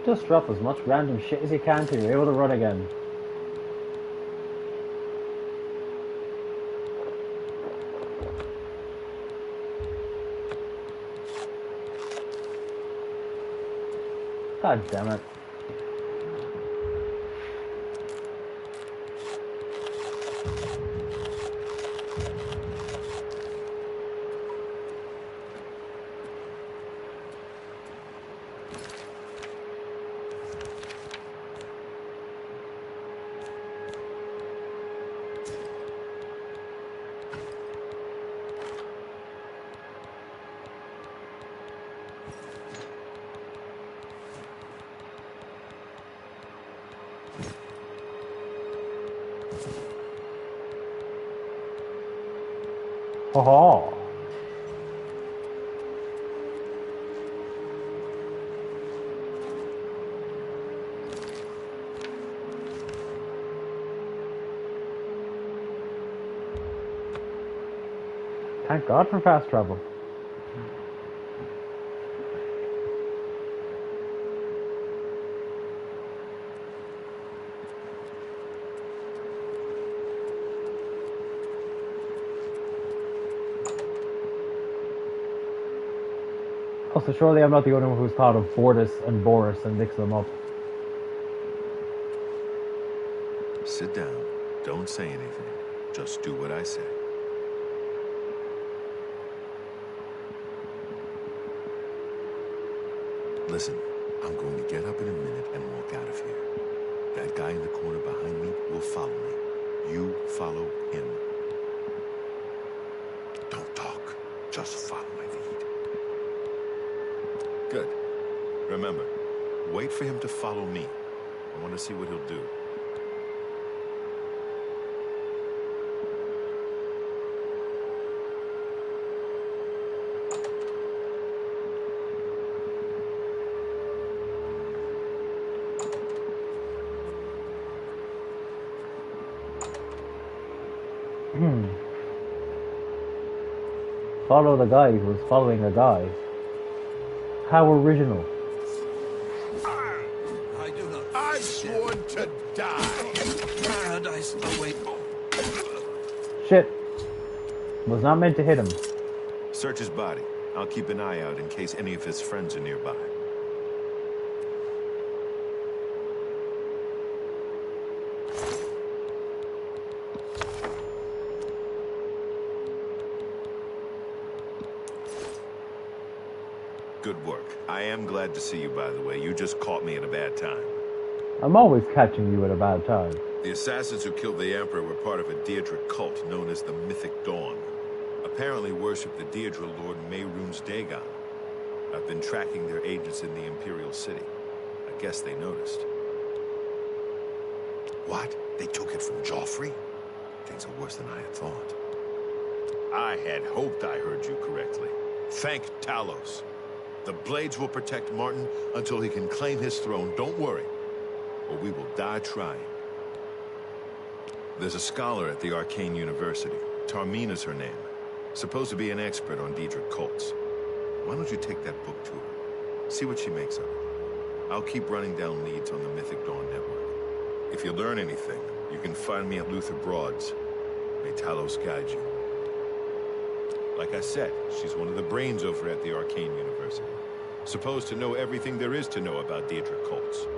Just drop as much random shit as you can till you're able to run again. God damn it. Oh. Thank God for fast travel. Also, surely I'm not the only one who's thought of Bortus and Boris and mix them up. Sit down. Don't say anything. Just do what I say. Listen, I'm going to get up in a minute and walk out of here. That guy in the corner behind me will follow me. You follow him. Don't talk. Just follow my lead. Good. Remember, wait for him to follow me. I want to see what he'll do. Follow the guy who was following a guy. How original. I do not. I sworn to die. Paradise await. Shit. Was not meant to hit him. Search his body. I'll keep an eye out in case any of his friends are nearby. Good work. I am glad to see you, by the way. You just caught me at a bad time. I'm always catching you at a bad time. The assassins who killed the Emperor were part of a Deirdre cult known as the Mythic Dawn. Apparently worship the Deirdre Lord Mehrunes Dagon. I've been tracking their agents in the Imperial City. I guess they noticed. What? They took it from Joffrey? Things are worse than I had thought. I had hoped I heard you correctly. Thank Talos. The Blades will protect Martin until he can claim his throne. Don't worry, or we will die trying. There's a scholar at the Arcane University. Tarmina's her name. Supposed to be an expert on Daedric cults. Why don't you take that book to her? See what she makes of it. I'll keep running down leads on the Mythic Dawn network. If you learn anything, you can find me at Luther Broad's. May Talos guide you. Like I said, she's one of the brains over at the Arcane University. Supposed to know everything there is to know about Daedric cults.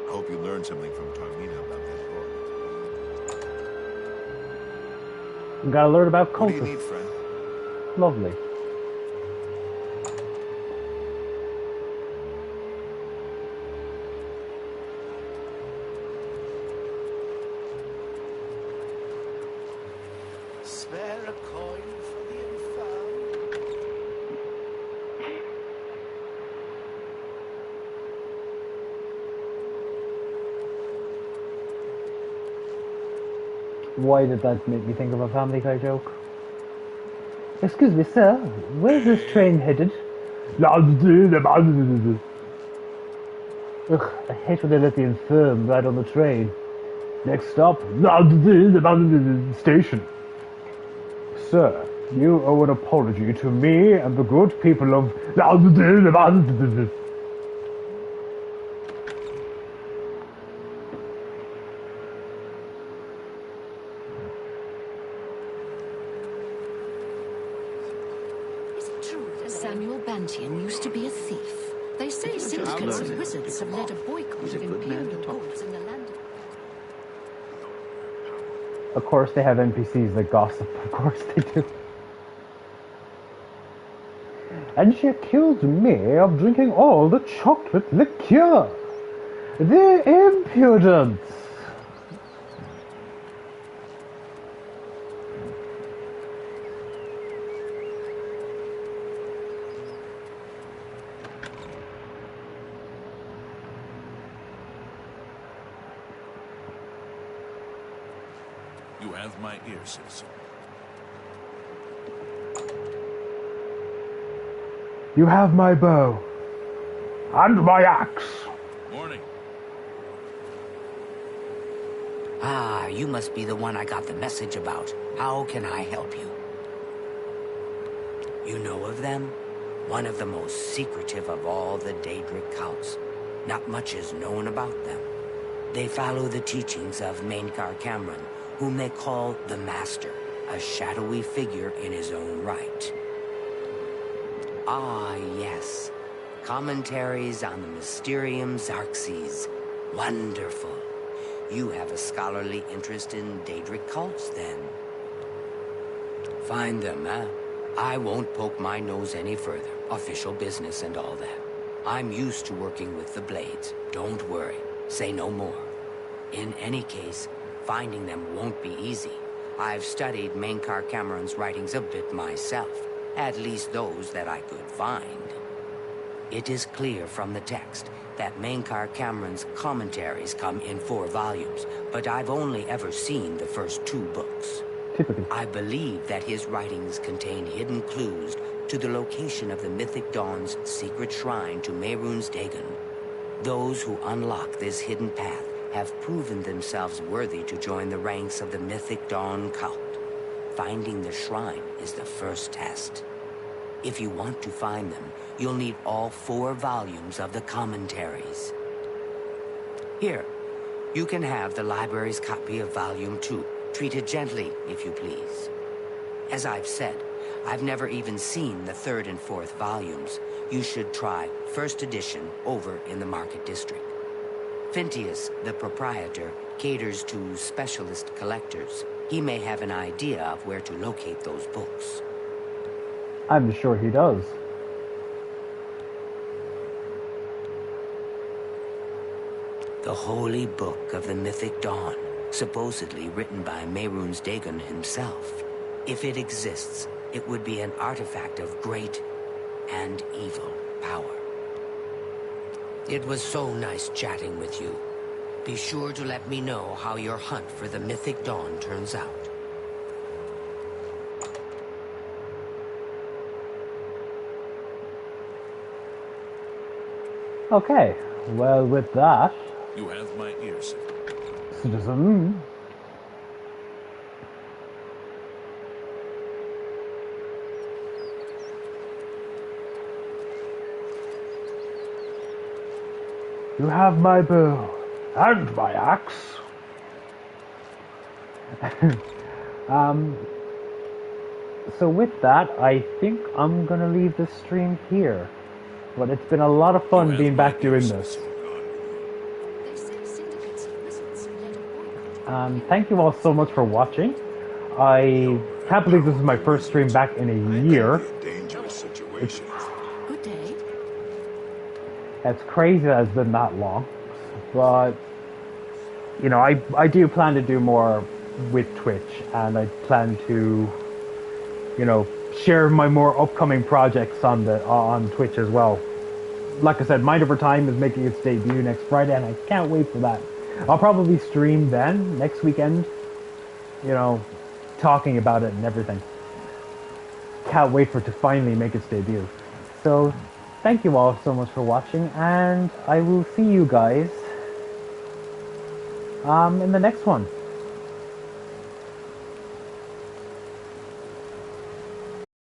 I hope you learned something from Tarmina about that book. You gotta learn about cultists. What do you need, friend? Lovely. Spare a coin for the infirm. Why did that make me think of a Family Guy joke? Excuse me, sir. Where's this train headed? Ugh, I hate when they let the infirm ride on the train. Next stop, station. Sir, you owe an apology to me and the good people of... Is it true that Samuel Bantian used to be a thief? They say syndicates of wizards have led a boycott of imperial goods in the land of... Of course they have NPCs that gossip. Of course they do. And she accused me of drinking all the chocolate liqueur. The impudence! You have my ear, citizen. You have my bow. And my axe. Morning. Ah, you must be the one I got the message about. How can I help you? You know of them? One of the most secretive of all the Daedric cults. Not much is known about them. They follow the teachings of Mainkar Cameron, whom they call the Master, a shadowy figure in his own right. Ah, yes. Commentaries on the Mysterium Xarxes. Wonderful. You have a scholarly interest in Daedric cults, then? Find them, eh? I won't poke my nose any further. Official business and all that. I'm used to working with the blades. Don't worry. Say no more. In any case, finding them won't be easy. I've studied Mainkar Cameron's writings a bit myself. At least those that I could find. It is clear from the text that Mainkar Cameron's commentaries come in 4 volumes, but I've only ever seen the first 2 books. Typically. I believe that his writings contain hidden clues to the location of the Mythic Dawn's secret shrine to Mehrunes Dagon. Those who unlock this hidden path have proven themselves worthy to join the ranks of the Mythic Dawn cult. Finding the shrine is the first test. If you want to find them, you'll need all 4 volumes of the commentaries. Here, you can have the library's copy of Volume 2. Treat it gently, if you please. As I've said, I've never even seen the 3rd and 4th volumes. You should try first edition over in the Market District. Phintius, the proprietor, caters to specialist collectors. He may have an idea of where to locate those books. I'm sure he does. The Holy Book of the Mythic Dawn, supposedly written by Mehrunes Dagon himself. If it exists, it would be an artifact of great and evil power. It was so nice chatting with you. Be sure to let me know how your hunt for the Mythic Dawn turns out. Okay, well with that... You have my ears. Citizen... You have my bow and my axe. So with that, I think I'm gonna leave this stream here. But it's been a lot of fun being back doing this. Thank you all so much for watching. I can't believe this is my first stream back in a year. Good day. It's crazy that it's been that long. But, you know, I do plan to do more with Twitch. And I plan to, you know, share my more upcoming projects on Twitch as well. Like I said, Mind Over Time is making its debut next Friday, and I can't wait for that. I'll probably stream then, next weekend, you know, talking about it and everything. Can't wait for it to finally make its debut. So, thank you all so much for watching, and I will see you guys in the next one.